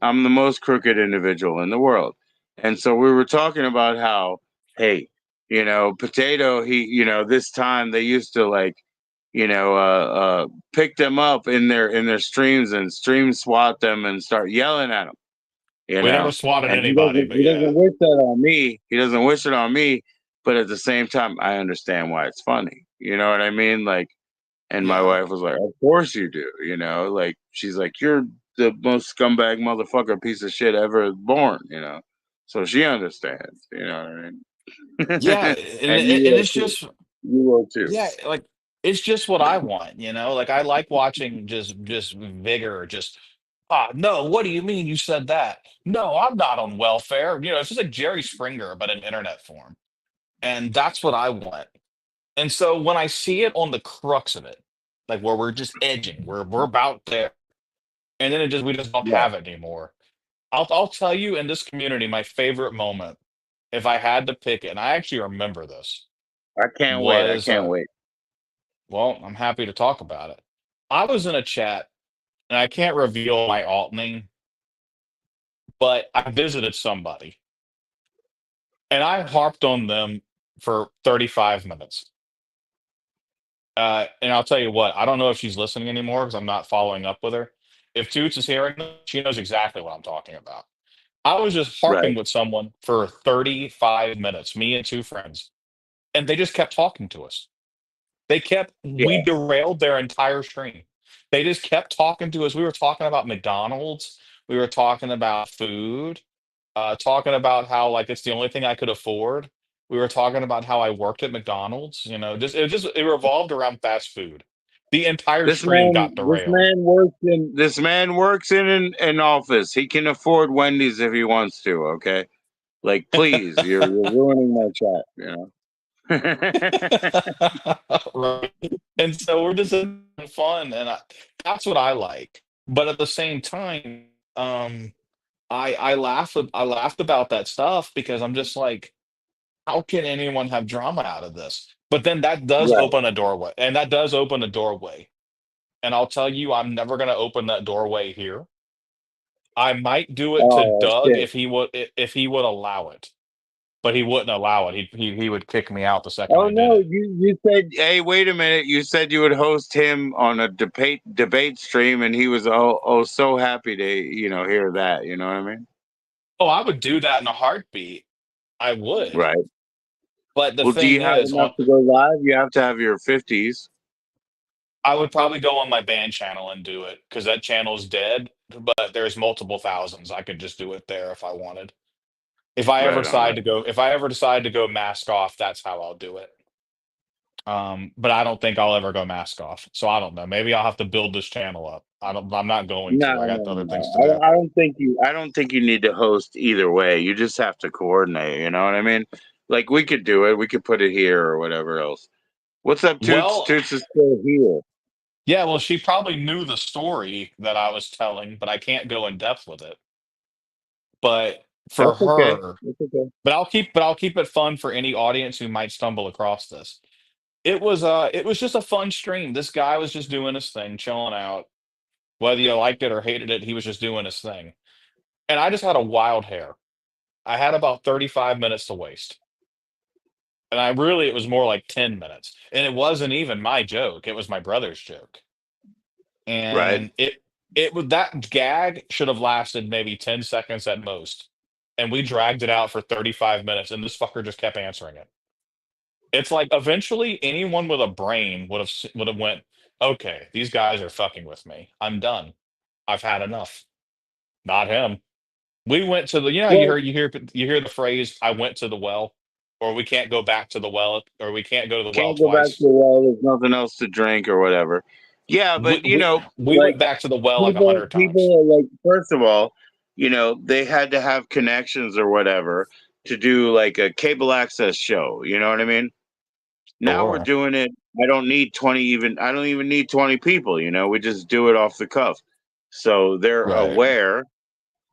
I'm the most crooked individual in the world. And so we were talking about how, hey, Potato, this time they used to like, pick them up in their streams and stream swat them and start yelling at them, We never swatted and anybody, but he yeah, doesn't wish that on me. He doesn't wish it on me, but at the same time, I understand why it's funny. You know what I mean? Like, and my yeah, wife was like, "Of course you do." Like she's like, "You're the most scumbag motherfucker piece of shit ever born." So she understands. You know what I yeah, mean? and, And you and will it's too. just You will too. yeah, like it's just what I want. Like I like watching just vigor, just Ah, no, what do you mean you said that? No, I'm not on welfare. It's just like Jerry Springer, but in internet form. And that's what I want. And so when I see it on the crux of it, like where we're just edging, we're about there, and then we just don't Yeah, have it anymore. I'll tell you in this community, my favorite moment, if I had to pick it, and I actually remember this, I can't wait. I was can't wait. well, I'm happy to talk about it. I was in a chat, and I can't reveal my alt name, but I visited somebody, and I harped on them for 35 minutes. And I'll tell you what, I don't know if she's listening anymore because I'm not following up with her. If Toots is hearing this, she knows exactly what I'm talking about. I was just Right. harping with someone for 35 minutes, me and two friends, and they just kept talking to us. We Yeah. derailed their entire stream. They just kept talking to us. We were talking about McDonald's. We were talking about food, talking about how like it's the only thing I could afford. We were talking about how I worked at McDonald's. It revolved around fast food. The entire stream got derailed. This man works in an office. He can afford Wendy's if he wants to. Okay, like please, you're ruining my chat. Right. And so we're just having fun, and that's what I like. But at the same time, um, I laughed about that stuff because I'm just like, how can anyone have drama out of this? But then that does Right. open a doorway, and that does open a doorway. And I'll tell you, I'm never going to open that doorway here. I might do it to Oh Doug shit. if he would allow it, but he wouldn't allow it. He would kick me out the second Oh I did no, it. you said, hey, wait a minute. You said you would host him on a debate stream, and he was so happy to hear that. You know what I mean? Oh, I would do that in a heartbeat. I would. Right. But the Well, do thing you have is, enough to go live? You have to have your 50s. I would probably go on my band channel and do it because that channel's dead, but there's multiple thousands. I could just do it there if I wanted. Right on. Right. If I ever decide to go mask off, that's how I'll do it. But I don't think I'll ever go mask off. So I don't know. Maybe I'll have to build this channel up. I'm not going No, to. I got no, other things to no. do. I don't think you need to host either way. You just have to coordinate. You know what I mean? Like we could do it. We could put it here or whatever else. What's up, Toots? Well, Toots is still here. yeah, well, she probably knew the story that I was telling, but I can't go in depth with it. But for That's okay. her, That's okay. but I'll keep it fun for any audience who might stumble across this. It was just a fun stream. This guy was just doing his thing, chilling out. Whether you liked it or hated it, he was just doing his thing. And I just had a wild hair. I had about 35 minutes to waste. And it was more like 10 minutes. And it wasn't even my joke, it was my brother's joke. Right. And it was that gag should have lasted maybe 10 seconds at most. And we dragged it out for 35 minutes, and this fucker just kept answering it. It's like eventually anyone with a brain would have went, okay, these guys are fucking with me. I'm done. I've had enough. Not him. We went to the Well, you hear the phrase I went to the well, or we can't go back to the well, or we can't go to the well can't go back to twice. the well. There's nothing else to drink or whatever. Yeah, but We like went back to the well like a people, hundred times. people are like, first of all, they had to have connections or whatever to do like a cable access show. You know what I mean? Now we're Sure. doing it. I don't even need 20 people. We just do it off the cuff. So they're Right. aware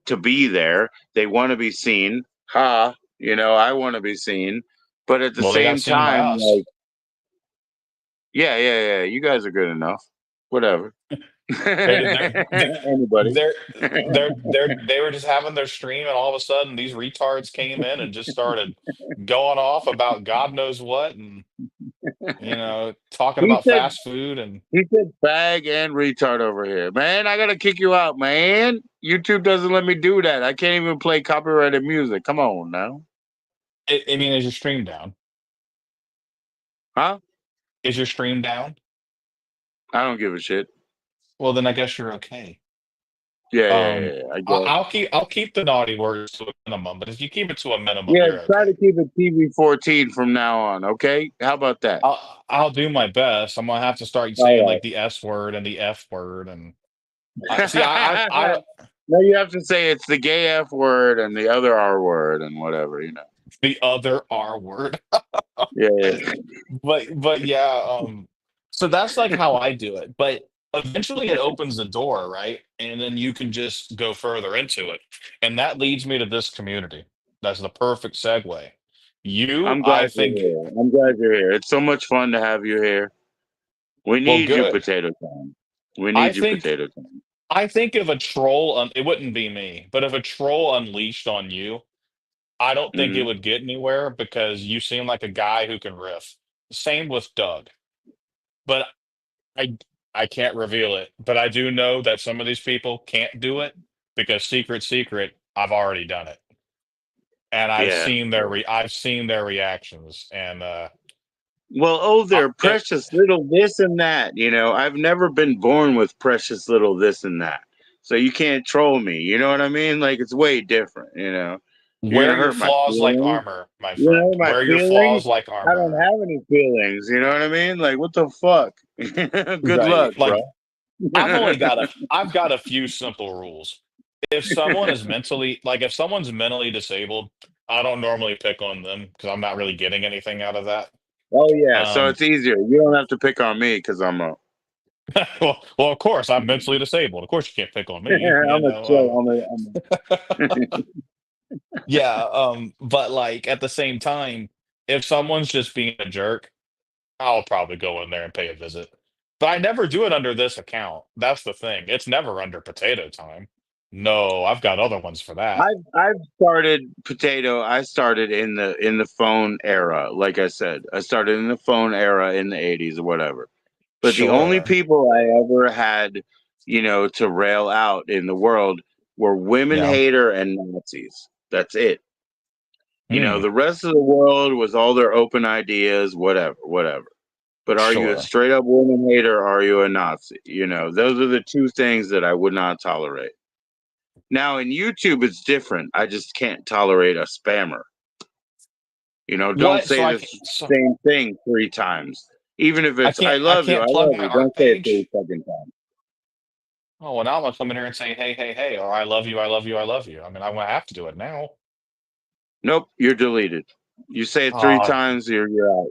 to be there. They want to be seen. Ha, I want to be seen. But at the Well, they got same seen by time, like, us. yeah, yeah, yeah, you guys are good enough. Whatever. They Anybody. they were just having their stream, and all of a sudden these retards came in and just started going off about God knows what, and talking he about said fast food and he said fag and retard over here. Man, I gotta kick you out, man. YouTube doesn't let me do that. I can't even play copyrighted music. Come on now. I mean, is your stream down? Huh? Is your stream down? I don't give a shit. Well, then I guess you're okay. Yeah, yeah, yeah, yeah, I guess. I'll keep the naughty words to a minimum, but if you keep it to a minimum, Yeah, you're try okay. to keep it TV-14 from now on, okay? How about that? I'll do my best. I'm gonna have to start saying All like the S word and the F word and See, I No, you have to say it's the gay F word and the other R word and whatever, you know. the other R word. Yeah, yeah. But yeah, so that's like how I do it. But eventually it opens the door, right? And then you can just go further into it. And that leads me to this community. That's the perfect segue. You, I'm I glad you're think, here. I'm glad you're here. It's so much fun to have you here. We well, need you, good. Potato Time. We I need you, think Potato Time. I think if a troll, it wouldn't be me, but if a troll unleashed on you, I don't think it Hmm. would get anywhere because you seem like a guy who can riff. Same with Doug. But I I can't reveal it, but I do know that some of these people can't do it because secret, I've already done it. And Yeah. I've seen their reactions and Well, oh, they're it precious little this and that. You know, I've never been born with precious little this and that. So you can't troll me. You know what I mean? Like it's way different. You know, you're wear gonna your hurt my flaws like feelings. armor, my You know friend. my Wear your feelings. flaws like I don't armor. have any feelings. You know what I mean? Like what the fuck? Good luck, Right. bro. Like I've got a few simple rules. If someone is mentally like if someone's mentally disabled, I don't normally pick on them because I'm not really getting anything out of that. Oh yeah, so Um it's easier. You don't have to pick on me because I'm a well, of course, I'm mentally disabled. Of course, you can't pick on me. You I'm a know. chill. Yeah. But like at the same time, if someone's just being a jerk, I'll probably go in there and pay a visit. But I never do it under this account. That's the thing. It's never under potato time. No, I've got other ones for that. I've started potato. I started in the phone era. Like I said, I started in the phone era in the '80s or whatever. But the only Sure. people I ever had, to rail out in the world were women Yeah. hater and Nazis. That's it. Hmm. The rest of the world was all their open ideas, whatever, whatever. But are you a Sure. straight up woman hater? Or are you a Nazi? Those are the two things that I would not tolerate. Now in YouTube, it's different. I just can't tolerate a spammer. Don't What? So say I the can so same thing three times. Even if it's I I can't plug love my you. Don't art say it three page. fucking times. Oh, well, now I'm gonna come in here and say, hey, hey, hey, or I love you, I love you, I love you. I mean, I'm gonna have to do it now. Nope, you're deleted. You say it three Oh, times, you're out.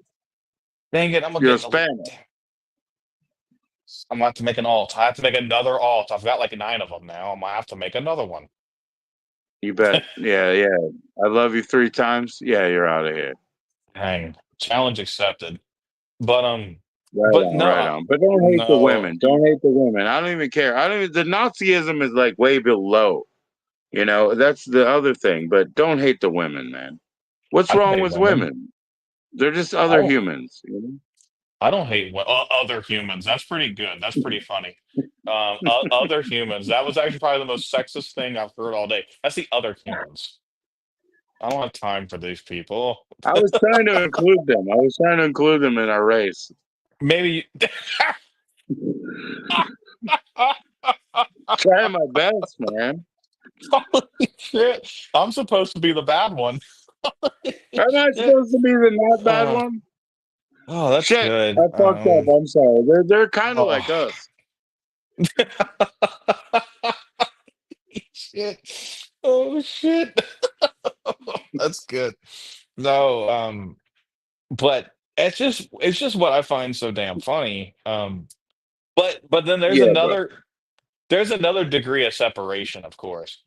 dang it, I'm gonna You're a get the spammer. I'm gonna have to make an alt. I have to make another alt. I've got like nine of them now. I'm gonna have to make another one. You bet. Yeah, yeah. I love you three times. Yeah, you're out of here. Dang. Challenge accepted. But Right but on, no, right on. But don't hate the no, women. Don't hate the women. I don't even care. I don't even, the Nazism is like way below. That's the other thing. But don't hate the women, man. What's I don't wrong hate with women. women? They're just I other don't humans. I don't hate other humans. That's pretty good. That's pretty funny. Other humans. That was actually probably the most sexist thing I've heard all day. That's the other humans. I don't have time for these people. I was trying to include them. I was trying to include them in our race. Maybe. Trying my best, man. Holy shit! I'm supposed to be the bad one. Am I Shit. supposed to be the not bad Uh, one? oh, that's Shit, I good. fucked up. I'm sorry. They're kind of like Oh. us. Shit. Oh shit. That's good. No, but it's just what I find so damn funny. But then Yeah, bro. there's another degree of separation, of course.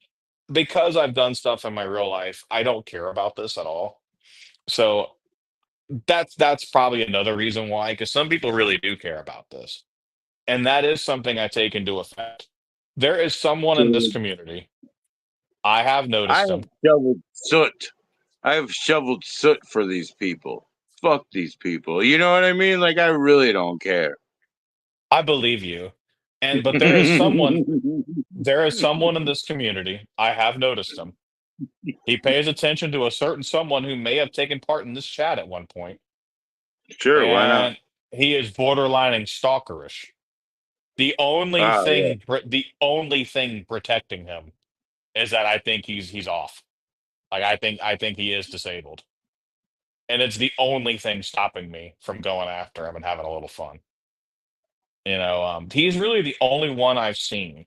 Because I've done stuff in my real life, I don't care about this at all. So that's probably another reason why, because some people really do care about this. And that is something I take into effect. There is someone in this Dude, community. I have I noticed have him. shoveled soot. I have shoveled soot for these people. Fuck these people. You know what I mean? Like I really don't care. I believe you. And but there is someone in this community. I have noticed him. He pays attention to a certain someone who may have taken part in this chat at one point, Sure, why not? and he is borderlining stalkerish. Ah, yeah. The only thing protecting him is that I think he's off. Like I think he is disabled. And it's the only thing stopping me from going after him and having a little fun. He's really the only one I've seen.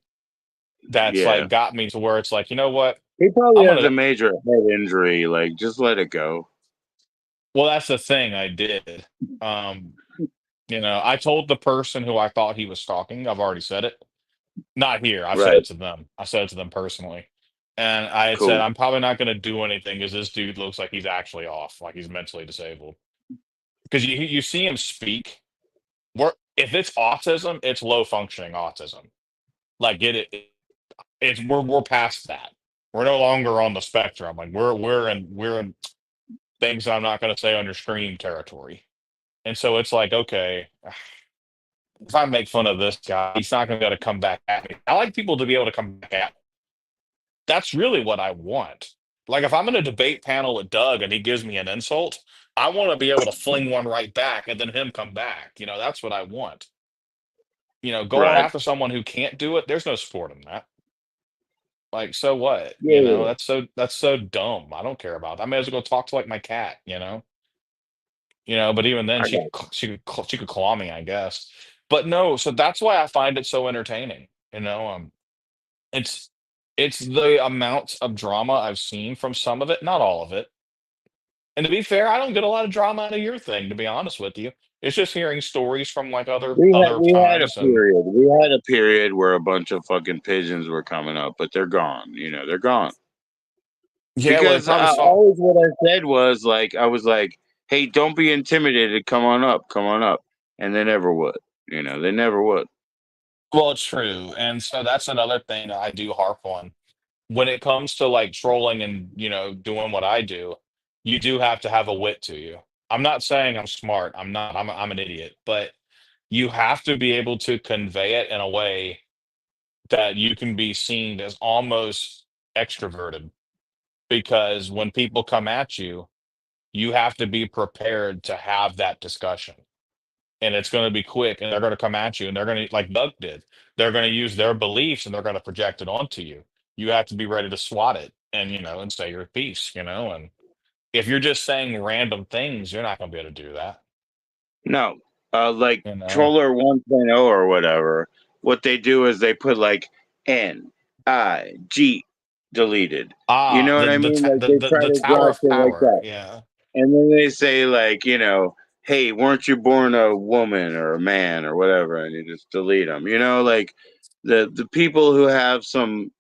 that's Yeah. like got me to where it's like, you know what? He probably I'm has a gonna. major head injury. Like, just let it go. Well, that's the thing I did. Um, I told the person who I thought he was stalking. I've already said it. Not here. I've said Right. it to them. I said it to them personally. And I had said, Cool. I'm probably not going to do anything because this dude looks like he's actually off, like he's mentally disabled. Because you see him speak. If it's autism, it's low functioning autism. Like it's we're past that. We're no longer on the spectrum. Like we're in things I'm not going to say under stream territory. And so it's like, okay, if I make fun of this guy, he's not going to be able to come back at me. I like people to be able to come back at me. That's really what I want. Like if I'm in a debate panel with Doug and he gives me an insult, I want to be able to fling one right back and then him come back. That's what I want. Going Right. after someone who can't do it, there's no sport in that. Like, so what? Yeah. That's so dumb. I don't care about that. I may as well go talk to like my cat. But even then I got she could claw me, I guess. But no, so that's why I find it so entertaining. It's it's the amount of drama I've seen from some of it, not all of it. And to be fair, I don't get a lot of drama out of your thing, to be honest with you. It's just hearing stories from like other other we had a times and period. We had a period where a bunch of fucking pigeons were coming up, but they're gone. They're gone. yeah, well, they Because probably saw. always what I said was like, I was like, "Hey, don't be intimidated. Come on up," and they never would. They never would. Well, it's true. And so that's another thing that I do harp on. When it comes to like trolling and, doing what I do, you do have to have a wit to you. I'm not saying I'm smart. I'm not. I'm an idiot. But you have to be able to convey it in a way that you can be seen as almost extroverted. Because when people come at you, you have to be prepared to have that discussion. And it's going to be quick and they're going to come at you and they're going to, like Doug did, they're going to use their beliefs and they're going to project it onto you. You have to be ready to swat it and say your piece. And if you're just saying random things, you're not going to be able to do that, No, like you know? Troller 1.0 or whatever. What they do is they put like NIG deleted. You Ah, know what the I the mean? ta- Like the they the, try the to Tower draw of shit like Power. that. Yeah. And then they say like, hey, weren't you born a woman or a man or whatever, and you just delete them. Like the people who have some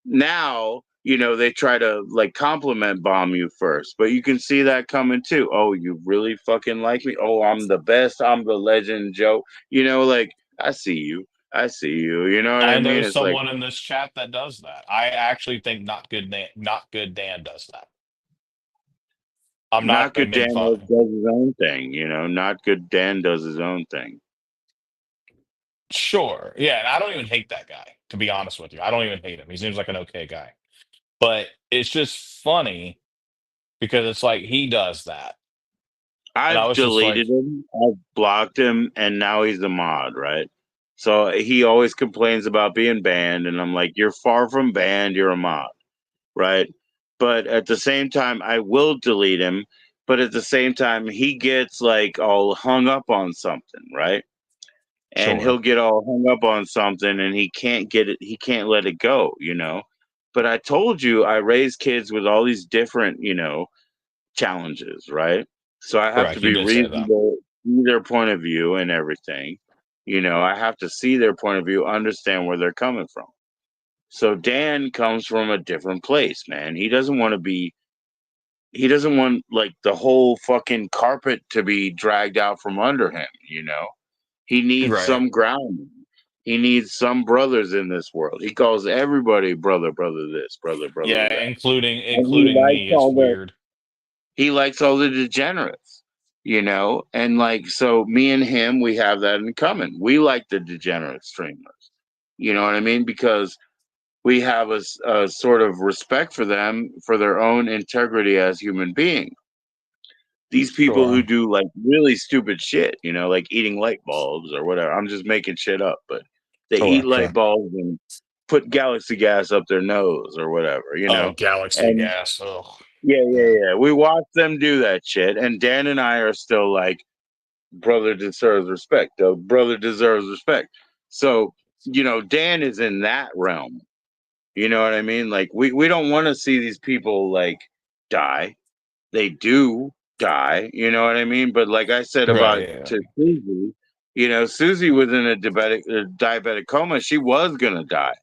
now, they try to like compliment bomb you first, but you can see that coming too. Oh, you really fucking like me? Oh, I'm the best. I'm the legend, Joe. Like I see you. I see you. You know what I I mean? know It's like someone in this chat that does that. I actually think not good Dan does that. I'm not not going good to make Dan fun. does his own thing. Not good Dan does his own thing. Sure. Yeah, and I don't even hate that guy, to be honest with you. I don't even hate him. He seems like an okay guy. But it's just funny because it's like he does that. And I I've was just like, deleted him, I've blocked him, and now he's the mod, right? So he always complains about being banned, and I'm like, you're far from banned, you're a mod, right? But at the same time, I will delete him, but at the same time, he gets like all hung up on something, right? And he'll sure. get all hung up on something and he can't let it go. But I told you I raise kids with all these different, challenges, right? So I have to Correct. You be did say that. reasonable, see their point of view and everything. I have to see their point of view, understand where they're coming from. So Dan comes from a different place, man. He doesn't want like the whole fucking carpet to be dragged out from under him. He needs Right. some ground. He needs some brothers in this world. He calls everybody brother, brother this, brother, brother Yeah, that. including And including me is weird. he likes all the degenerates. And like, so me and him, we have that in common. We like the degenerate streamers. You know what I mean? Because we have a sort of respect for them for their own integrity as human beings. These people who Sure. do like really stupid shit, like eating light bulbs or whatever. I'm just making shit up, but they eat Sure, light sure. bulbs and put galaxy gas up their nose or whatever. Oh, Galaxy And Gas. Oh, yeah, yeah, yeah. yeah. We watch them do that shit, and Dan and I are still like, brother deserves respect. Though brother deserves respect. So Dan is in that realm. You know what I mean? Like we don't want to see these people like die. They do die, you know what I mean? But like I said about Right. to Susie, Susie was in a diabetic coma. She was gonna die,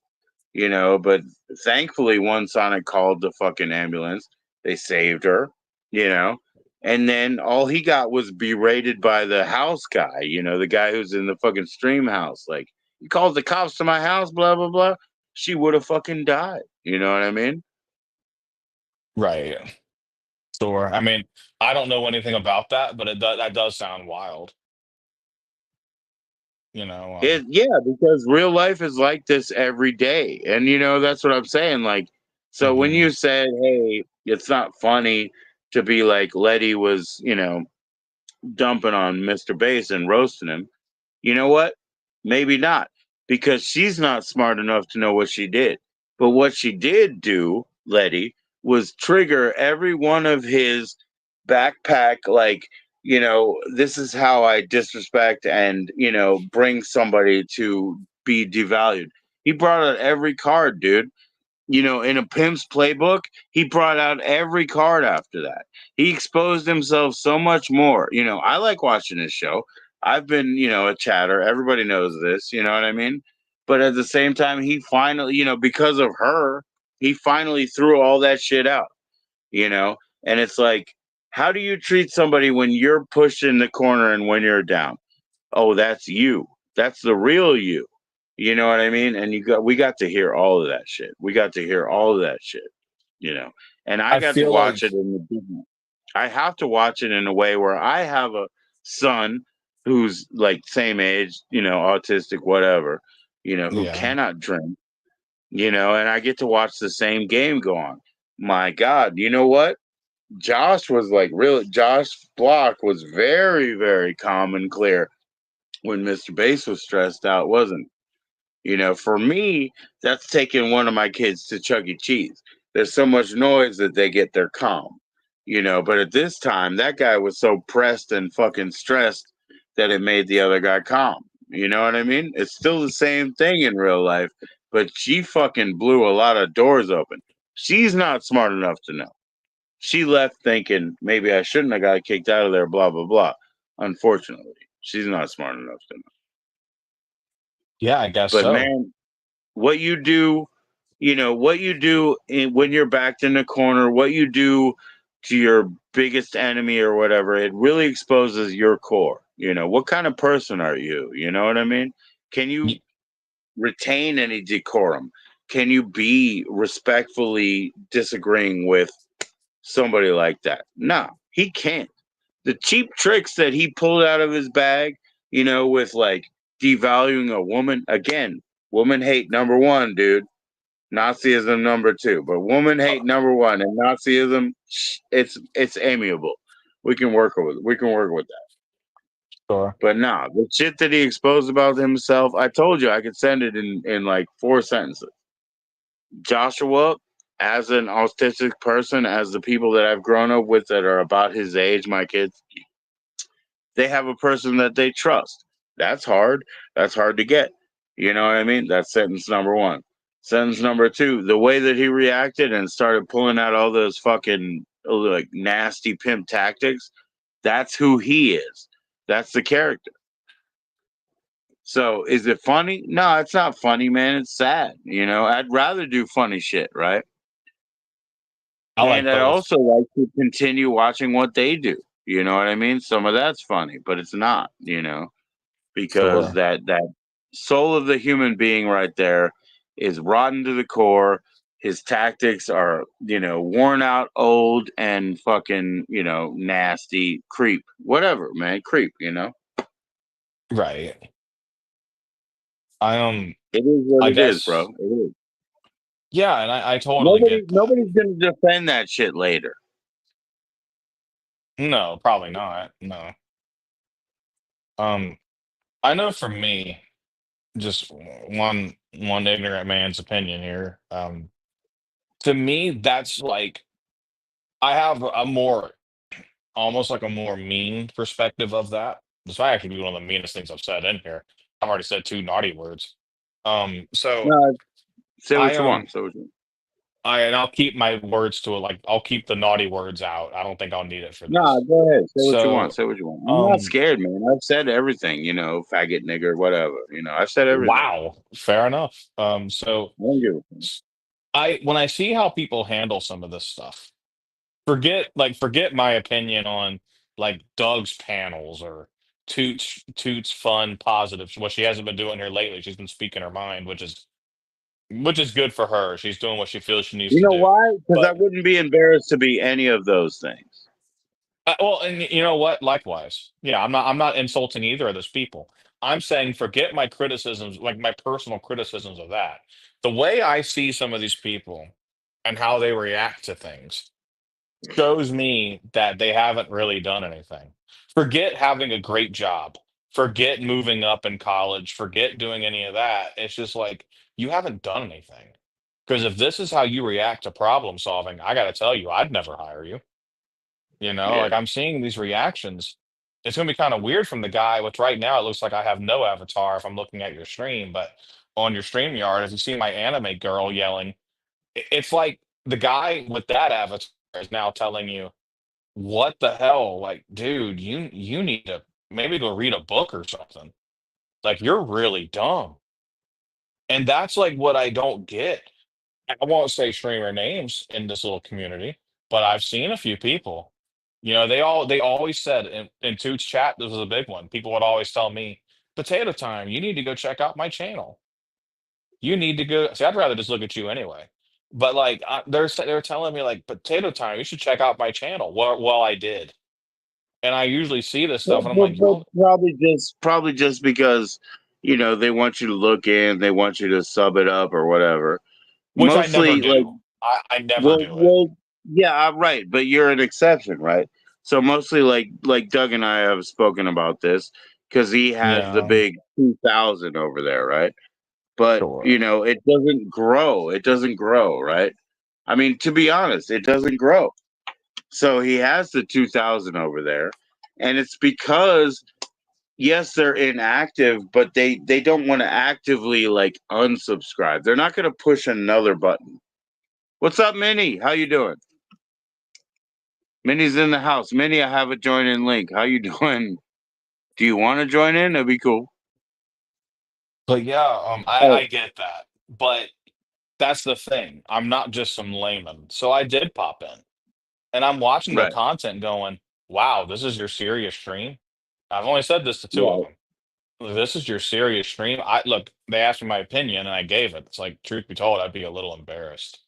but thankfully one Sonic called the fucking ambulance. They saved her, you know. And then all he got was berated by the house guy, the guy who's in the fucking stream house. Like, he calls the cops to my house, blah, blah, blah. She would have fucking died. You know what I mean? Right. Sure. I mean, I don't know anything about that, but that does sound wild. You know. Yeah, because real life is like this every day. And, that's what I'm saying. Like, so when Mhm. you said, hey, it's not funny to be like Letty was, dumping on Mr. Bass and roasting him. You know what? Maybe not, because she's not smart enough to know what she did. But what she did do, Letty, was trigger every one of his backpack, like, this is how I disrespect and, bring somebody to be devalued. He brought out every card, dude. In a pimp's playbook, he brought out every card after that. He exposed himself so much more. I like watching his show. I've been, a chatter. Everybody knows this, you know what I mean? But at the same time, he finally, because of her, he finally threw all that shit out, you know? And it's like, how do you treat somebody when you're pushed in the corner and when you're down? Oh, that's you. That's the real you. You know what I mean? And we got to hear all of that shit. We got to hear all of that shit, you know. And I I got to feel watch like, it I have to watch it in a way where I have a son who's like same age, autistic, whatever, who yeah. cannot drink, and I get to watch the same game go on. My God, you know what? Josh Block was very, very calm and clear when Mr. Bass was stressed out, wasn't for me, that's taking one of my kids to Chuck E. Cheese. There's so much noise that they get their calm, but at this time, that guy was so pressed and fucking stressed that it made the other guy calm. You know what I mean? It's still the same thing in real life, but she fucking blew a lot of doors open. She's not smart enough to know. She left thinking maybe I shouldn't have got kicked out of there, blah, blah, blah. Unfortunately, she's not smart enough to know. Yeah, I guess But so. man, what you do, when you're backed in the corner, what you do to your biggest enemy or whatever, it really exposes your core. What kind of person are you? You know what I mean? Can you Y- retain any decorum? Can you be respectfully disagreeing with somebody like that? No, he can't. The cheap tricks that he pulled out of his bag, with like devaluing a woman, again, woman hate number one, dude. Nazism number two, but woman hate uh, number one, and Nazism, it's amiable. We can work with that. sure. But nah, the shit that he exposed about himself, I told you I could send it in like 4 sentences. Joshua, as an autistic person, as the people that I've grown up with that are about his age, my kids, they have a person that they trust. That's hard. That's hard to get. You know what I mean? That's sentence number one. Sentence number two, the way that he reacted and started pulling out all those fucking like nasty pimp tactics, that's who he is. That's the character. So is it funny? No, it's not funny, man. It's sad. I'd rather do funny shit, right? I And like I'd both. also like to continue watching what they do. You know what I mean? Some of that's funny, but it's not, because Sure. that soul of the human being right there is rotten to the core. His tactics are, worn out, old, and fucking, nasty, creep, whatever, man, creep. Right. I It is what I it is, bro. guess. It is. Yeah, and I totally Nobody, get that. nobody's gonna defend that shit later. No, probably not. No. Um, I know for me, just one ignorant man's opinion here. To me, that's like I have a more almost like a more mean perspective of that. This might actually be one of the meanest things I've said in here. I've already said two naughty words. So No, Say I what you want. Say what you want. and I'll keep my words to it. Like I'll keep the naughty words out. I don't think I'll need it for Nah, this. go ahead. Say what you want. So, Say what you want. I'm not um, scared, man. I've said everything. Faggot, nigger, whatever. I've said everything. wow, fair enough. So I don't give a fuck. I when I see how people handle some of this stuff, forget my opinion on like Doug's panels or Toots fun positive. What she hasn't been doing here lately. She's been speaking her mind, which is good for her. She's doing what she feels she needs You to know do. why? Because I But wouldn't be embarrassed to be any of those things. well, and you know what? Likewise, yeah, I'm not insulting either of those people. I'm saying forget my criticisms, like my personal criticisms of that. The way I see some of these people and how they react to things shows me that they haven't really done anything. Forget having a great job. Forget moving up in college. Forget doing any of that. It's just like you haven't done anything. Because if this is how you react to problem solving, I got to tell you, I'd never hire you. Like Yeah. I'm seeing these reactions. It's going to be kind of weird from the guy, which right now it looks like I have no avatar if I'm looking at your stream, but on your stream yard, if you see my anime girl yelling, it's like the guy with that avatar is now telling you, what the hell? Like, dude, you need to maybe go read a book or something. Like, you're really dumb. And that's like what I don't get. I won't say streamer names in this little community, but I've seen a few people. They always said in Toots chat, this was a big one. People would always tell me, Potato Time, you need to go check out my channel. You need to go. See, I'd rather just look at you anyway. But like they're telling me like Potato Time, you should check out my channel. Well, I did. And I usually see this But, stuff and I'm but, like, but y'all, probably just because they want you to look in, they want you to sub it up or whatever. which I never Mostly, like, do. I never well, do it. well, yeah, right. But you're an exception, right? So mostly, like Doug and I have spoken about this because he has the Yeah, big 2,000 over there, right? But sure. it doesn't grow. It doesn't grow, right? I mean, to be honest, it doesn't grow. So he has the 2,000 over there, and it's because yes, they're inactive, but they don't want to actively like unsubscribe. They're not going to push another button. What's up, Minnie? How you doing? Minnie's in the house. Minnie, I have a join in link. How you doing? Do you want to join in? That'd be cool. But yeah, I Oh, get that. But that's the thing. I'm not just some layman. So I did pop in and I'm watching their right, content going, wow, this is your serious stream. I've only said this to two of right. them. This is your serious stream. I look, they asked me my opinion and I gave it. It's like, truth be told, I'd be a little embarrassed.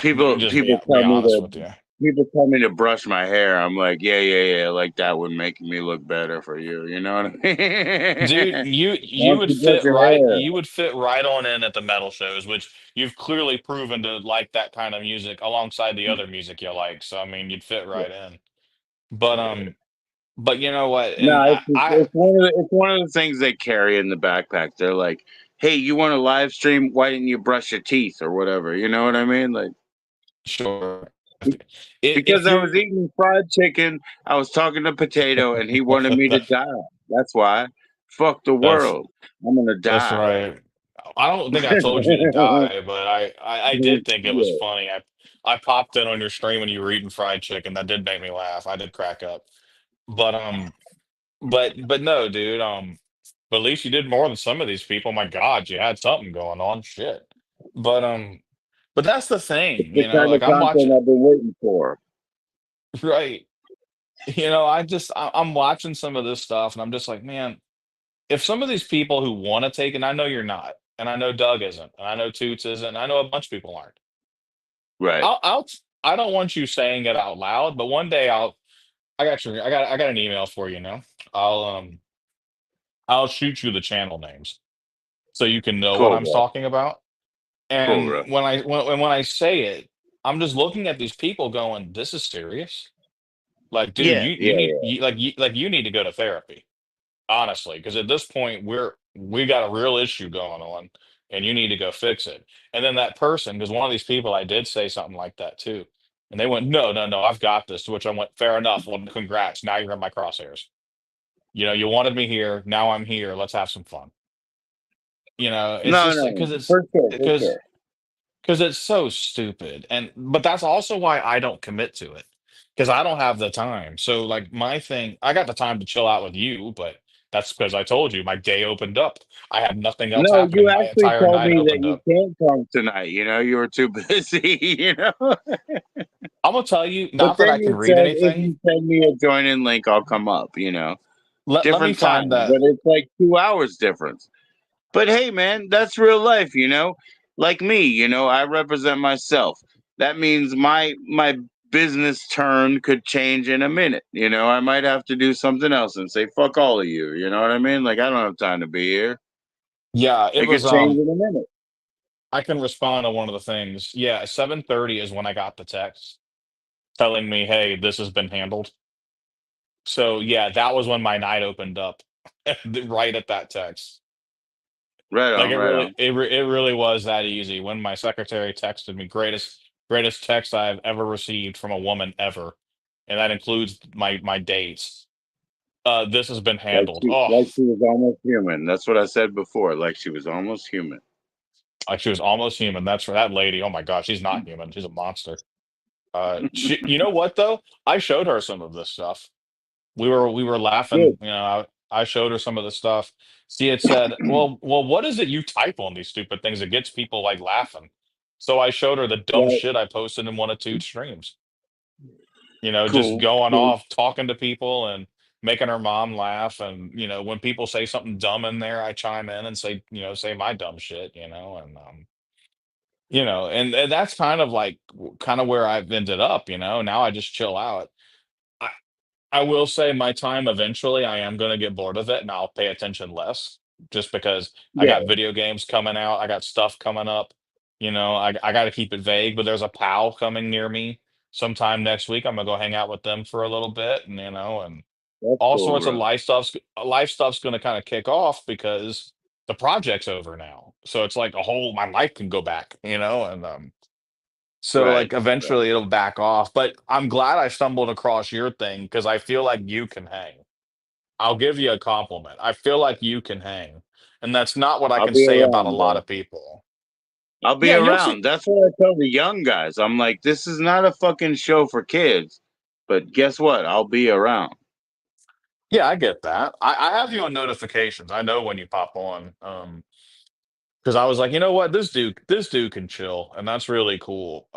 People Just people be tell me honest to with you. people tell me to brush my hair. I'm like, yeah, yeah, yeah. Like that would make me look better for you. You know what I Dude, mean? Why you don't would you brush fit your right hair? you would fit right on in at the metal shows, which you've clearly proven to like that kind of music alongside the other music you like. So I mean, you'd fit Yeah, right in. But yeah. you know what? And No, it's one of the things they carry in the backpack. They're like, hey, you want to live stream? Why didn't you brush your teeth or whatever? You know what I mean? Like. sure. Be- Because If I was you're eating fried chicken, I was talking to Potato, and he wanted me to die. That's why. Fuck the that's world. I'm gonna that's die. right. I don't think I told you to die, but I did think it was Yeah. funny. I popped in on your stream when you were eating fried chicken. That did make me laugh. I did crack up. But but no, dude. But at least you did more than some of these people. My God, you had something going on. Shit. But that's the It's thing, the kind of like I'm content watching I've been waiting for. right. I'm watching some of this stuff and I'm just like, man, if some of these people who want to take, and I know you're not, and I know Doug isn't, and I know Toots isn't, and I know a bunch of people aren't. Right. I'll I don't want you saying it out loud, but one day I got an email for you now. I'll um I'll shoot you the channel names so you can know what Cool, I'm bro. talking about. Cool, And bro. when I say it, I'm just looking at these people going, "This is serious." Like, dude, Yeah, yeah, yeah. you need to go to therapy, honestly, because at this point we got a real issue going on, and you need to go fix it. And then that person, because one of these people, I did say something like that too, and they went, "No, no, no, I've got this." To which I went, "Fair enough. Well, congrats. Now you're in my crosshairs. You wanted me here. Now I'm here. Let's have some fun." It's No, just no, because it's for sure, for because sure. because it's so stupid, and but that's also why I don't commit to it, because I don't have the time. So like my thing, I got the time to chill out with you, but that's because I told you my day opened up. I had nothing else No, you happening. My actually entire told night me that opened you up. can't come tonight. You were too busy. I'm gonna tell you, But not that then I can you read said if anything. you send me a join in link, I'll come up. Let me Different find times, that. but it's like 2 hours difference. But hey, man, that's real life. Like me, I represent myself. That means my business turn could change in a minute. I might have to do something else and say fuck all of you. You know what I mean? Like I don't have time to be here. Yeah, it It was could change in a minute. I can respond to one of the things. Yeah, 7:30 is when I got the text telling me, "Hey, this has been handled." So, yeah, that was when my night opened up, right at that text. Right Like, on, right on. it really was that easy. When my secretary texted me, greatest text I've ever received from a woman ever, and that includes my dates. This has been Like handled. she Oh, like she was almost human. That's what I said before. Like she was almost human. like she was almost human. That's for that lady. Oh my god, she's not human. She's a monster. You know what though? I showed her some of this stuff. We were laughing. Good. I showed her some of the stuff. She had said, "Well, what is it you type on these stupid things that gets people like laughing?" So I showed her the dumb Right. shit I posted in one or two streams. Just Cool. going Cool. off, talking to people, and making her mom laugh. And when people say something dumb in there, I chime in and say my dumb shit. And that's kind of like kind of where I've ended up. Now I just chill out. I will say my time eventually, I am gonna get bored of it and I'll pay attention less just because I got Yeah, video games coming out, I got stuff coming up. I got to keep it vague, but there's a pal coming near me sometime next week. I'm gonna go hang out with them for a little bit, and that's all cool, sorts of bro. life stuff's gonna kind of kick off because the project's over now. So it's like a whole my life can go back, and so, Right. like, Right. eventually it'll back off, but I'm glad I stumbled across your thing because I feel like you can hang. I'll give you a compliment. I feel like you can hang, and that's not what I I'll can be say about a around, lot bro. of people. I'll be Yeah, you'll see. around. That's what I tell the young guys. I'm like, this is not a fucking show for kids. But guess what? I'll be around. Yeah, I get that. I have you on notifications. I know when you pop on, because I was like, you know what, this dude can chill, and that's really cool.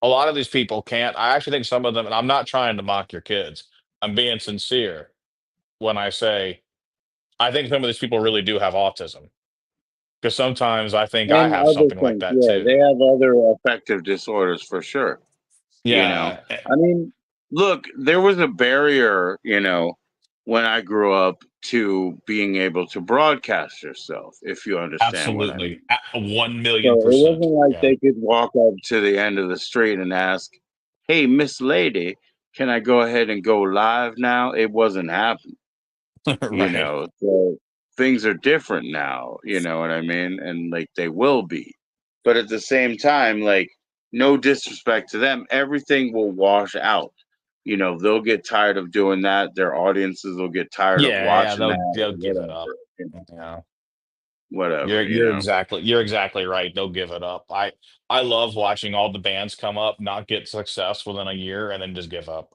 A lot of these people can't. I actually think some of them, and I'm not trying to mock your kids. I'm being sincere when I say I think some of these people really do have autism, because sometimes I think I And have other something like things. that Yeah, they too. have other affective disorders for sure. You know, Yeah, I mean, look, there was a barrier, when I grew up to being able to broadcast yourself, if you understand what I absolutely. mean. One So million it percent. wasn't like Yeah. they could walk up to the end of the street and ask, "Hey, Miss Lady, can I go ahead and go live now?" It wasn't happening. Right. So things are different now, you know what I mean? And like they will be. But at the same time, like no disrespect to them, everything will wash out. They'll get tired of doing that. Their audiences will get tired of Yeah, watching they'll that or they'll give it up. whatever, Yeah. You're whatever. you're exactly right. They'll give it up. I love watching all the bands come up, not get success within a year, and then just give up.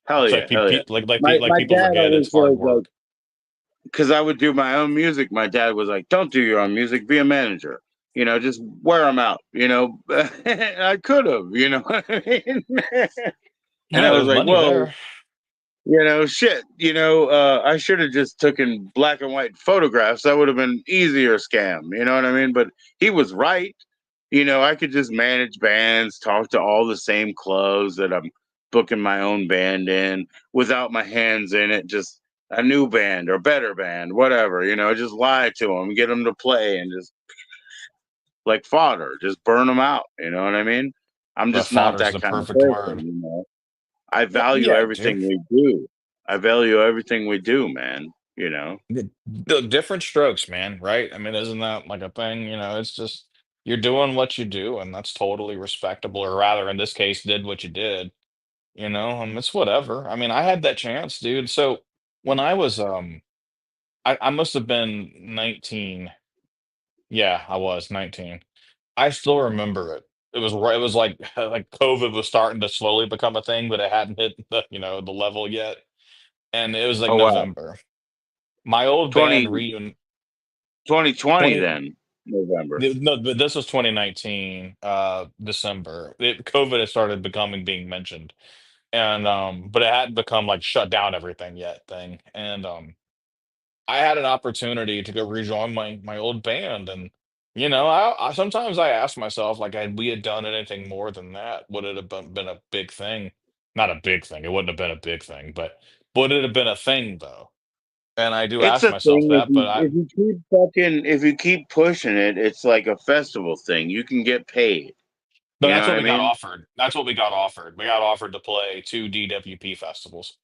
Hell It's like yeah, hell yeah. like My people dad forget always it's hard was like, work. because I would do my own music. My dad was like, "Don't do your own music. Be a manager. Just wear them out. I could have. You know what I mean? And I Yeah, was there's like, money well, there. shit. I should have just taken black and white photographs. That would have been easier scam. You know what I mean? But he was right. I could just manage bands, talk to all the same clubs that I'm booking my own band in without my hands in it. Just a new band or better band, whatever. Just lie to them, get them to play, and just like fodder, just burn them out. You know what I mean? I'm But just not fodder's that the kind of perfect word. person. I Yeah, value yeah, dude. everything we do. I value everything we do, man. The different strokes, man, right? I mean, isn't that like a thing? It's just you're doing what you do, and that's totally respectable, or rather, in this case, did what you did. It's whatever. I mean, I had that chance, dude. So when I was I must have been 19. Yeah, I was 19. I still remember it. It was right. It was like COVID was starting to slowly become a thing, but it hadn't hit the level yet. And it was like Oh wow, November. My old band 20 reunion 2020 20 then November. no, but this was 2019 December. COVID had started becoming being mentioned. And but it hadn't become like shut down everything yet thing. And I had an opportunity to go rejoin my old band, and I sometimes I ask myself, like, had we had done anything more than that, would it have been a big thing? Not a big thing. It wouldn't have been a big thing, but would it have been a thing though? And I do It's ask a myself thing that, but if you keep pushing it, it's like a festival thing. You can get paid. You know that's what what I we got mean? offered. That's what we got offered. We got offered to play two DWP festivals,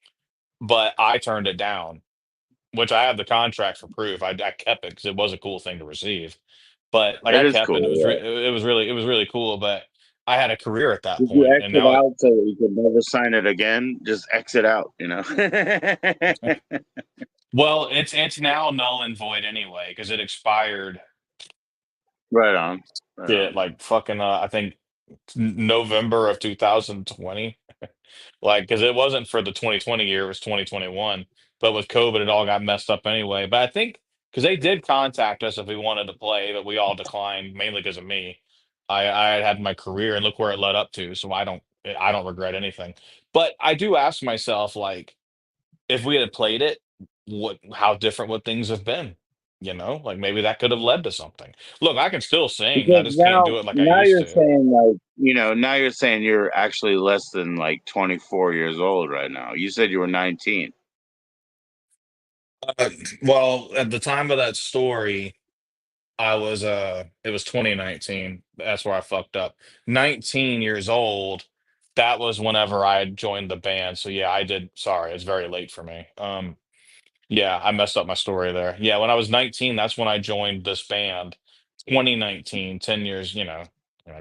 but I turned it down, which I have the contract for proof. I kept it because it was a cool thing to receive. But like It I is kept it. It was cool. it was really cool. But I had a career at that Did you point, and exit now out so that you could never sign it again? Just exit out, you know? well, it's now null and void anyway because it expired. Right on. Right Shit, on. like fucking I think November of 2020. Like, because it wasn't for the 2020 year, it was 2021. But with COVID, it all got messed up anyway. But I think because they did contact us if we wanted to play, but we all declined mainly because of me. I had my career and look where it led up to, so I don't regret anything. But I do ask myself, like, if we had played it, how different would things have been? Like maybe that could have led to something. Look, I can still sing. I Because just can't now, do it like I now used you're to. saying like, now you're saying you're actually less than like 24 years old right now. You said you were 19. Uh, well, at the time of that story, it was 2019. That's where I fucked up. 19 years old. That was whenever I had joined the band. So yeah, I did. Sorry, it's very late for me. Yeah, I messed up my story there. Yeah, when I was 19, that's when I joined this band. 2019, 10 years,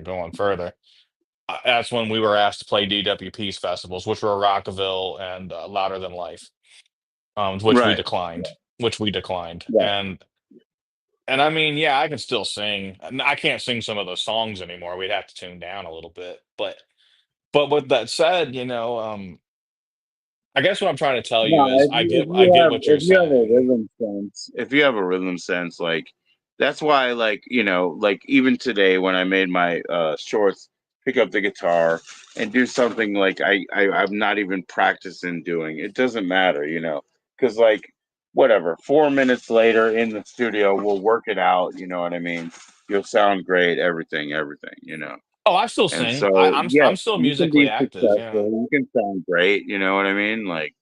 going further. That's when we were asked to play DWP's festivals, which were Rockville and Louder Than Life, which we Right. declined. Which we declined. Right. And I mean, yeah, I can still sing. I can't sing some of those songs anymore. We'd have to tune down a little bit. But with that said, I guess what I'm trying to tell you No, is I get what you're if you have a saying. rhythm sense, like that's why like, like even today when I made my shorts, pick up the guitar and do something like I'm not even practicing doing. It doesn't matter, cuz like whatever, 4 minutes later in the studio we'll work it out, you know what I mean? You'll sound great, everything. Oh, I still And sing. so, yes, I'm still you can musically be active. Yeah. successful, you can sound great, you know what I mean? Like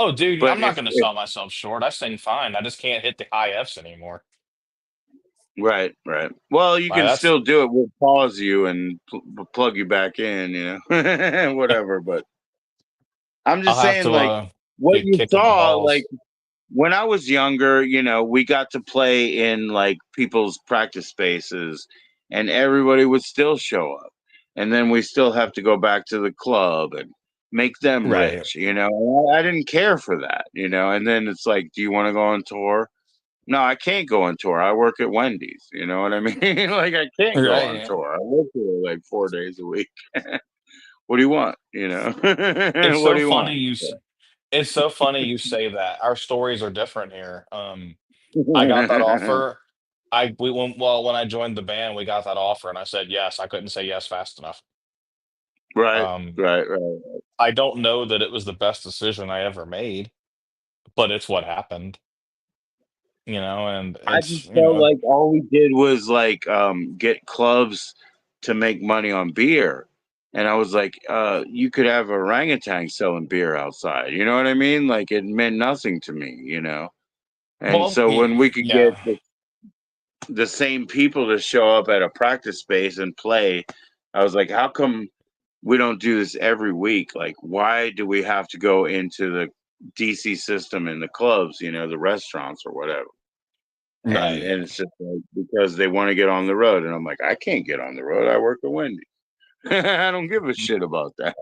Oh, dude, but I'm not going to sell myself short. I sing fine. I just can't hit the high Fs anymore. right, right. Well, you Like can that's still do it. We'll pause you and plug you back in, whatever. But I'm I'll just have saying, to like, what get you kicked in the saw, like, balls. when I was younger, we got to play in like people's practice spaces and everybody would still show up. And then we still have to go back to the club and make them Right. rich. I didn't care for that. And then it's like, do you want to go on tour? No, I can't go on tour. I work at Wendy's. You know what I mean? Like I can't go on Right. tour. I work here like 4 days a week. What do you want? It's What so do you funny want? it's so funny you say that. Our stories are different here. I got that offer. When I joined the band, we got that offer and I said yes. I couldn't say yes fast enough. Right, Um, right, right. I don't know that it was the best decision I ever made, but it's what happened, and I it's, just felt like all we did was like get clubs to make money on beer. And I was like, you could have orangutan selling beer outside. You know what I mean? Like it meant nothing to me. And well, so when we could get yeah, the same people to show up at a practice space and play, I was like, how come we don't do this every week? Like, why do we have to go into the DC system in the clubs, the restaurants or whatever? And right. it's just like because they want to get on the road, and I'm like, I can't get on the road. I work at Wendy. I don't give a shit about that.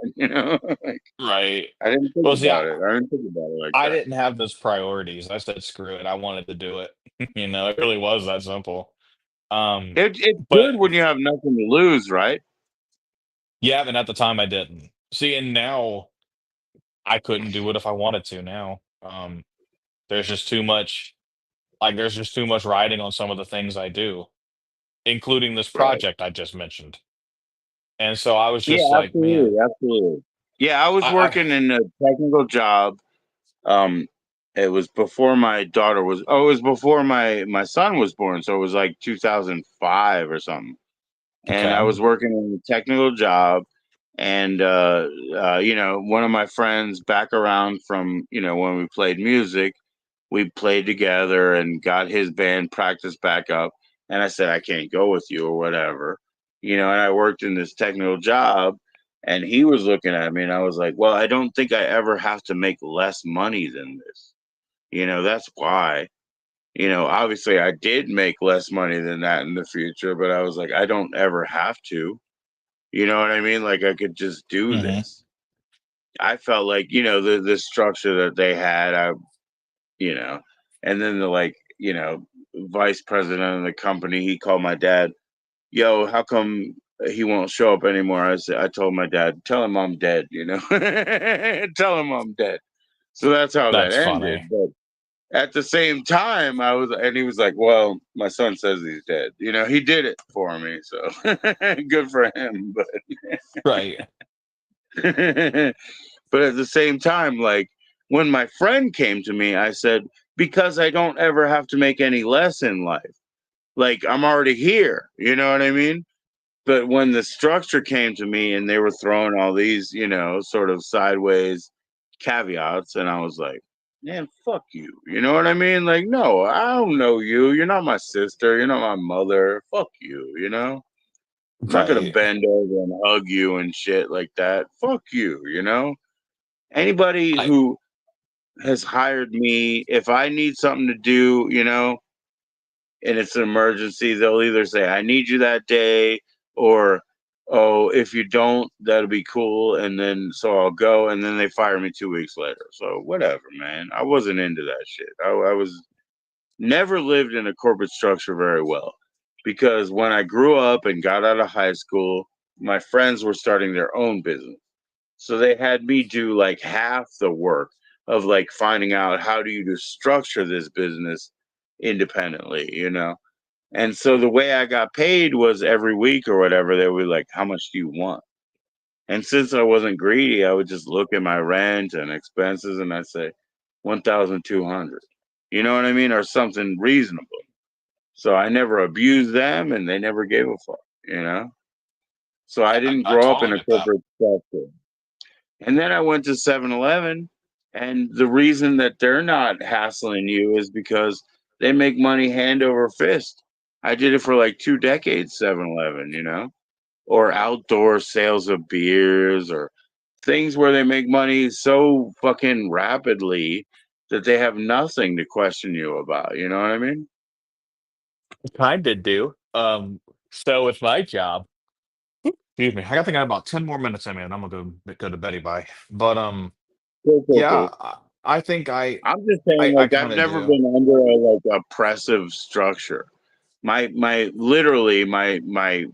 Like, Right. I didn't think Well, see, about it. I didn't think about it like I that. didn't have those priorities. I said, "Screw it." I wanted to do it. It really was that simple. Um, It's but good when you have nothing to lose, right? yeah, and at the time I didn't. See, and now I couldn't do it if I wanted to now. There's just too much there's just too much riding on some of the things I do, including this Right. project I just mentioned. And so I was Yeah, just like, "Man, absolutely, absolutely. Yeah, I was I working in a technical job. Um, it was before my daughter was. Oh, it was before my son was born. So it was like 2005 or something. And I okay, was working in a technical job, and one of my friends back around from when we played music, we played together and got his band practice back up. And I said, I can't go with you or whatever, and I worked in this technical job, and he was looking at me, and I was like, well, I don't think I ever have to make less money than this. That's why. Obviously I did make less money than that in the future, but I was like, I don't ever have to. You know what I mean? Like I could just do mhm, this. I felt like, the structure that they had, you know, and then the vice president of the company, he called my dad, yo, how come he won't show up anymore? I told my dad, tell him I'm dead, tell him I'm dead. So that's how that that's ended. funny." But at the same time, and he was like, well, my son says he's dead. He did it for me. So good for him. Right, But at the same time, like when my friend came to me, I said, because I don't ever have to make any less in life. Like I'm already here. You know what I mean? But when the structure came to me and they were throwing all these, sort of sideways caveats, and I was like, man, fuck you. You know what I mean? Like, no, I don't know you. You're not my sister. You're not my mother. Fuck you, I'm not gonna right, bend over and hug you and shit like that. Fuck you. Anybody I who has hired me, if I need something to do, and it's an emergency, they'll either say, I need you that day, or, oh, if you don't, that'll be cool. And then, so I'll go. And then they fire me 2 weeks later. So, whatever, man. I wasn't into that shit. I was never lived in a corporate structure very well because when I grew up and got out of high school, my friends were starting their own business. So they had me do like half the work of like finding out how do you to structure this business independently. And so the way I got paid was every week or whatever, they were like, how much do you want? And since I wasn't greedy, I would just look at my rent and expenses and I'd say 1,200. You know what I mean? Or something reasonable. So I never abused them and they never gave a fuck. So I didn't I grow up in totally a get that. corporate structure. And then I went to 7-Eleven, and the reason that they're not hassling you is because they make money hand over fist. I did it for like 2 decades, 7-Eleven, or outdoor sales of beers or things where they make money so fucking rapidly that they have nothing to question you about. You know what I mean? Kinda do. So with my job, excuse me, I think I got about 10 more minutes in me, and I'm gonna go to beddy bye. But, Cool, cool, yeah, cool. I think I'm just saying, I like, I've kinda never do. been under a like oppressive structure. My literally my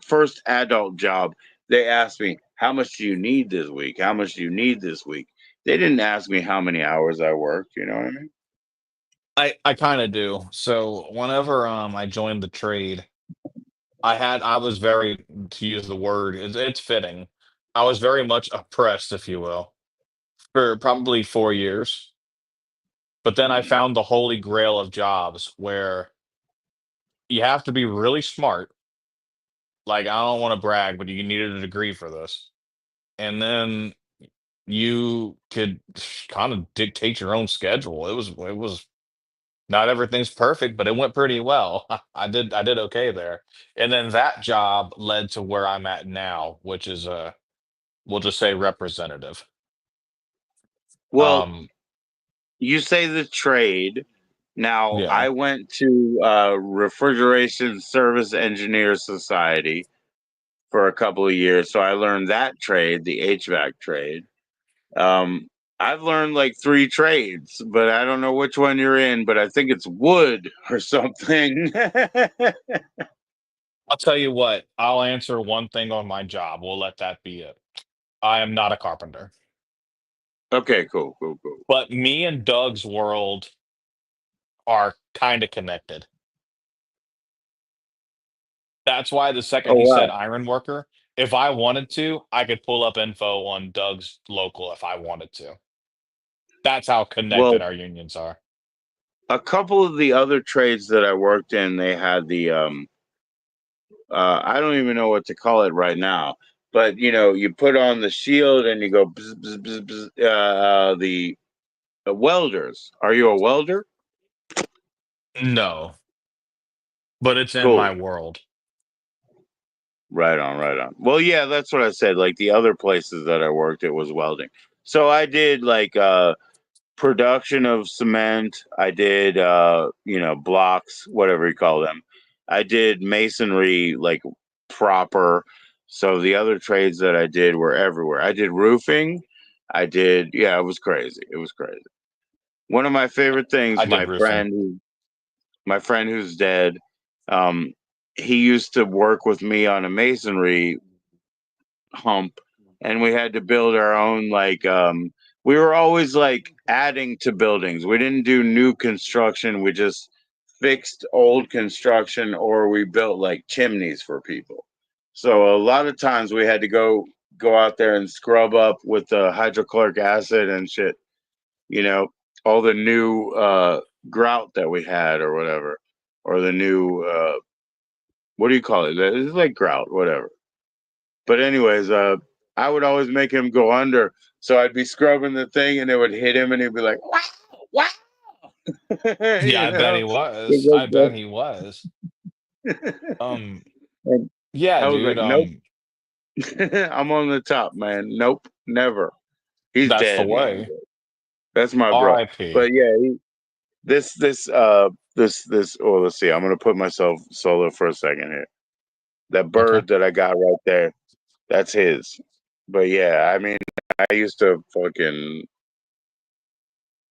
first adult job, they asked me, how much do you need this week? How much do you need this week? They didn't ask me how many hours I worked. You know what I mean? I kinda do. So, whenever, I joined the trade, I was very to use the word, it's fitting. I was very much oppressed, if you will, for probably 4 years, but then I found the holy grail of jobs where you have to be really smart, like, I don't wanna brag, but you needed a degree for this, and then you could kinda dictate your own schedule. It was not everything's perfect, but it went pretty well. I did okay there, and then that job led to where I'm at now, which is, we'll just say representative. Well, Um, you say the trade. Now, yeah, I went to Refrigeration Service Engineer Society, for a couple of years. So I learned that trade, the HVAC trade. Um, I've learned like three trades, but I don't know which one you're in, but I think it's wood or something. I'll tell you what, I'll answer one thing on my job. We'll let that be it. I am not a carpenter. Okay, cool, cool, cool. But me and Doug's world are kind of connected. That's why the second Oh he said wow. iron worker, if I wanted to, I could pull up info on Doug's local if I wanted to. That's how Well, connected our unions are. a couple of the other trades that I worked in, they had the I don't even know what to call it right now, but you put on the shield and you go bzz, bzz, bzz, bzz, the welders. Are you a welder? No, but it's in my Cool. world. Right on, right on. Well, yeah, that's what I said. Like the other places that I worked, it was welding. So I did like production of cement. I did blocks, whatever you call them. I did masonry like proper. So the other trades that I did were everywhere. I did roofing. I did, yeah, it was crazy. It was crazy. One of my favorite things, I did roofing. my friend who's dead, um, he used to work with me on a masonry hump, and we had to build our own we were always like adding to buildings. We didn't do new construction. We just fixed old construction, or we built like chimneys for people. So a lot of times we had to go out there and scrub up with the hydrochloric acid and shit, you know, all the new grout that we had or whatever, or the new what do you call it? It's like grout, whatever. But anyways, I would always make him go under. So I'd be scrubbing the thing and it would hit him and he'd be like, wow, wow. Yeah, you I bet know? he was. I bet It he was. was Um, and yeah, I was dude. like, nope, I'm on the top, man. Nope, never. He's That's the dead now. way. That's my bro. R.I.P. But yeah, this oh, let's see. I'm gonna put myself solo for a second here. That Okay. bird that I got right there, that's his. But yeah, I mean, I used to fucking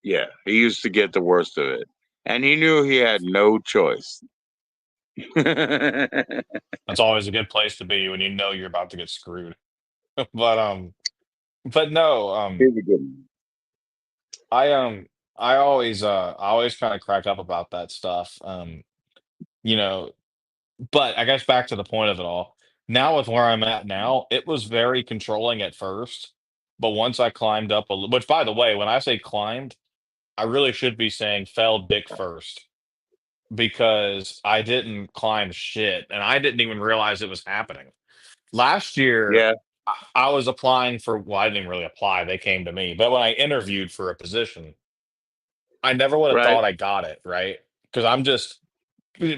yeah, he used to get the worst of it. And he knew he had no choice. He's That's always a good place to be when you know you're about to get screwed. But but no, a good one. I I always kind of crack up about that stuff. You know, but I guess back to the point of it all. Now with where I'm at now, it was very controlling at first, but once I climbed up a little, which by the way, when I say climbed, I really should be saying fell dick first because I didn't climb shit and I didn't even realize it was happening. Last year, Yeah, I was applying for, well, I didn't even really apply, they came to me. But when I interviewed for a position, I never would have right. thought I got it, right? Because I'm just,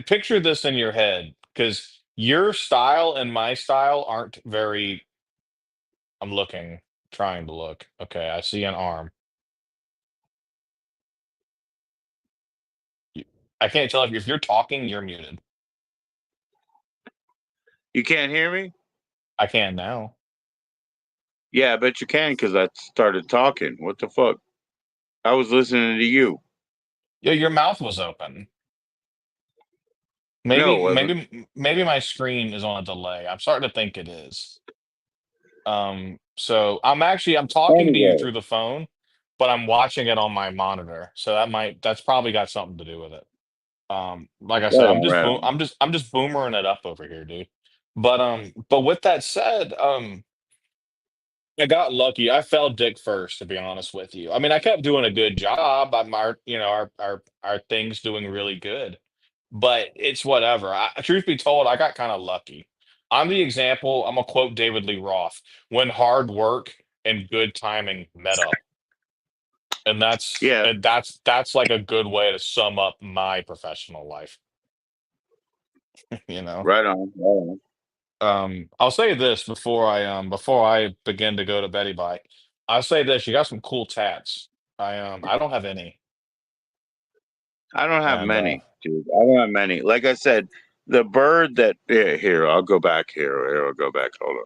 picture this in your head, because your style and my style aren't very, I'm looking, trying to look. Okay, I see an arm. You- I can't tell if you're talking, you're muted. You can't hear me? I can now. Yeah, I bet you can because I started talking. What the fuck? I was listening to you. Yeah, your mouth was open. No, it Maybe, wasn't. maybe my screen is on a delay. I'm starting to think it is. So I'm talking to you Anyway, through the phone, but I'm watching it on my monitor. So that's probably got something to do with it. Like I said, right on, right on. I'm just boomering it up over here, dude. But with that said, I got lucky. I fell dick first, to be honest with you. I mean, I kept doing a good job. Our things doing really good, but it's whatever. Truth be told, I got kind of lucky. I'm the example. I'm gonna quote David Lee Roth: "When hard work and good timing met up," and Yeah, that's like a good way to sum up my professional life. You know. right on, right on. I'll say this before I begin to go to Betty Bike. I'll say this: you got some cool tats. I don't have any, I don't have and many, dude. I don't have many. Like I said, the bird that here, I'll go back here. Here, I'll go back. Hold on.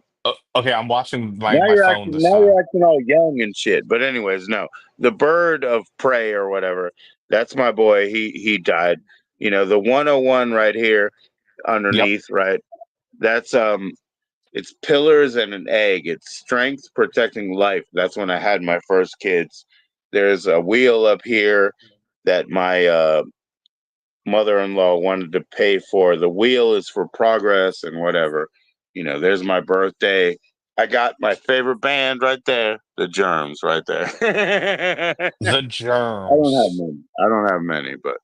Okay, I'm watching my phone this Now time. you're acting all young and shit. But anyways, no, the bird of prey or whatever. That's my boy. He died. You know, the 101 right here Yep. underneath, right? That's it's pillars and an egg. It's strength protecting life. That's when I had my first kids. There's a wheel up here that my mother-in-law wanted to pay for. The wheel is for progress and whatever. You know, there's my birthday. I got my favorite band right there, the Germs, right there. The I don't have germs. many. I don't have many, but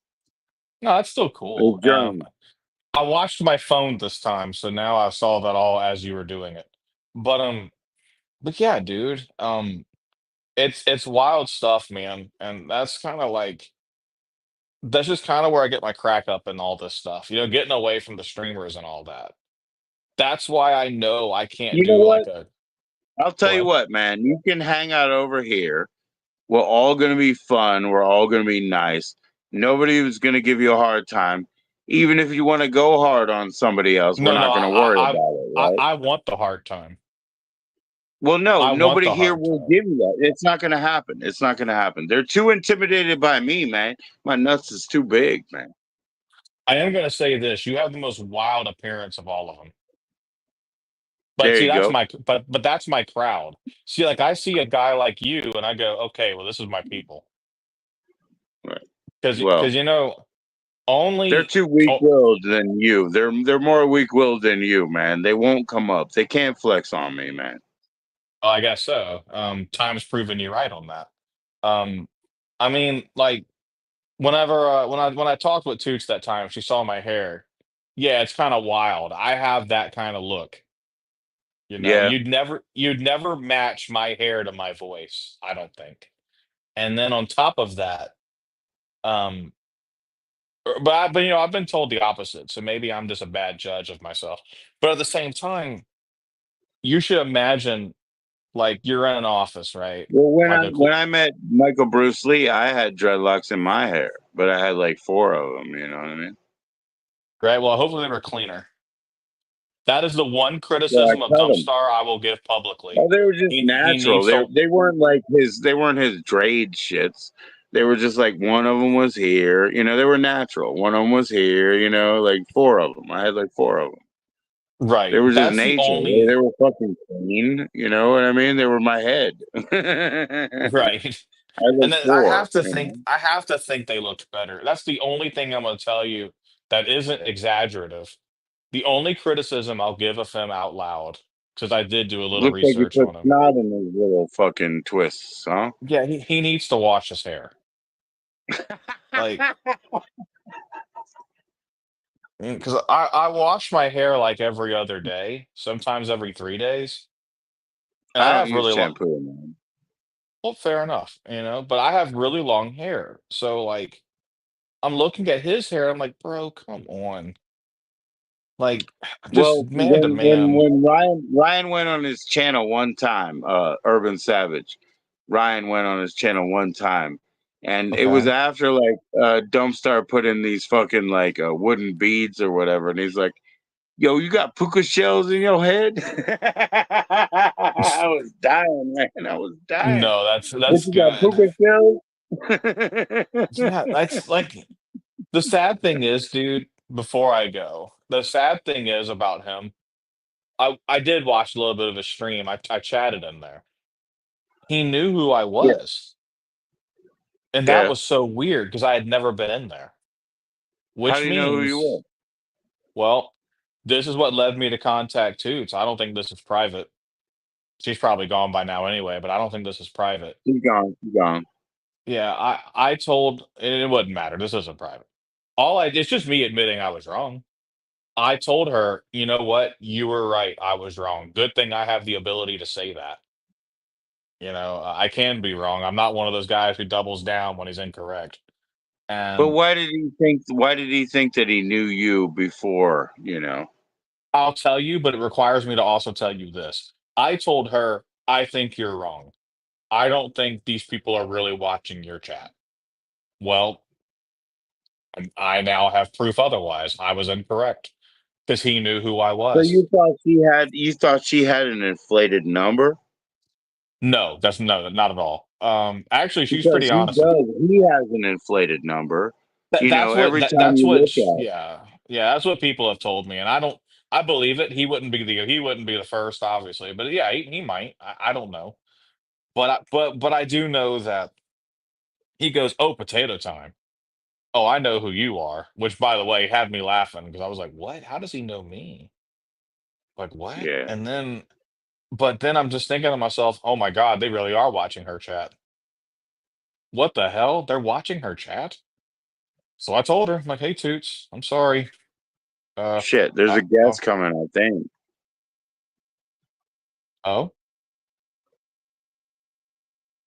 No, that's still the cool. Germs. I watched my phone this time, so now I saw that all as you were doing it. But but yeah, dude. It's wild stuff, man. And that's kind of like that's just kind of where I get my crack up and all this stuff. Getting away from the streamers and all that. That's why I know I can't You know do what? like a I'll tell you what? what, man. You can hang out over here. We're all going to be fun. We're all going to be nice. Nobody is going to give you a hard time. Even if you want to go hard on somebody else, we're No, no, not going to worry about it, right? I want the hard time. Well, no, I want nobody the here hard will time. give you that. It's not going to happen. It's not going to happen. They're too intimidated by me, man. My nuts is too big, man. I am gonna say this: you have the most wild appearance of all of them. But There see, you that's go. my but that's my crowd. See, like I see a guy like you, and I go, okay, well, this is my people. Right. Because Well, they're only too oh, weak-willed than you. They're more weak-willed than you, man. They won't come up. They can't flex on me, man. I guess so. Time's proven you right on that. Um, I mean, like whenever when I talked with Toots that time, she saw my hair. Yeah, it's kind of wild. I have that kind of look. Yeah. You'd never match my hair to my voice. I don't think. And then on top of that, um, but I've been told the opposite. So maybe I'm just a bad judge of myself. But at the same time, you should imagine like you're in an office, right? Well, Like a when I met Michael Bruce Lee, I had dreadlocks in my hair, but I had like four of them. You know what I mean? right. Well, hopefully they were cleaner. That is the one So I criticism of cut them. Dumpstar I will give publicly. Oh, they were just He natural. needs to They weren't like his. They weren't his draid shits. They were just like one of them was here. You know, they were natural. One of them was here. You know, like four of them. I had like four of them. They right. were just That's the nature. They only were fucking clean. You know what I mean? They were my head. I right. had And like then four. You know? I have to think they looked better. That's the only thing I'm going to tell you that isn't exaggerative. The only criticism I'll give of him out loud, because I did do a little Looks like you research put on him. snot in those little fucking twists, huh? Yeah, he needs to wash his hair. Like, because I wash my hair like every other day, sometimes every 3 days, and I I don't have use really long. shampoo, man. Well, fair enough, but I have really long hair, so like I'm looking at his hair, I'm like, bro, come on, like just Well, man to man. when Ryan went on his channel one time, Urban Savage, Ryan went on his channel one time, and it was Okay. after like Dumpstar put in these fucking like wooden beads or whatever, and he's like, "Yo, you got puka shells in your head?" I was dying, man. I was dying. No, What that's you got, good. puka shells? Yeah, that's like the sad thing is, dude. Before I go, the sad thing is about him. I did watch a little bit of his stream. I chatted in there. He knew who I Yeah, was, and that yeah. was so weird because I had never been in there. How Which do you know who you were? means, well, this is what led me to contact Toots. I don't think this is private. She's probably gone by now anyway, but I don't think this is private. He's gone. He's gone. Yeah, I told, and it wouldn't matter. This isn't private. It's just me admitting I was wrong. I told her, you know what? You were right. I was wrong. Good thing I have the ability to say that. I can be wrong. I'm not one of those guys who doubles down when he's incorrect. But And why did he think? Why did he think that he knew you before? You know. I'll tell you, but it requires me to also tell you this. I told her, I think you're wrong. I don't think these people are really watching your chat. Well, I now have proof otherwise. I was incorrect. because he knew who I So was. you thought she had an inflated number? No, that's no, not at all. Actually, she's Because pretty honest. he has an inflated number. You know, every time That's you what look at it. yeah, that's what people have told me, and I believe it. He wouldn't be the first, obviously, but yeah, he might. I don't know, but I do know that he goes, "Oh, potato time. Oh, I know who you are," which, by the way, had me laughing because I was like, "What? How does he know me? Like what?" Yeah. And then, but then I'm just thinking to myself, "Oh my God, they really are watching her chat. What the hell? They're watching her chat." So I told her, I'm like, "Hey, Toots, I'm sorry. Uh, Shit, there's a oh, guest coming, I think. oh,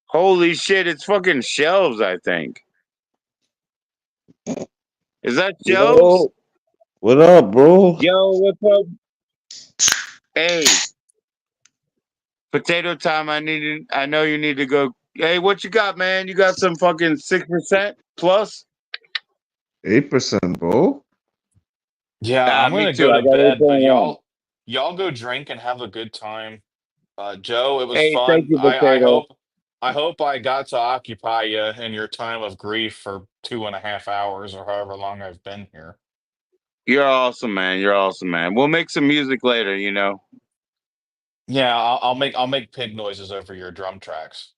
Holy shit, it's fucking Shelves, I think. Is that Shelves? Yo, what up, bro? Yo, what's up? Hey, potato time. I know you need to go. Hey, what you got, man? You got some fucking 6% plus? 8%, bro. yeah, I'm Me gonna too. go I to got bed, but 8.1. y'all go drink and have a good time. Joe, it was Hey, thank fun. you, potato. I hope I got to occupy you in your time of grief for 2.5 hours or however long I've been here. You're awesome, man. You're awesome, man. We'll make some music later, you know. Yeah, I'll make pig noises over your drum tracks.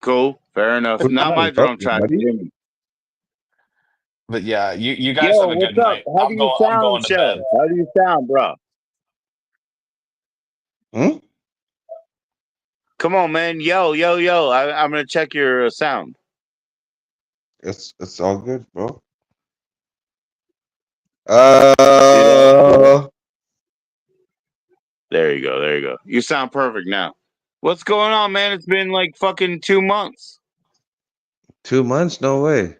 Cool. Fair enough. Put Not that my up, drum track. buddy. But yeah, you guys Yo, have a good what's up? night. How do you I'm sound, going to Shelves? bed. How do you sound, bro? Hmm? Come on, man. Yo, yo, yo. I'm going to check your sound. It's all good, bro. See that? Uh, There you go. There you go. You sound perfect now. What's going on, man? It's been like fucking 2 months. 2 months? No way.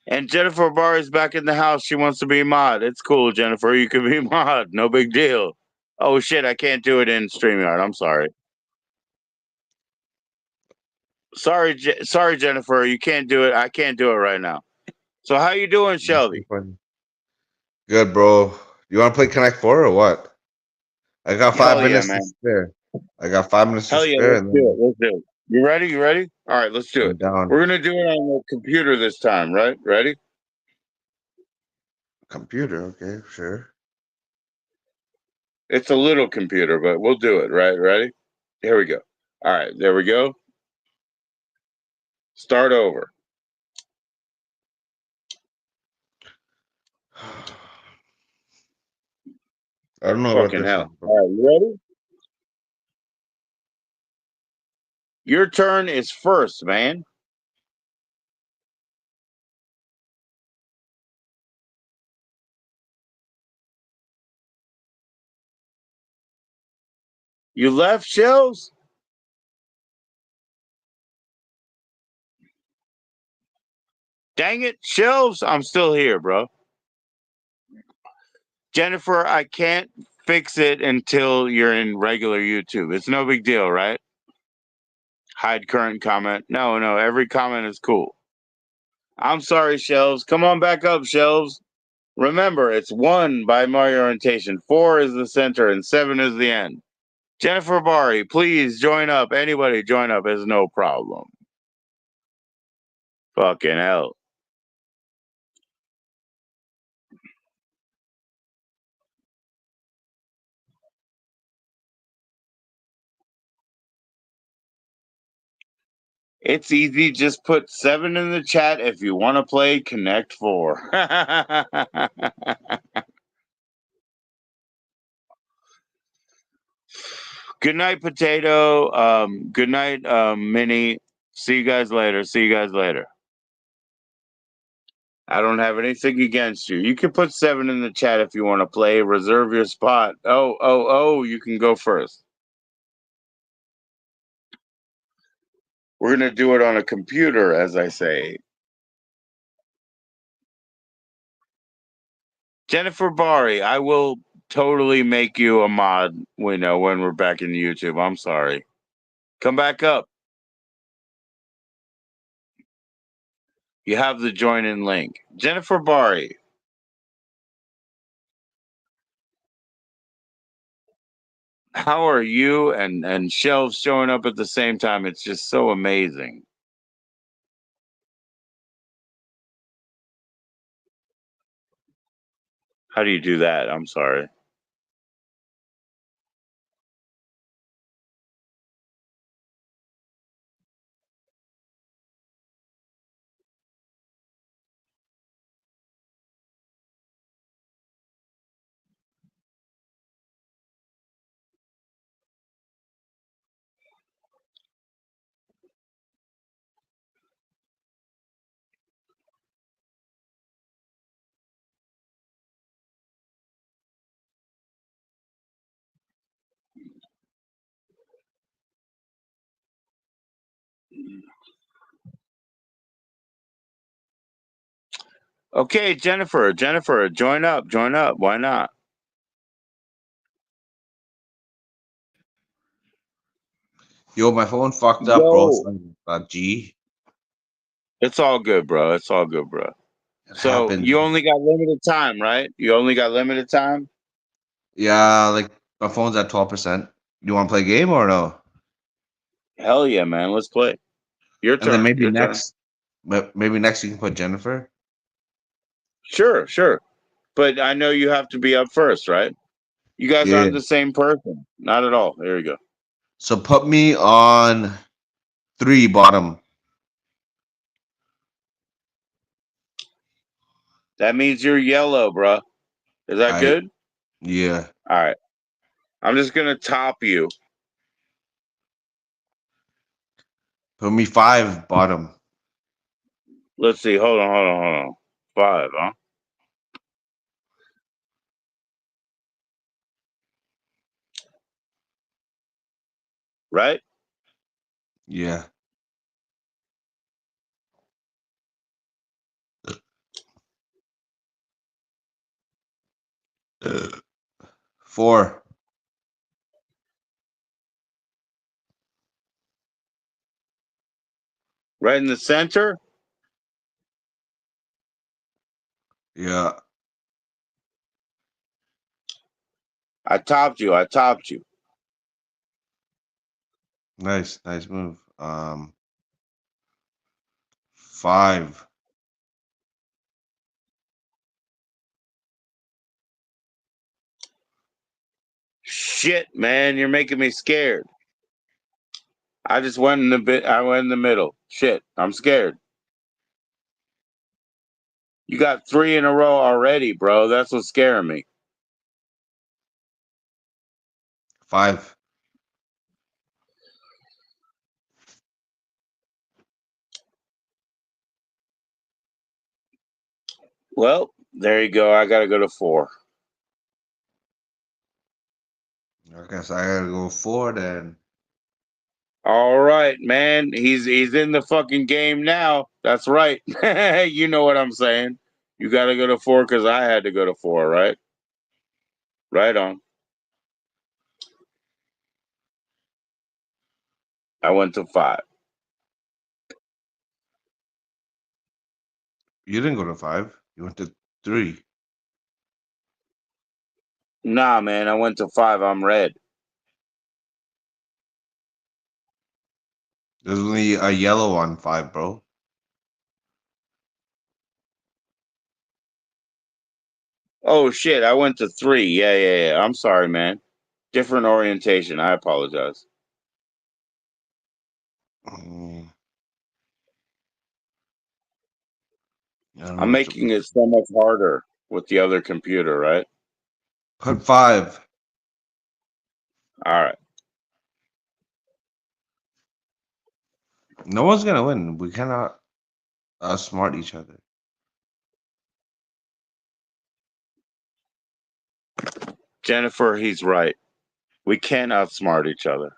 And Jennifer Barr is back in the house. She wants to be mod. It's cool, Jennifer. You can be mod. No big deal. Oh shit, I can't do it in StreamYard. I'm sorry. Sorry, Jennifer. You can't do it. I can't do it right now. So how you doing, That's so Shelby? funny. Good, bro. You want to play Connect Four or what? I got five Hell yeah, minutes to man. spare. I got 5 minutes to Hell yeah, spare, let's and do it. then Let's do it. You ready? You ready? All right, let's do I'm it. down. We're gonna do it on the computer this time, right? Ready? Computer, okay, sure. It's a little computer, but we'll do it, right? Ready? Here we go. All right, there we go. Start over. I don't know what Fucking this is, hell. bro. All right, you ready? Your turn is first, man. You left, Shells? Dang it, Shelves. I'm still here, bro. Jennifer, I can't fix it until you're in regular YouTube. It's no big deal, right? Hide current comment. No, no, every comment is cool. I'm sorry, Shelves. Come on back up, Shelves. Remember, it's 1 by my orientation, 4 is the center, and 7 is the end. Jennifer Bari, please join up. Anybody join up is no problem. Fucking hell. It's easy. Just put 7 in the chat if you want to play Connect 4. Good night, Potato. Good night, Minnie. See you guys later. See you guys later. I don't have anything against you. You can put 7 in the chat if you want to play. Reserve your spot. Oh, you can go first. We're going to do it on a computer, as I say. Jennifer Bari, I will totally make you a mod when we're back in YouTube. I'm sorry. Come back up. You have the join in link. Jennifer Bari. How are you and shelves showing up at the same time? It's just so amazing. How do you do that? I'm sorry. Okay, Jennifer, join up, join up. Why not? Yo, my phone fucked up, bro. Yo, G. it's all good, bro. It's all good, bro. It So happened. you only got limited time, right? You only got limited time. Yeah, like my phone's at 12%. You want to play a game or no? Hell yeah, man. Let's play. Your And then turn. Your turn. maybe next you can put Jennifer. Sure, sure. But I know you have to be up first, right? You guys Yeah. aren't the same person. Not at all. There you go. So put me on 3 bottom. That means you're yellow, bro. Is that I good? yeah. All right. I'm just gonna top you. Put me 5 bottom. Let's see. Hold on. 5, huh? Right? Yeah. Uh, 4. Right in the center. Yeah. I topped you. I topped you. Nice move. 5. Shit, man, you're making me scared. I just went in the bit. I went in the middle. Shit, I'm scared. You got 3 in a row already, bro. That's what's scaring me. 5. Well, there you go. I gotta go to 4. I guess I gotta go 4 then. All right, man. He's in the fucking game now. That's right. You know what I'm saying. You gotta go to 4 because I had to go to 4, right? Right on. I went to 5. You didn't go to 5. You went to 3. Nah, man. I went to 5. I'm red. There's only a yellow on 5, bro. Oh shit. I went to 3. Yeah. I'm sorry, man. Different orientation. I apologize. Mm, I don't know I'm what to making it so much harder with the other computer, right? put 5. All right. No one's gonna win. We cannot smart each other. Jennifer, he's right. We can't outsmart each other.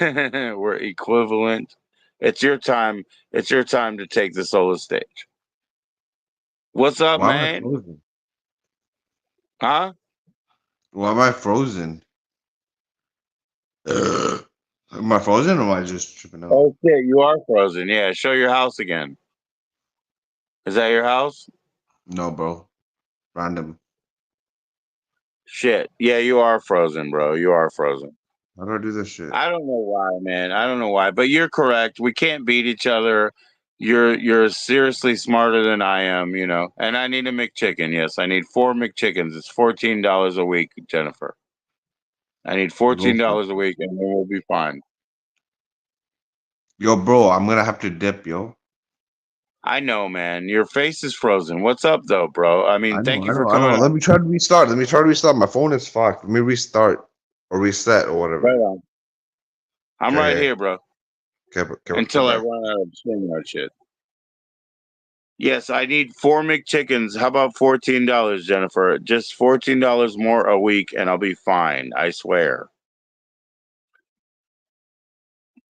We're equivalent. It's your time. It's your time to take the solo stage. What's up, Why am I man? frozen? Huh? Why am I frozen? Am I frozen or am I just tripping out? Oh shit, you are frozen. Yeah, show your house again. Is that your house? No, bro. Random. Shit. Yeah, you are frozen, bro. You are frozen. How do I do this shit? I don't know why, man. I don't know why, but you're correct. We can't beat each other. You're seriously smarter than I am, you know. And I need a McChicken. Yes, I need 4 McChickens. It's $14 a week, Jennifer. I need Go for it. $14 a week, and then we'll be fine. Yo, bro, I'm gonna have to dip, yo. I know, man. Your face is frozen. What's up, though, bro? I I mean, know, thank I you for know, I know. coming Let on. me try to restart. Let me try to restart. My phone is fucked. Let me restart or reset or Right whatever. on. I'm Okay, right here. here, bro. Okay, Until I bye. run out of StreamYard shit. Yes, I need 4 McChickens. How about $14, Jennifer? Just $14 more a week, and I'll be fine. I swear.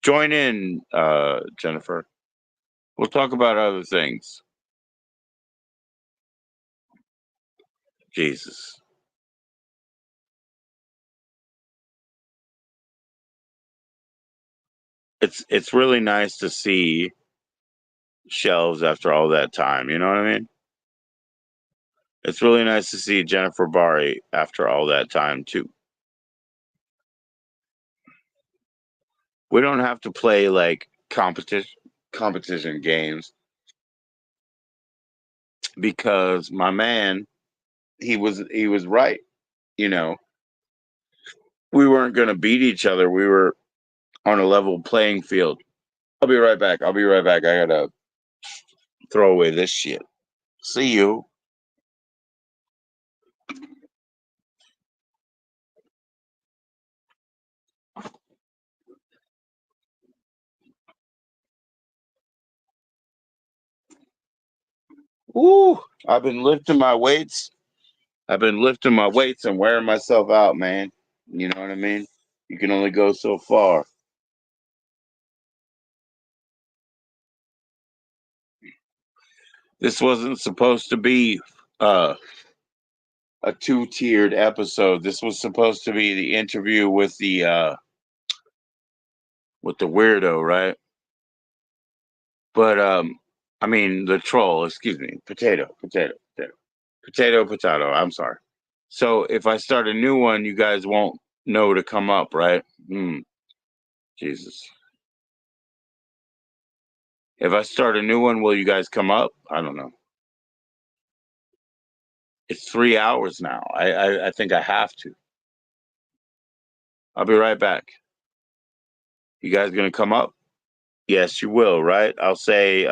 Join in, Jennifer. We'll talk about other things. Jesus. It's really nice to see shelves after all that time. You know what I mean? It's really nice to see Jennifer Bari after all that time too. We don't have to play like competition games because my man, he was right. You know, we weren't going to beat each other. We were on a level playing field. I'll be right back. I'll be right back. I gotta throw away this shit. See you. Woo! I've been lifting my weights. I've been lifting my weights and wearing myself out, man. You know what I mean? You can only go so far. This wasn't supposed to be uh, a two-tiered episode. This was supposed to be the interview with the weirdo, right? But I mean the troll. Excuse me. Potato. I'm sorry. So if I start a new one, you guys won't know to come up, right? Jesus. If I start a new one, will you guys come up? I don't know. It's 3 hours now. I think I have to. I'll be right back. You guys gonna come up? Yes, you will, right? I'll say